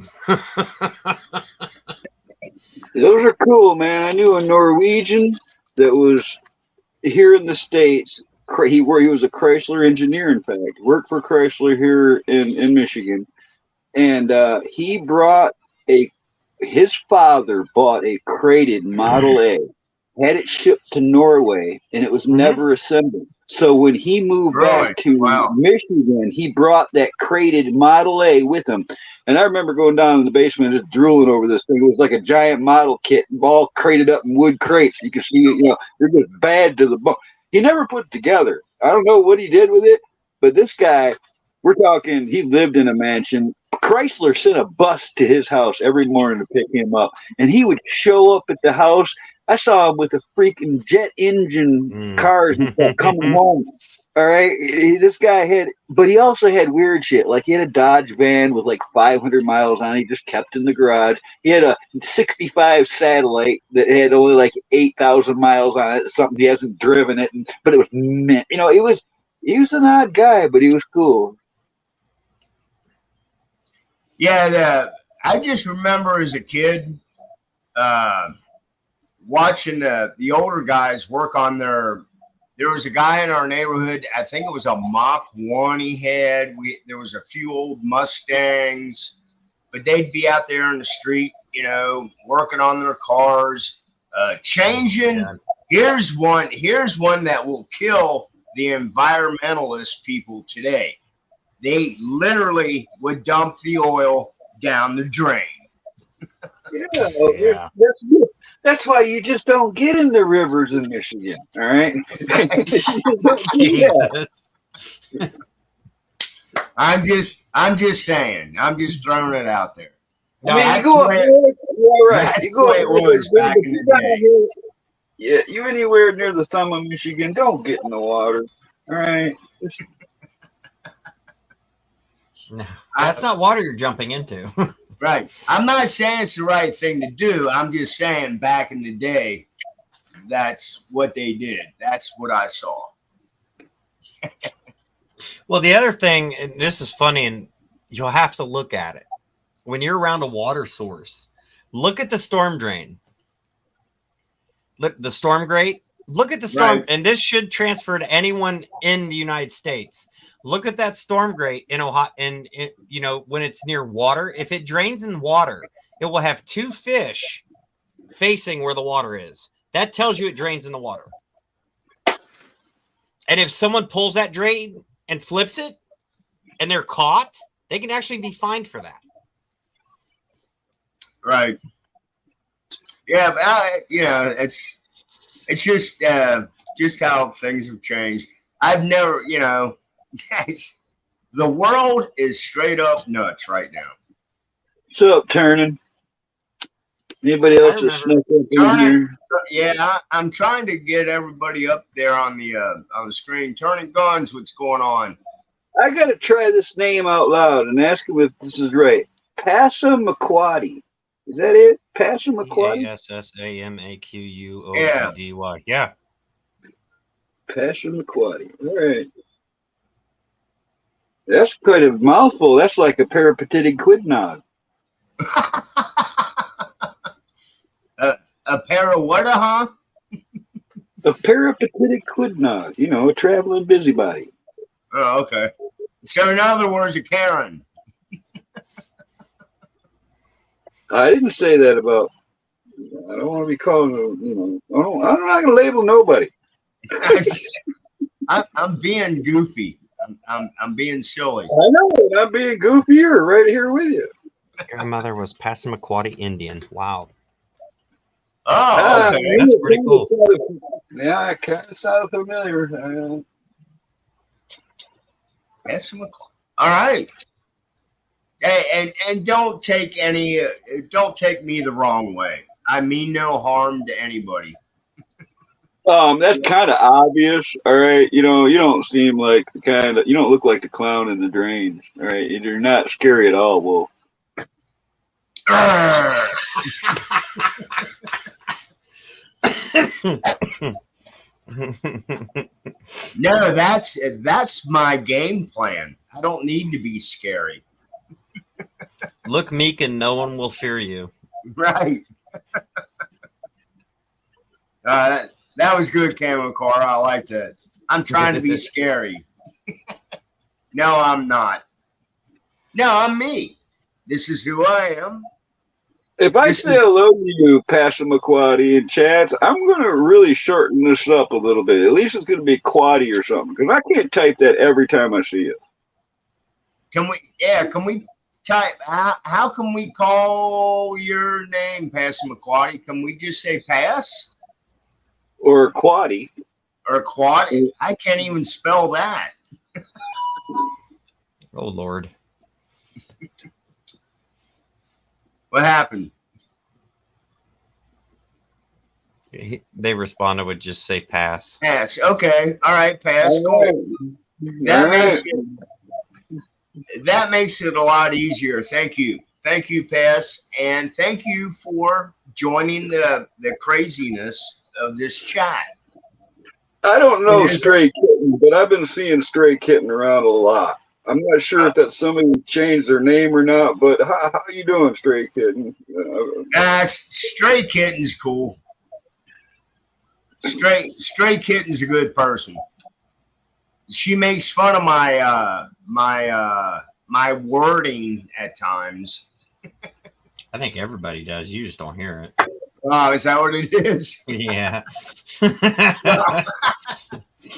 Speaker 10: Those are cool, man. I knew a Norwegian that was here in the States. He was a Chrysler engineer, in fact. Worked for Chrysler here in Michigan. And his father bought a crated Model A, had it shipped to Norway, and it was never assembled. So when he moved back to Michigan, he brought that crated Model A with him. And I remember going down in the basement and just drooling over this thing. It was like a giant model kit, all crated up in wood crates. You could see it, they're just bad to the bone. He never put it together. I don't know what he did with it, but this guy, we're talking, he lived in a mansion. Chrysler sent a bus to his house every morning to pick him up, and he would show up at the house. I saw him with a freaking jet engine cars and stuff coming home. All right. This guy but he also had weird shit. Like he had a Dodge van with like 500 miles on it. He just kept in the garage. He had a 65 Satellite that had only like 8,000 miles on it. Something he hasn't driven it. But it was mint. He was an odd guy, but he was cool.
Speaker 1: Yeah. I just remember as a kid, watching the older guys work on there was a guy in our neighborhood, I think it was a Mach 1 he had. There was a few old Mustangs, but they'd be out there in the street, working on their cars, changing. Here's one that will kill the environmentalist people today. They literally would dump the oil down the drain.
Speaker 9: Yeah.
Speaker 10: That's why you just don't get in the rivers in Michigan. All right. You just don't do that.
Speaker 9: Jesus.
Speaker 1: I'm just saying. I'm just throwing it out there.
Speaker 10: I mean, you
Speaker 1: That's
Speaker 10: go up
Speaker 1: where
Speaker 10: north, yeah, right.
Speaker 1: that's
Speaker 10: You
Speaker 1: the
Speaker 10: go
Speaker 1: way
Speaker 10: up
Speaker 1: it
Speaker 10: north,
Speaker 1: was
Speaker 10: but
Speaker 1: back in
Speaker 10: you
Speaker 1: the
Speaker 10: down
Speaker 1: day.
Speaker 10: here, yeah, you anywhere near the thumb of Michigan, don't get in the water. All right. Just-
Speaker 9: No, that's not water you're jumping into.
Speaker 1: Right. I'm not saying it's the right thing to do. I'm just saying back in the day, that's what they did. That's what I saw.
Speaker 9: Well, the other thing, and this is funny, and you'll have to look at it. When you're around a water source, look at the storm drain. Look, the storm grate. Look at the storm,
Speaker 1: Right.
Speaker 9: and this should transfer to anyone in the United States. Look at that storm grate in Ohio, and you know, when it's near water, if it drains in water, it will have two fish facing where the water is. That tells you it drains in the water. And if someone pulls that drain and flips it, and they're caught, they can actually be fined for that.
Speaker 1: Right. Yeah, but it's just how things have changed. I've never, guys, the world is straight up nuts right now.
Speaker 10: What's up, Turning? Anybody else just snuck up in
Speaker 1: Turning,
Speaker 10: here?
Speaker 1: yeah, I'm trying to get everybody up there on the screen. Turning Guns, what's going on?
Speaker 10: I got to try this name out loud and ask him if this is right. Passamaquoddy. Is that it? Passamaquoddy?
Speaker 9: Passamaquoddy. Yeah.
Speaker 10: Passamaquoddy. All right. That's quite a mouthful. That's like a peripatetic quidnog.
Speaker 1: A pair of what, huh?
Speaker 10: A peripatetic quidnog. You know, a traveling busybody.
Speaker 1: Oh, okay. So in other words, a Karen.
Speaker 10: I didn't say that about. I don't want to be called. I'm not gonna label nobody.
Speaker 1: I'm being goofy. I'm being silly.
Speaker 10: I know. And I'm being goofier right here with you.
Speaker 9: Grandmother was Passamaquoddy Indian. Wow.
Speaker 1: Oh, okay.
Speaker 9: That's pretty cool.
Speaker 10: Yeah, it kind of sounded familiar.
Speaker 1: All right. Hey, and don't take me the wrong way. I mean no harm to anybody.
Speaker 10: That's kind of obvious. All right, you don't seem like you don't look like the clown in the drains. All right, you're not scary at all, Wolf.
Speaker 1: No, that's my game plan. I don't need to be scary.
Speaker 9: Look meek and no one will fear you.
Speaker 1: Right. That was good, Camo Car. I liked it. I'm trying to be scary. No, I'm not. No, I'm me. This is who I am.
Speaker 10: If I say hello to you, Passamaquoddy and Chads, I'm going to really shorten this up a little bit. At least it's going to be Quaddy or something, because I can't type that every time I see it.
Speaker 1: Can we type? How can we call your name, Passamaquoddy? Can we just say Pass?
Speaker 10: Or Quaddy.
Speaker 1: Or Quaddy? I can't even spell that.
Speaker 9: Oh, Lord.
Speaker 1: What happened?
Speaker 9: They responded with just say pass.
Speaker 1: Pass. Okay. All right. Pass. Cool. That makes it a lot easier. Thank you. Thank you, Pass. And thank you for joining the craziness of this chat.
Speaker 10: I don't know Stray Kitten, but I've been seeing Stray Kitten around a lot. I'm not sure if that's somebody who changed their name or not, but how you doing, Stray Kitten?
Speaker 1: Stray Kitten's cool. Stray Kitten's a good person. She makes fun of my my wording at times.
Speaker 9: I think everybody does. You just don't hear it.
Speaker 1: Oh, is that what it is?
Speaker 9: Yeah.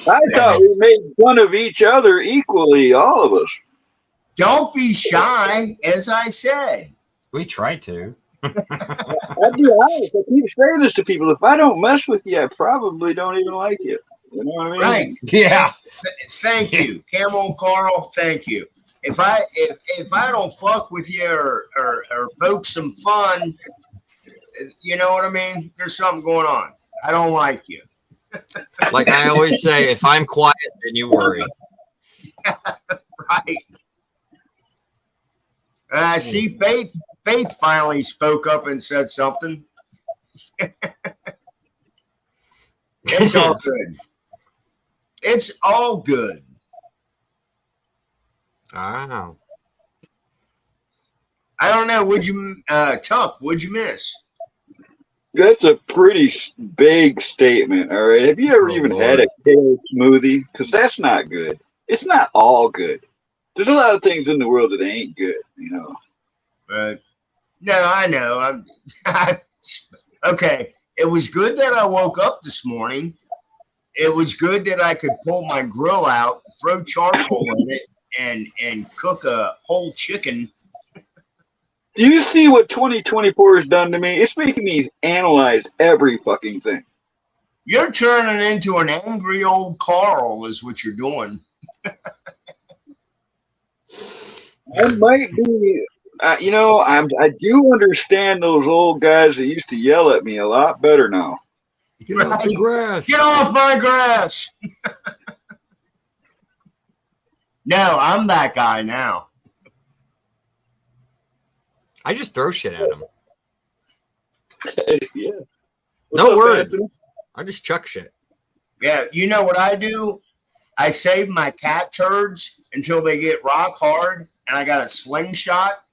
Speaker 10: I thought we made fun of each other equally, all of us.
Speaker 1: Don't be shy, as I said.
Speaker 9: We try to.
Speaker 10: I'll be honest. I keep saying this to people. If I don't mess with you, I probably don't even like you. You know what I mean?
Speaker 1: Right.
Speaker 9: Yeah.
Speaker 1: Thank you, Camel Carl. Thank you. If I don't fuck with you or poke some fun, you know what I mean? There's something going on. I don't like you.
Speaker 9: Like I always say, if I'm quiet, then you worry.
Speaker 1: Right. And I see Faith finally spoke up and said something. It's all good. It's all good.
Speaker 9: Wow.
Speaker 1: I don't know. Tuck, would you miss?
Speaker 10: That's a pretty big statement. All right. Have you ever even had a kale smoothie? Because that's not good. It's not all good. There's a lot of things in the world that ain't good, you know.
Speaker 1: But no, I know. Okay. It was good that I woke up this morning. It was good that I could pull my grill out, throw charcoal in it, and cook a whole chicken.
Speaker 10: Do you see what 2024 has done to me? It's making me analyze every fucking thing.
Speaker 1: You're turning into an angry old Carl is what you're doing.
Speaker 10: I might be, you know, I do understand those old guys that used to yell at me a lot better now.
Speaker 9: Get off the grass.
Speaker 1: Get off my grass. No, I'm that guy now.
Speaker 9: I just throw shit at him.
Speaker 10: Yeah.
Speaker 9: No word. I just chuck shit.
Speaker 1: Yeah, you know what I do? I save my cat turds until they get rock hard, and I got a slingshot.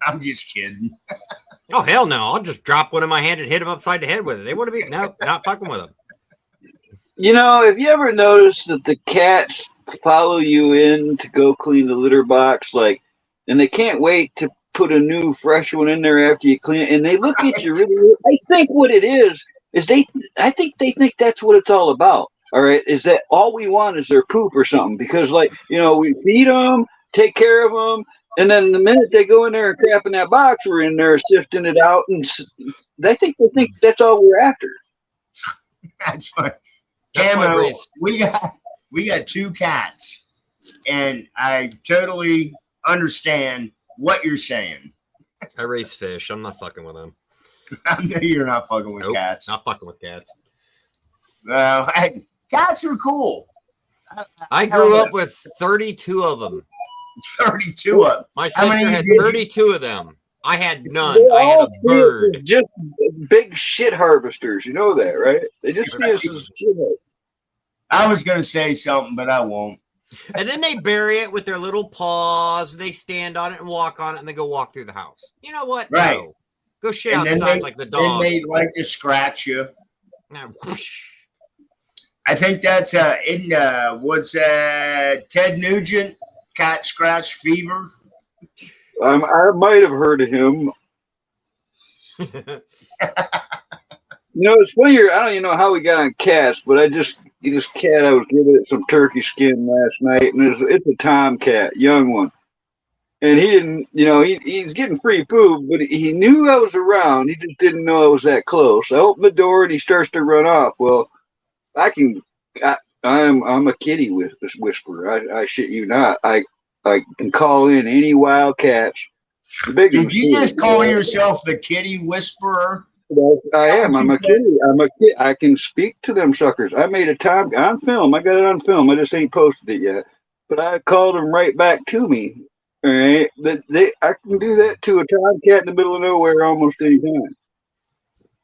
Speaker 1: I'm just kidding.
Speaker 9: Oh, hell no. I'll just drop one in my hand and hit him upside the head with it. They want to be, no, not fucking with them.
Speaker 10: You know, have you ever noticed that the cats follow you in to go clean the litter box, and they can't wait to put a new fresh one in there after you clean it, and they look at you really. I think what it is I think they think that's what it's all about. All right, is that all we want is their poop or something? Because we feed them, take care of them, and then the minute they go in there and crap in that box, we're in there sifting it out, and they think that's all we're after.
Speaker 1: That's right. Camo, we got two cats, and I totally understand what you're saying.
Speaker 9: I raise fish. I'm not fucking with them.
Speaker 1: I know you're not fucking with cats.
Speaker 9: Not fucking with cats.
Speaker 1: No, cats are cool.
Speaker 9: I grew up with 32 of them.
Speaker 1: 32 of them.
Speaker 9: My sister had 32 of them. I had none. I had a bird.
Speaker 10: Just big shit harvesters. You know that, right? They just see us as shit.
Speaker 1: I was going to say something, but I won't.
Speaker 9: And then they bury it with their little paws. They stand on it and walk on it, and they go walk through the house. You know what?
Speaker 1: Right.
Speaker 9: No. Go shit outside like the dog.
Speaker 1: Then they like to scratch you. I think that's what's Ted Nugent, cat scratch fever.
Speaker 10: I might have heard of him. It's funny. I don't even know how we got on cats, but this cat, I was giving it some turkey skin last night, and it's a tomcat, young one. And he didn't, he's getting free poop, but he knew I was around. He just didn't know I was that close. I opened the door and he starts to run off. Well, I'm a kitty whisperer. I shit you not. I can call in any wild cats.
Speaker 1: Did you just call yourself the kitty whisperer?
Speaker 10: I am. I'm a kitty. I can speak to them suckers. I made a time on film. I got it on film. I just ain't posted it yet. But I called them right back to me. All right, I can do that to a tomcat in the middle of nowhere almost any time.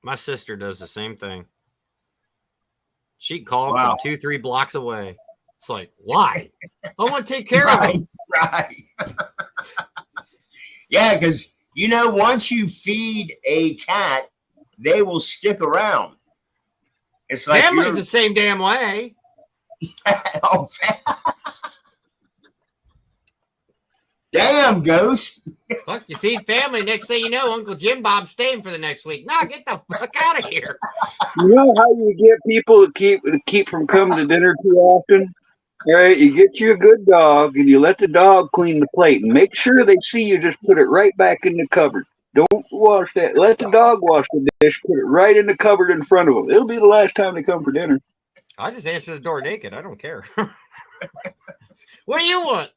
Speaker 9: My sister does the same thing. She'd call them from 2-3 blocks away. It's like, why? I want to take care of them.
Speaker 1: Right. Yeah, because once you feed a cat, they will stick around. It's like
Speaker 9: family's the same damn way.
Speaker 1: Damn, Ghost.
Speaker 9: Fuck, you feed family. Next thing you know, Uncle Jim Bob's staying for the next week. Nah, get the fuck out of here.
Speaker 10: You know how you get people to keep from coming to dinner too often? All right, you get you a good dog and you let the dog clean the plate and make sure they see you just put it right back in the cupboard. Don't wash that. Let the dog wash the dish. Put it right in the cupboard in front of them. It'll be the last time they come for dinner.
Speaker 9: I just answer the door naked. I don't care. What do you want?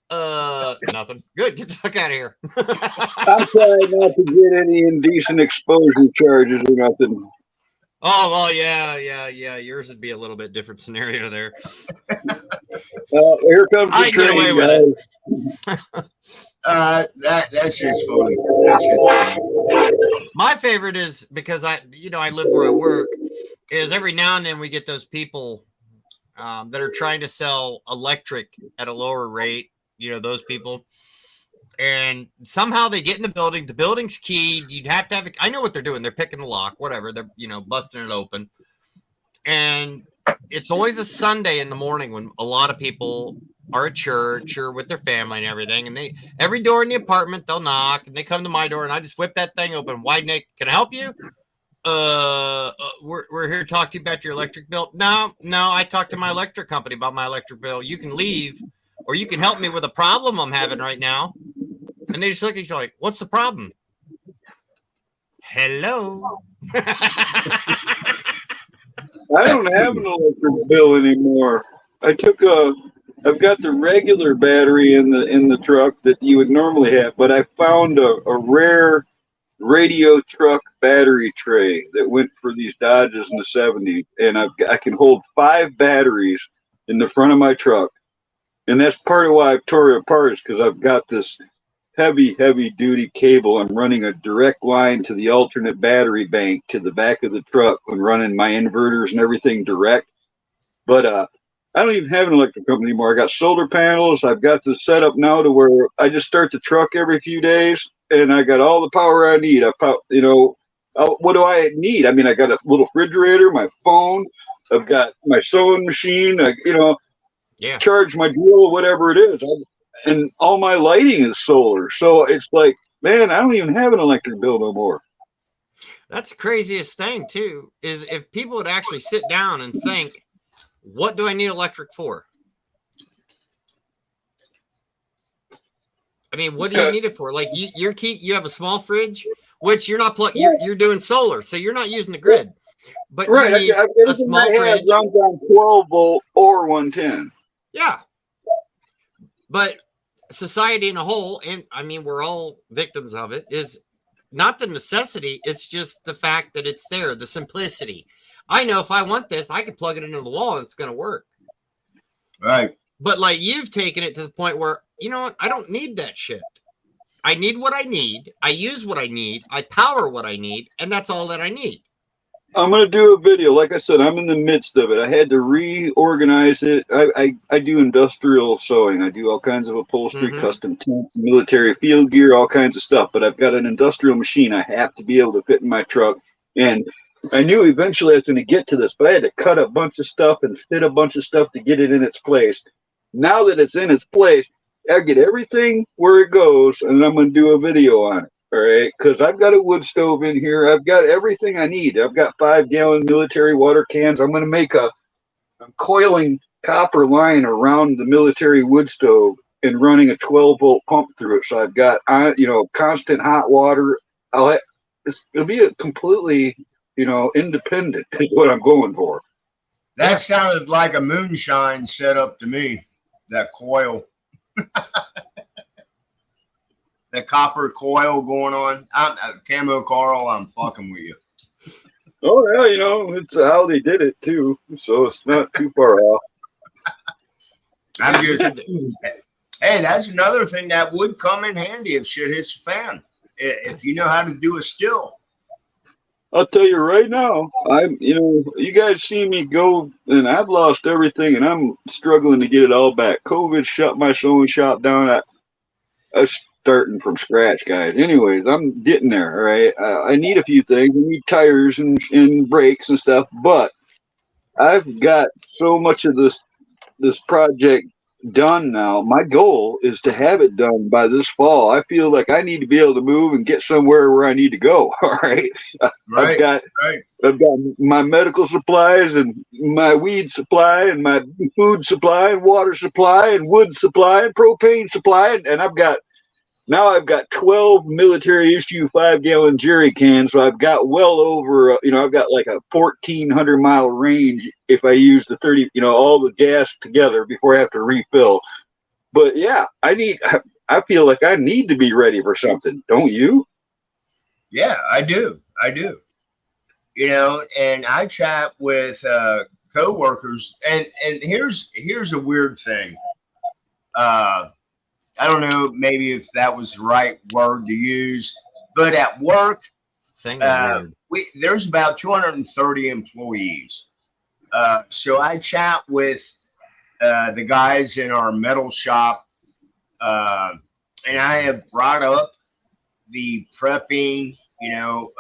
Speaker 9: Nothing. Good. Get the fuck out of here.
Speaker 10: I'm trying not to get any indecent exposure charges or nothing.
Speaker 9: Oh, well, yeah. Yours would be a little bit different scenario there.
Speaker 10: Here comes the
Speaker 9: I get away
Speaker 10: train,
Speaker 9: with
Speaker 10: guys.
Speaker 1: That's just funny. That's just funny.
Speaker 9: My favorite is because I live where I work. Is every now and then we get those people that are trying to sell electric at a lower rate. Those people. And somehow they get in the building. The building's keyed. You'd have to have I know what they're doing. They're picking the lock, whatever. They're, busting it open. And it's always a Sunday in the morning when a lot of people are at church or with their family and everything. And every door in the apartment, they'll knock and they come to my door and I just whip that thing open. Wide Nick, can I help you? We're here to talk to you about your electric bill. No, I talked to my electric company about my electric bill. You can leave or you can help me with a problem I'm having right now. And they just look at you like, what's the problem? Hello.
Speaker 10: I don't have an electric bill anymore. I've got the regular battery in the truck that you would normally have, but I found a rare radio truck battery tray that went for these Dodges in the 70s, and I can hold 5 batteries in the front of my truck, and that's part of why I've tore it apart, is because I've got this heavy duty cable. I'm running a direct line to the alternate battery bank to the back of the truck when running my inverters and everything direct. But I don't even have an electric company anymore. I got solar panels. I've got the setup now to where I just start the truck every few days and I got all the power I need. What do I need? I mean, I got a little refrigerator, my phone, I've got my sewing machine, charge my drill, whatever it is. And all my lighting is solar. So it's like, man, I don't even have an electric bill no more.
Speaker 9: That's the craziest thing, too, is if people would actually sit down and think, what do I need electric for? I mean, what do you need it for? Like you have a small fridge, which you're not you're doing solar, so you're not using the grid. But
Speaker 10: right,
Speaker 9: you need a small fridge.
Speaker 10: Runs on 12 volt or 110.
Speaker 9: Yeah. But society in a whole, and I mean, we're all victims of it, is not the necessity. It's just the fact that it's there, the simplicity. I know if I want this, I can plug it into the wall and it's going to work.
Speaker 1: Right.
Speaker 9: But like you've taken it to the point where, you know what? I don't need that shit. I need what I need. I use what I need. I power what I need. And that's all that I need.
Speaker 10: I'm going to do a video. Like I said, I'm in the midst of it. I had to reorganize it. I do industrial sewing. I do all kinds of upholstery, custom tent, military field gear, all kinds of stuff. But I've got an industrial machine I have to be able to fit in my truck. And I knew eventually I was going to get to this, but I had to cut a bunch of stuff and fit a bunch of stuff to get it in its place. Now that it's in its place, I get everything where it goes, and I'm going to do a video on it. All right, because I've got a wood stove in here. I've got everything I need. I've got 5-gallon military water cans. I'm going to make I'm coiling copper line around the military wood stove and running a 12-volt pump through it. So I've got, constant hot water. It'll be a completely, independent is what I'm going for.
Speaker 1: That sounded like a moonshine setup to me, that coil. The copper coil going on. Camo Carl, I'm fucking with you.
Speaker 10: Oh, yeah, it's how they did it, too. So it's not too far off.
Speaker 1: I'm just, hey, that's another thing that would come in handy if shit hits the fan. If you know how to do a still.
Speaker 10: I'll tell you right now, you guys see me go, and I've lost everything, and I'm struggling to get it all back. COVID shut my sewing shop down. I was starting from scratch, guys. Anyways, I'm getting there, all right? I need a few things. I need tires and brakes and stuff, but I've got so much of this project done now. My goal is to have it done by this fall. I feel like I need to be able to move and get somewhere where I need to go. All right. I've got my medical supplies and my weed supply and my food supply and water supply and wood supply and propane supply. And I've got now I've got 12 military issue 5-gallon jerry cans. So I've got well over, I've got like a 1,400-mile range if I use the 30, all the gas together before I have to refill. But yeah, I feel like I need to be ready for something. Don't you?
Speaker 1: Yeah, I do. And I chat with coworkers, and here's a weird thing. I don't know, maybe if that was the right word to use, but at work, there's about 230 employees. So I chat with the guys in our metal shop, and I have brought up the prepping,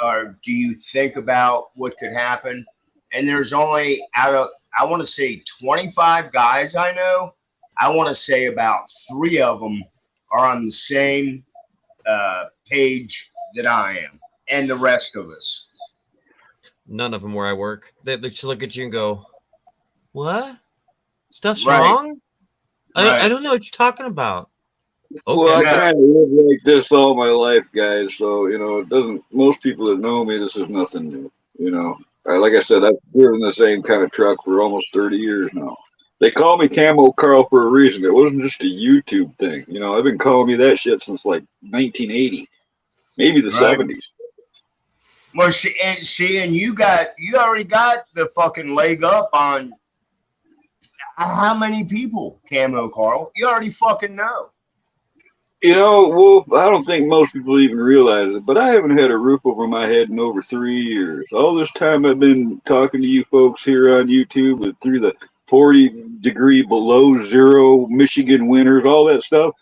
Speaker 1: or do you think about what could happen? And there's only out of, I want to say 25 guys I know, I want to say about 3 of them are on the same page that I am, and the rest of us.
Speaker 9: None of them where I work. They just look at you and go, "What? Stuff's
Speaker 1: Right.
Speaker 9: wrong?
Speaker 1: Right.
Speaker 9: I don't know what you're talking about." Okay.
Speaker 10: Well, I kind of live like this all my life, guys. So, it doesn't, most people that know me, this is nothing new, Like I said, I've driven the same kind of truck for almost 30 years now. They call me Camo Carl for a reason. It wasn't just a YouTube thing. I've been calling me that shit since like 1980, maybe the 70s.
Speaker 1: Well, and you already got the fucking leg up on how many people, Camo Carl? You already fucking know.
Speaker 10: Well, I don't think most people even realize it, but I haven't had a roof over my head in over 3 years. All this time I've been talking to you folks here on YouTube and through the 40-degree below zero Michigan winters, all that stuff.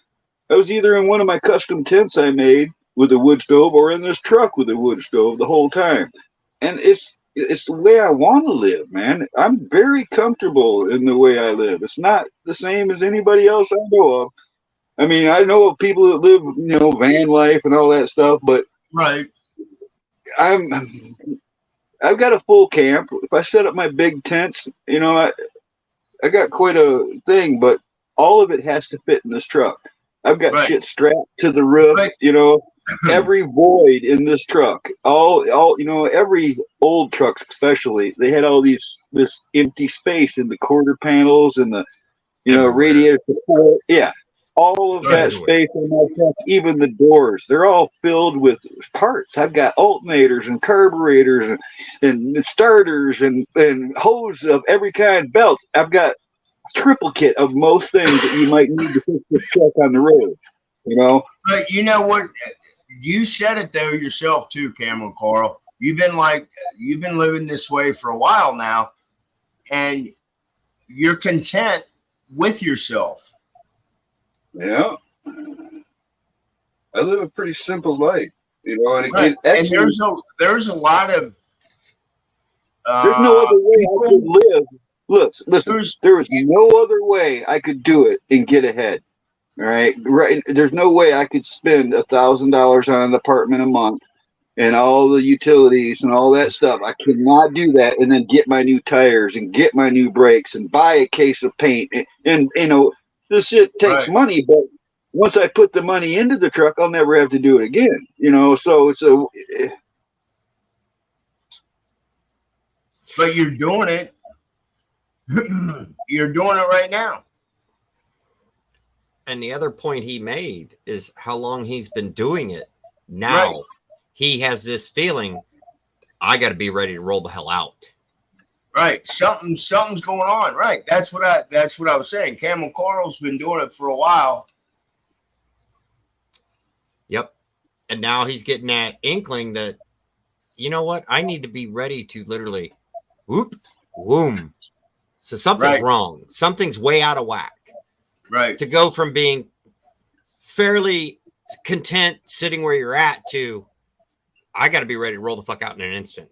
Speaker 10: I was either in one of my custom tents I made with a wood stove or in this truck with a wood stove the whole time. And it's the way I want to live, man. I'm very comfortable in the way I live. It's not the same as anybody else I know of. I mean, I know of people that live, van life and all that stuff, but
Speaker 1: right.
Speaker 10: I've got a full camp. If I set up my big tents, I got quite a thing, but all of it has to fit in this truck. I've got shit strapped to the roof, every void in this truck, all, every old trucks, especially, they had all this empty space in the quarter panels and the, radiator support. Yeah. All of that space in my truck, even the doors, they're all filled with parts. I've got alternators and carburetors and starters and hose of every kind, belts. I've got a triple kit of most things that you might need to fix this truck on the road,
Speaker 1: But you know what? You said it though yourself too, Camo Carl. You've been living this way for a while now, and you're content with yourself.
Speaker 10: Yeah, I live a pretty simple life,
Speaker 1: and there's a lot of
Speaker 10: there's no other way I could live. Look, listen, there is no other way I could do it and get ahead. All right, there's no way I could spend $1,000 on an apartment a month and all the utilities and all that stuff. I cannot do that and then get my new tires and get my new brakes and buy a case of paint and this shit takes money, but once I put the money into the truck, I'll never have to do it again. So it's
Speaker 1: but you're doing it. You're doing it right now.
Speaker 9: And the other point he made is how long he's been doing it. Now he has this feeling, I got to be ready to roll the hell out.
Speaker 1: Right, something's going on. Right, that's what I was saying. Camo Carl's been doing it for a while.
Speaker 9: Yep, and now he's getting that inkling that, you know what, I need to be ready to literally, whoop, boom. So something's wrong. Something's way out of whack.
Speaker 1: Right.
Speaker 9: To go from being fairly content sitting where you're at to, I got to be ready to roll the fuck out in an instant.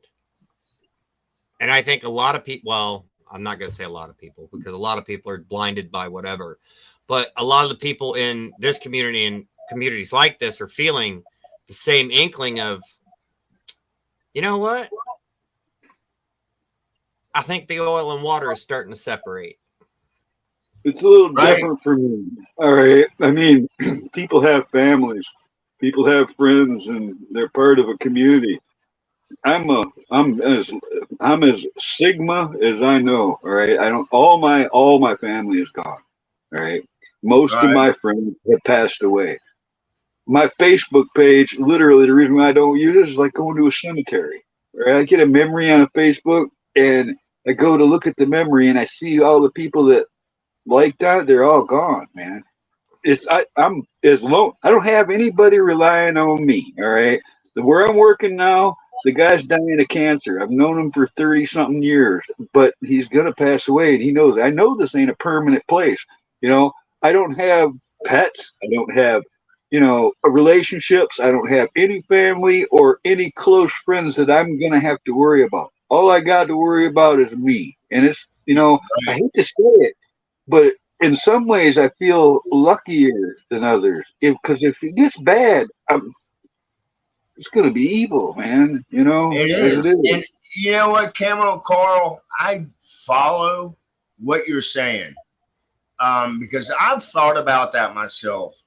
Speaker 9: And I think a lot of people, well, I'm not going to say a lot of people because a lot of people are blinded by whatever, but a lot of the people in this community and communities like this are feeling the same inkling of, you know what? I think the oil and water is starting to separate.
Speaker 10: It's a little different for me. All right. I mean, people have families. People have friends and they're part of a community. I'm as Sigma as I know. All right. I don't all my family is gone. All right. Most of
Speaker 1: Right.
Speaker 10: my friends have passed away. My Facebook page, literally, the reason why I don't use it is like going to a cemetery. Right? I get a memory on a Facebook, and I go to look at the memory, and I see all the people that liked on it. They're all gone, man. I'm as low. I don't have anybody relying on me. All right, where I'm working now, the guy's dying of cancer. I've known him for 30 something years, but he's gonna pass away, and he knows. I know this ain't a permanent place. You know, I don't have pets. I don't have, relationships. I don't have any family or any close friends that I'm gonna have to worry about. All I got to worry about is me, and it's I hate to say it, but in some ways, I feel luckier than others. Because if it gets bad, it's going to be evil, man.
Speaker 1: It
Speaker 10: As it
Speaker 1: is.
Speaker 10: is.
Speaker 1: And you know what, Camel Carl, I follow what you're saying. Because I've thought about that myself.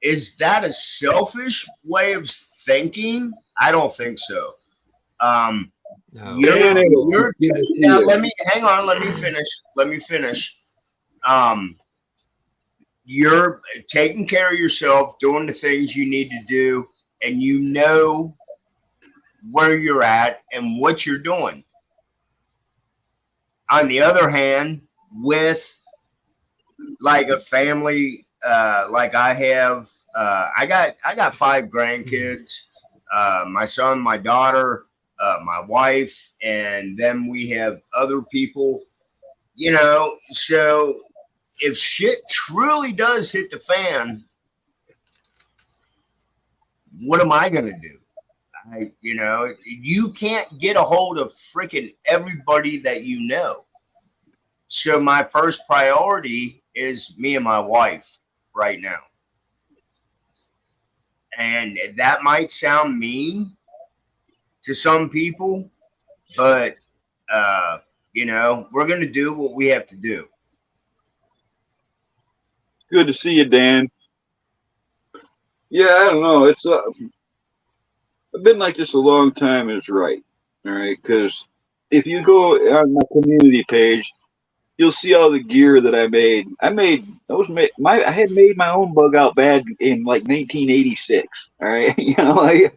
Speaker 1: Is that a selfish way of thinking? I don't think so.
Speaker 9: No.
Speaker 1: Now let me hang on. Let me finish. Let me finish. You're taking care of yourself, doing the things you need to do, and you know where you're at and what you're doing. On the other hand, with like a family, like I have, I got 5 grandkids, my son, my daughter, my wife, and then we have other people, so if shit truly does hit the fan, what am I going to do? You can't get a hold of freaking everybody that you know. So my first priority is me and my wife right now. And that might sound mean to some people, but we're going to do what we have to do.
Speaker 10: Good to see you, Dan. Yeah, I don't know. It's I've been like this a long time. Is right, all right. Because if you go on my community page, you'll see all the gear that I made. I had made my own bug out bag in like 1986. All right,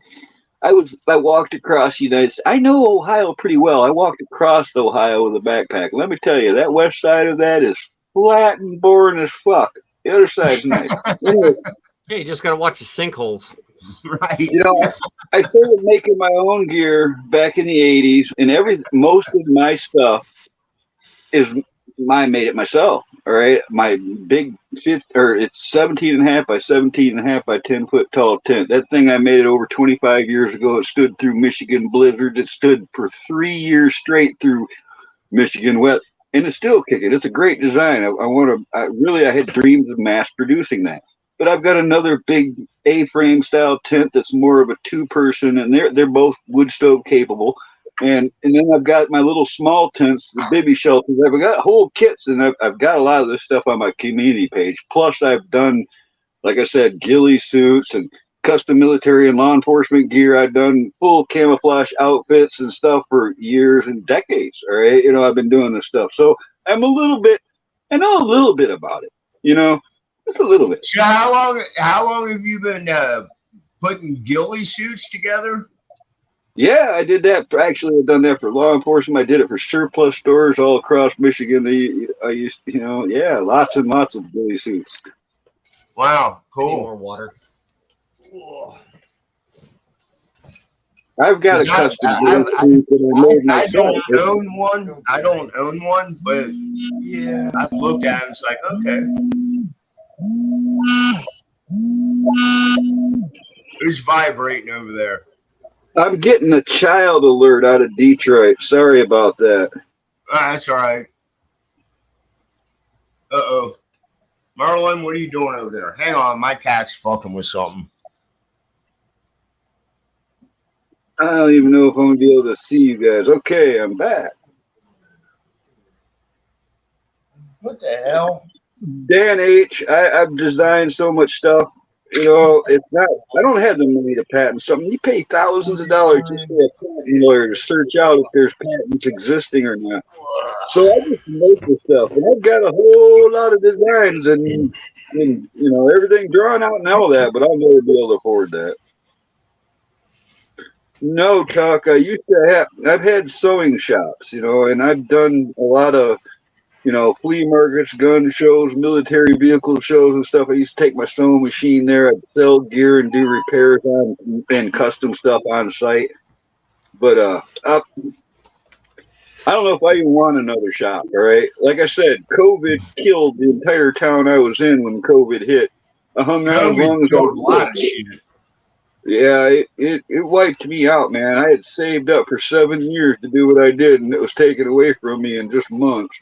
Speaker 10: I walked across the United States. I know Ohio pretty well. I walked across Ohio with a backpack. Let me tell you, that west side of that is flat and boring as fuck. The other side's nice. Anyway,
Speaker 9: Hey, you just got to watch the sinkholes.
Speaker 1: Right.
Speaker 10: I started making my own gear back in the 80s, and most of my stuff is I made it myself. All right. My big it's 17 and a half by 17 and a half by 10 foot tall tent. That thing, I made it over 25 years ago. It stood through Michigan blizzards. It stood for 3 years straight through Michigan wet, and it's still kicking. It's a great design. I had dreams of mass producing that. But I've got another big A-frame style tent that's more of a 2-person, and they're both wood stove capable. And then I've got my little small tents, the bivy shelters. I've got whole kits, and I've got a lot of this stuff on my community page. Plus, I've done, like I said, ghillie suits and custom military and law enforcement gear. I've done full camouflage outfits and stuff for years and decades. All right, I've been doing this stuff, so I know a little bit about it. Just a little bit.
Speaker 1: So how long have you been putting ghillie suits together?
Speaker 10: Yeah, I did that. Actually, I've done that for law enforcement. I did it for surplus stores all across Michigan. I used, lots and lots of ghillie suits.
Speaker 1: Wow,
Speaker 9: Need
Speaker 1: cool.
Speaker 9: more water.
Speaker 10: I've got a custom ghillie suit that I made myself.
Speaker 1: I don't own one, but yeah, I've looked at it. It's like, okay. Who's vibrating over there?
Speaker 10: I'm getting a child alert out of Detroit. Sorry about that.
Speaker 1: That's all right. Uh-oh. Merlin, what are you doing over there? Hang on, my cat's fucking with something.
Speaker 10: I don't even know if I'm going to be able to see you guys. Okay, I'm back.
Speaker 1: What the hell?
Speaker 10: Dan H., I've designed so much stuff. It's not. I don't have the money to patent something. You pay thousands of dollars just for a patent lawyer to search out if there's patents existing or not. So I just make the stuff, and I've got a whole lot of designs and everything drawn out and all that, but I'll never be able to afford that. No, Tuck. I used to have. I've had sewing shops, and I've done a lot of flea markets, gun shows, military vehicle shows and stuff. I used to take my sewing machine there. I'd sell gear and do repairs on and custom stuff on site. But I don't know if I even want another shop. All right, like I said, COVID killed the entire town I was in when COVID hit. I hung out as long as I
Speaker 1: a lot of shit.
Speaker 10: Yeah, it wiped me out, man. I had saved up for 7 years to do what I did, and it was taken away from me in just months.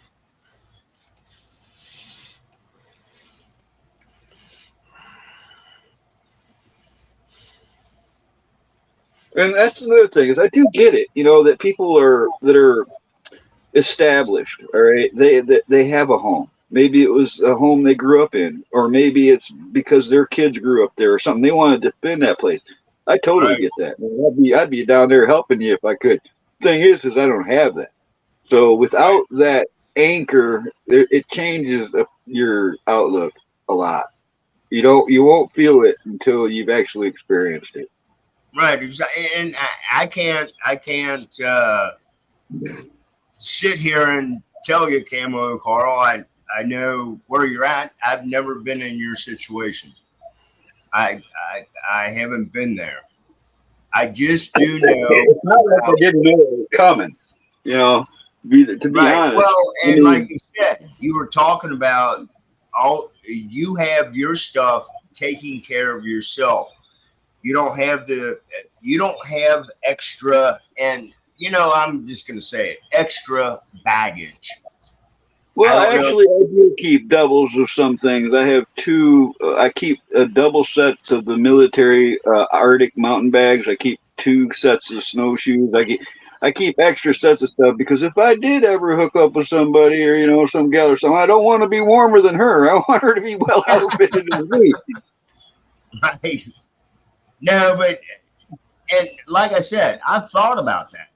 Speaker 10: And that's another thing is I do get it, that people that are established, all right, they have a home. Maybe it was a home they grew up in, or maybe it's because their kids grew up there or something. They want to defend that place. I totally get that. I'd be down there helping you if I could. Thing is I don't have that. So without that anchor, it changes your outlook a lot. You won't feel it until you've actually experienced it.
Speaker 1: Right, and I can't sit here and tell you, Camo Carl. I know where you're at. I've never been in your situation. I haven't been there. I just do know.
Speaker 10: It's not like I didn't know it was coming. To be honest.
Speaker 1: Well, and like you said, you were talking about you have your stuff taking care of yourself. You don't have extra, and I'm just going to say it, extra baggage.
Speaker 10: Well, actually, I do keep doubles of some things. I have two. I keep double sets of the military Arctic mountain bags. I keep 2 sets of snowshoes. I keep extra sets of stuff because if I did ever hook up with somebody or some gal or something, I don't want to be warmer than her. I want her to be well outfitted as me.
Speaker 1: Right. No, but and like I said, I've thought about that.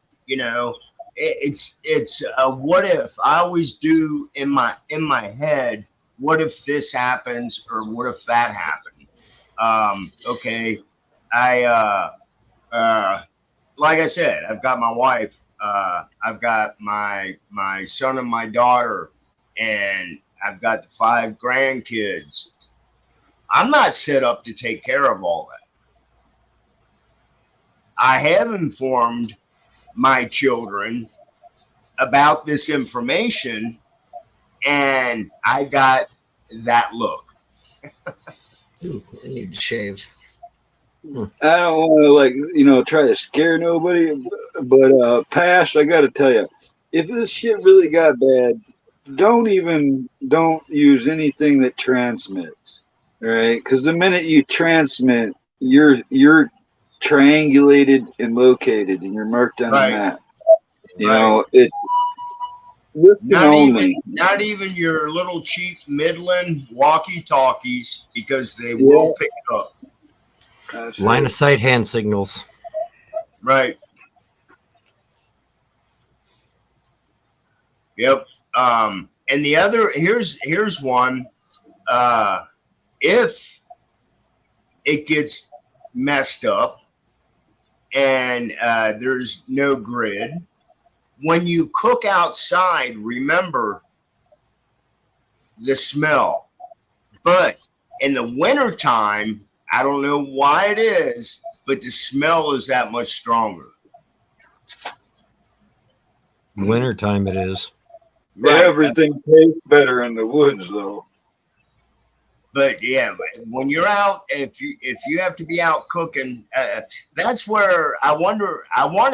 Speaker 1: It's a what if. I always do in my head. What if this happens, or what if that happened? Okay, I like I said, I've got my wife. I've got my son and my daughter, and I've got the 5 grandkids. I'm not set up to take care of all that. I have informed my children about this information, and I got that look.
Speaker 9: Ooh, I need to shave.
Speaker 10: I don't want to try to scare nobody, but Pash, I got to tell you, if this shit really got bad, don't use anything that transmits, all right? Because the minute you transmit, you're triangulated and located, and you're marked on the map. It.
Speaker 1: Not even your little cheap Midland walkie-talkies, because they will pick it up.
Speaker 9: Line of sight hand signals.
Speaker 1: Right. Yep. And the other here's one. If it gets messed up and there's no grid, when you cook outside, remember the smell. But in the wintertime, I don't know why it is, but the smell is that much stronger.
Speaker 9: Wintertime it is.
Speaker 10: Right. Everything tastes better in the woods, though.
Speaker 1: But yeah, when you're out, if you have to be out cooking, that's where I want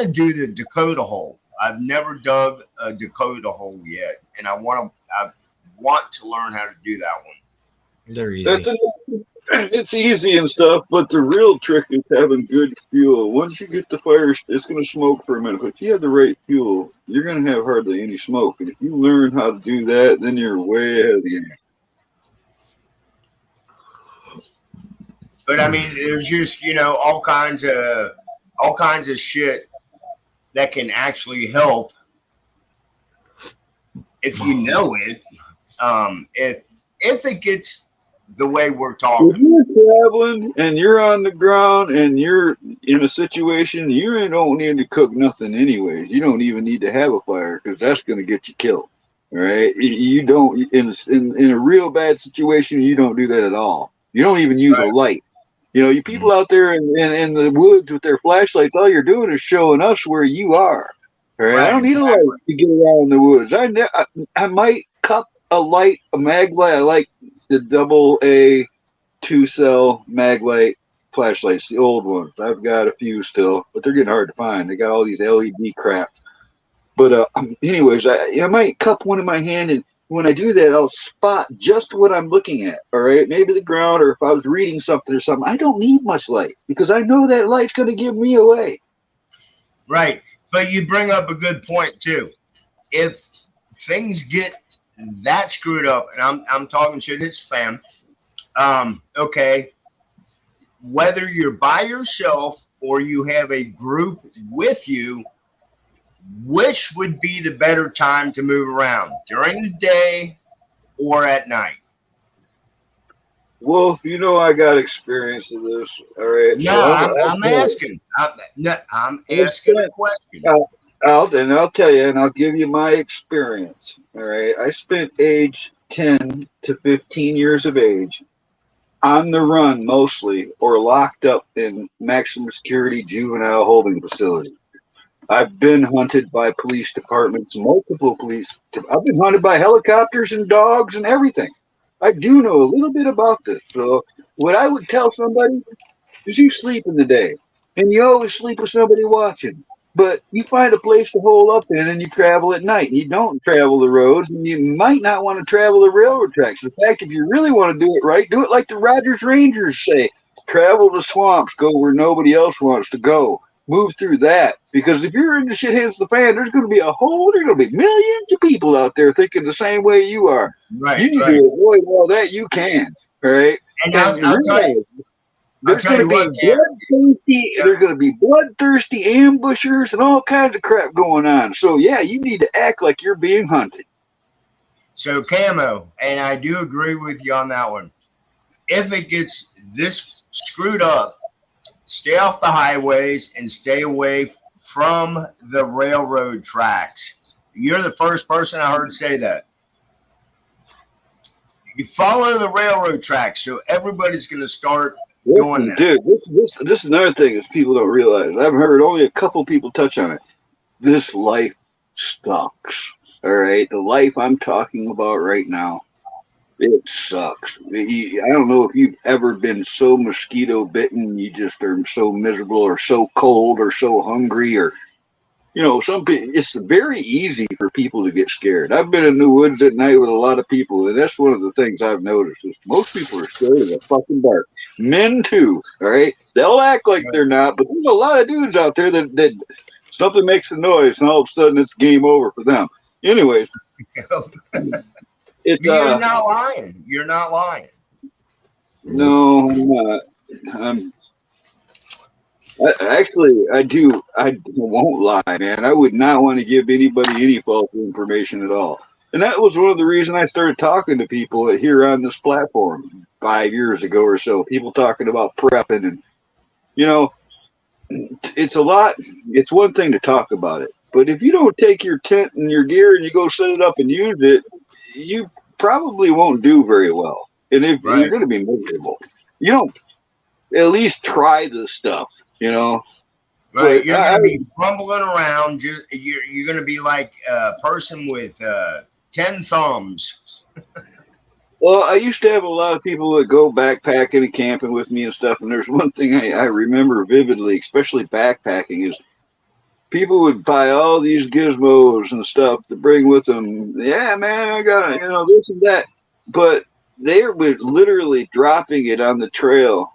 Speaker 1: to do the Dakota hole. I've never dug a Dakota hole yet, and I want to learn how to do that one.
Speaker 9: They're easy.
Speaker 10: It's easy and stuff, but the real trick is having good fuel. Once you get the fire, it's going to smoke for a minute. But if you have the right fuel, you're going to have hardly any smoke. And if you learn how to do that, then you're way ahead of the game.
Speaker 1: But I mean, there's just all kinds of shit that can actually help if you know it. If it gets the way we're
Speaker 10: If
Speaker 1: talking.
Speaker 10: you're traveling and you're on the ground and you're in a situation, you don't need to cook nothing anyways. You don't even need to have a fire because that's going to get you killed. All right, you don't in a real bad situation. You don't do that at all. You don't even use a
Speaker 1: Right.
Speaker 10: light. You people out there in the woods with their flashlights, all you're doing is showing us where you are. All right, I
Speaker 1: Right.
Speaker 10: don't need a light to get around the woods. I might cup a light, a mag light. I like the double A 2-cell mag light flashlights, the old ones. I've got a few still, but they're getting hard to find. They got all these LED crap. But anyways, I might cup one in my hand, and when I do that, I'll spot just what I'm looking at. All right, maybe the ground, or if I was reading something or something. I don't need much light because I know that light's going to give me away.
Speaker 1: Right. But you bring up a good point too. If things get that screwed up, and I'm talking shit, it's fam. Okay. Whether you're by yourself or you have a group with you, which would be the better time to move around, during the day or at night?
Speaker 10: Well, I got experience of this. All right.
Speaker 1: No,
Speaker 10: So
Speaker 1: I'm asking. I'm asking a question.
Speaker 10: I'll tell you, and I'll give you my experience. All right. I spent age 10 to 15 years of age on the run mostly, or locked up in maximum security juvenile holding facility. I've been hunted by police departments, multiple police. I've been hunted by helicopters and dogs and everything. I do know a little bit about this. So what I would tell somebody is you sleep in the day, and you always sleep with somebody watching. But you find a place to hole up in, and you travel at night. You don't travel the roads, and you might not want to travel the railroad tracks. In fact, if you really want to do it right, do it like the Rogers Rangers say: travel the swamps, go where nobody else wants to go. Move through that, because if you're in the shit hits the fan, there's going to be millions of people out there thinking the same way you are.
Speaker 1: Right.
Speaker 10: You need
Speaker 1: Right.
Speaker 10: to avoid all that you can. All right.
Speaker 1: And
Speaker 10: And
Speaker 1: I'll tell you.
Speaker 10: there's going to be bloodthirsty. There's going to be bloodthirsty ambushers and all kinds of crap going on. So yeah, you need to act like you're being hunted.
Speaker 1: So Camo, and I do agree with you on that one. If it gets this screwed up, stay off the highways and stay away from the railroad tracks. You're the first person I heard say that. You follow the railroad tracks, so everybody's going to start doing that.
Speaker 10: Dude, this is another thing that people don't realize. I've heard only a couple people touch on it. This life sucks. All right, the life I'm talking about right now, it sucks. I don't know if you've ever been so mosquito bitten, you just are so miserable or so cold or so hungry, or some people. It's very easy for people to get scared. I've been in the woods at night with a lot of people, and that's one of the things I've noticed is most people are scared of the fucking dark. Men too. All right, they'll act like they're not, but there's a lot of dudes out there that something makes a noise, and all of a sudden it's game over for them. Anyways, it's
Speaker 1: You're not lying. You're not lying.
Speaker 10: No, I'm not. I do. I won't lie, man. I would not want to give anybody any false information at all. And that was one of the reasons I started talking to people here on this platform 5 years ago or so. People talking about prepping, and it's a lot. It's one thing to talk about it, but if you don't take your tent and your gear and you go set it up and use it, you probably won't do very well. And if you're going to be miserable, you don't at least try this stuff,
Speaker 1: Right.
Speaker 10: But
Speaker 1: You're going to be fumbling around. You're going to be like a person with 10 thumbs.
Speaker 10: Well, I used to have a lot of people that go backpacking and camping with me and stuff. And there's one thing I remember vividly, especially backpacking, is people would buy all these gizmos and stuff to bring with them. Yeah, man, I got this and that. But they were literally dropping it on the trail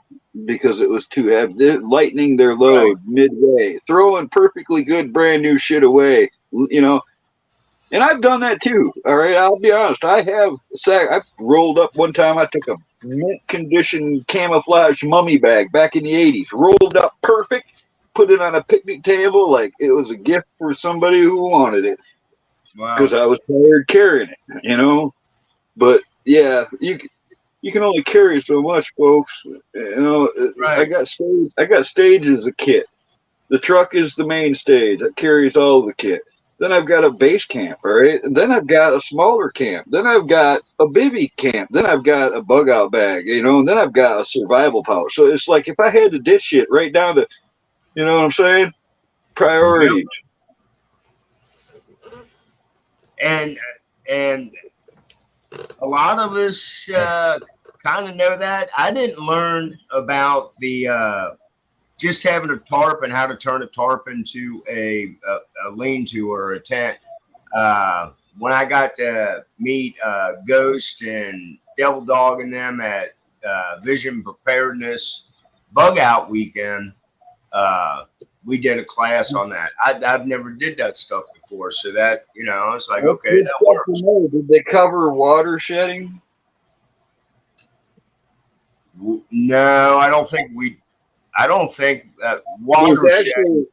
Speaker 10: because it was too heavy, lightening their load midway, throwing perfectly good brand new shit away. And I've done that too. All right, I'll be honest. I've rolled up one time. I took a mint condition camouflage mummy bag back in the '80s, rolled up perfect, put it on a picnic table like it was a gift for somebody who wanted it, because
Speaker 1: Wow.
Speaker 10: I was tired carrying it. But yeah, you can only carry so much, folks. I
Speaker 1: Right.
Speaker 10: got stage as a kit. The truck is the main stage that carries all the kit. Then I've got a base camp, all right? And then I've got a smaller camp. Then I've got a bivy camp. Then I've got a bug out bag, and then I've got a survival pouch. So it's like if I had to ditch it right down to, you know what I'm saying?
Speaker 1: Yep.
Speaker 10: Priorities.
Speaker 1: And a lot of us kind of know that. I didn't learn about the just having a tarp and how to turn a tarp into a lean-to or a tent. When I got to meet Ghost and Devil Dog and them at Vision Preparedness Bug Out Weekend, we did a class on that. I've never did that stuff before, so that I was like,
Speaker 10: That's
Speaker 1: okay,
Speaker 10: good
Speaker 1: that
Speaker 10: stuff to
Speaker 1: works.
Speaker 10: know. Did they cover water shedding?
Speaker 1: No, I don't think
Speaker 10: There's
Speaker 1: watershed.
Speaker 10: actually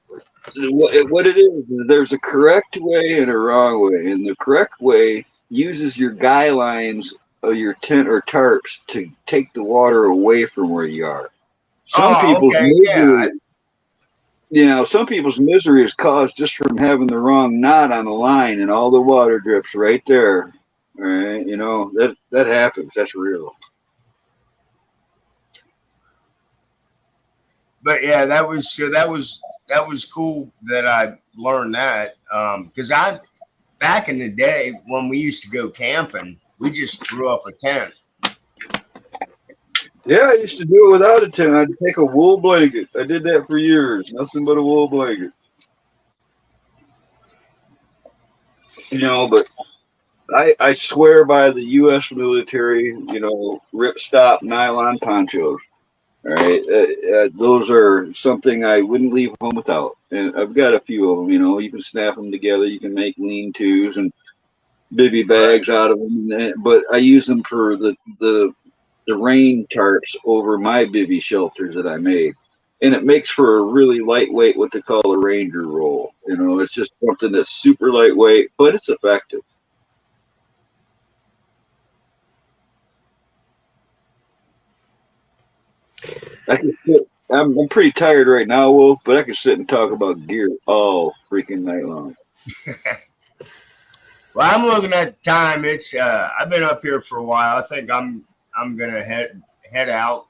Speaker 10: what it is. There's a correct way and a wrong way, and the correct way uses your guy lines of your tent or tarps to take the water away from where you are. Some
Speaker 1: Oh,
Speaker 10: people's
Speaker 1: okay, yeah.
Speaker 10: misery, some people's misery is caused just from having the wrong knot on the line, and all the water drips right there. All right, that happens. That's real.
Speaker 1: But yeah, that was cool that I learned that because I back in the day when we used to go camping, we just threw up a tent.
Speaker 10: Yeah, I used to do it without a tent. I'd take a wool blanket. I did that for years. Nothing but a wool blanket. But I swear by the U.S. military, ripstop nylon ponchos. All right, those are something I wouldn't leave home without, and I've got a few of them. You can snap them together. You can make lean-tos and bivy
Speaker 1: Right.
Speaker 10: bags out of them. But I use them for the rain tarps over my bivy shelters that I made, and it makes for a really lightweight, what they call a Ranger roll. It's just something that's super lightweight, but it's effective. I can sit. I'm pretty tired right now, Wolf, but I can sit and talk about gear all freaking night long.
Speaker 1: Well, I'm looking at the time. It's I've been up here for a while. I think I'm gonna head out.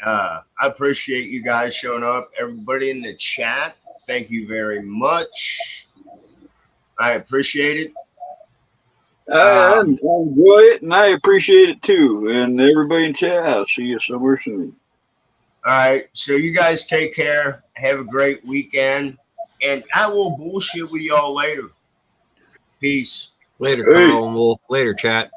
Speaker 1: I appreciate you guys showing up. Everybody in the chat, thank you very much. I appreciate it.
Speaker 10: I enjoy it, and I appreciate it too. And everybody in chat, I'll see you somewhere soon.
Speaker 1: All right, so you guys take care. Have a great weekend, and I will bullshit with y'all later. Peace.
Speaker 9: Later,
Speaker 10: Hey.
Speaker 9: Carl and Wolf. Later, chat.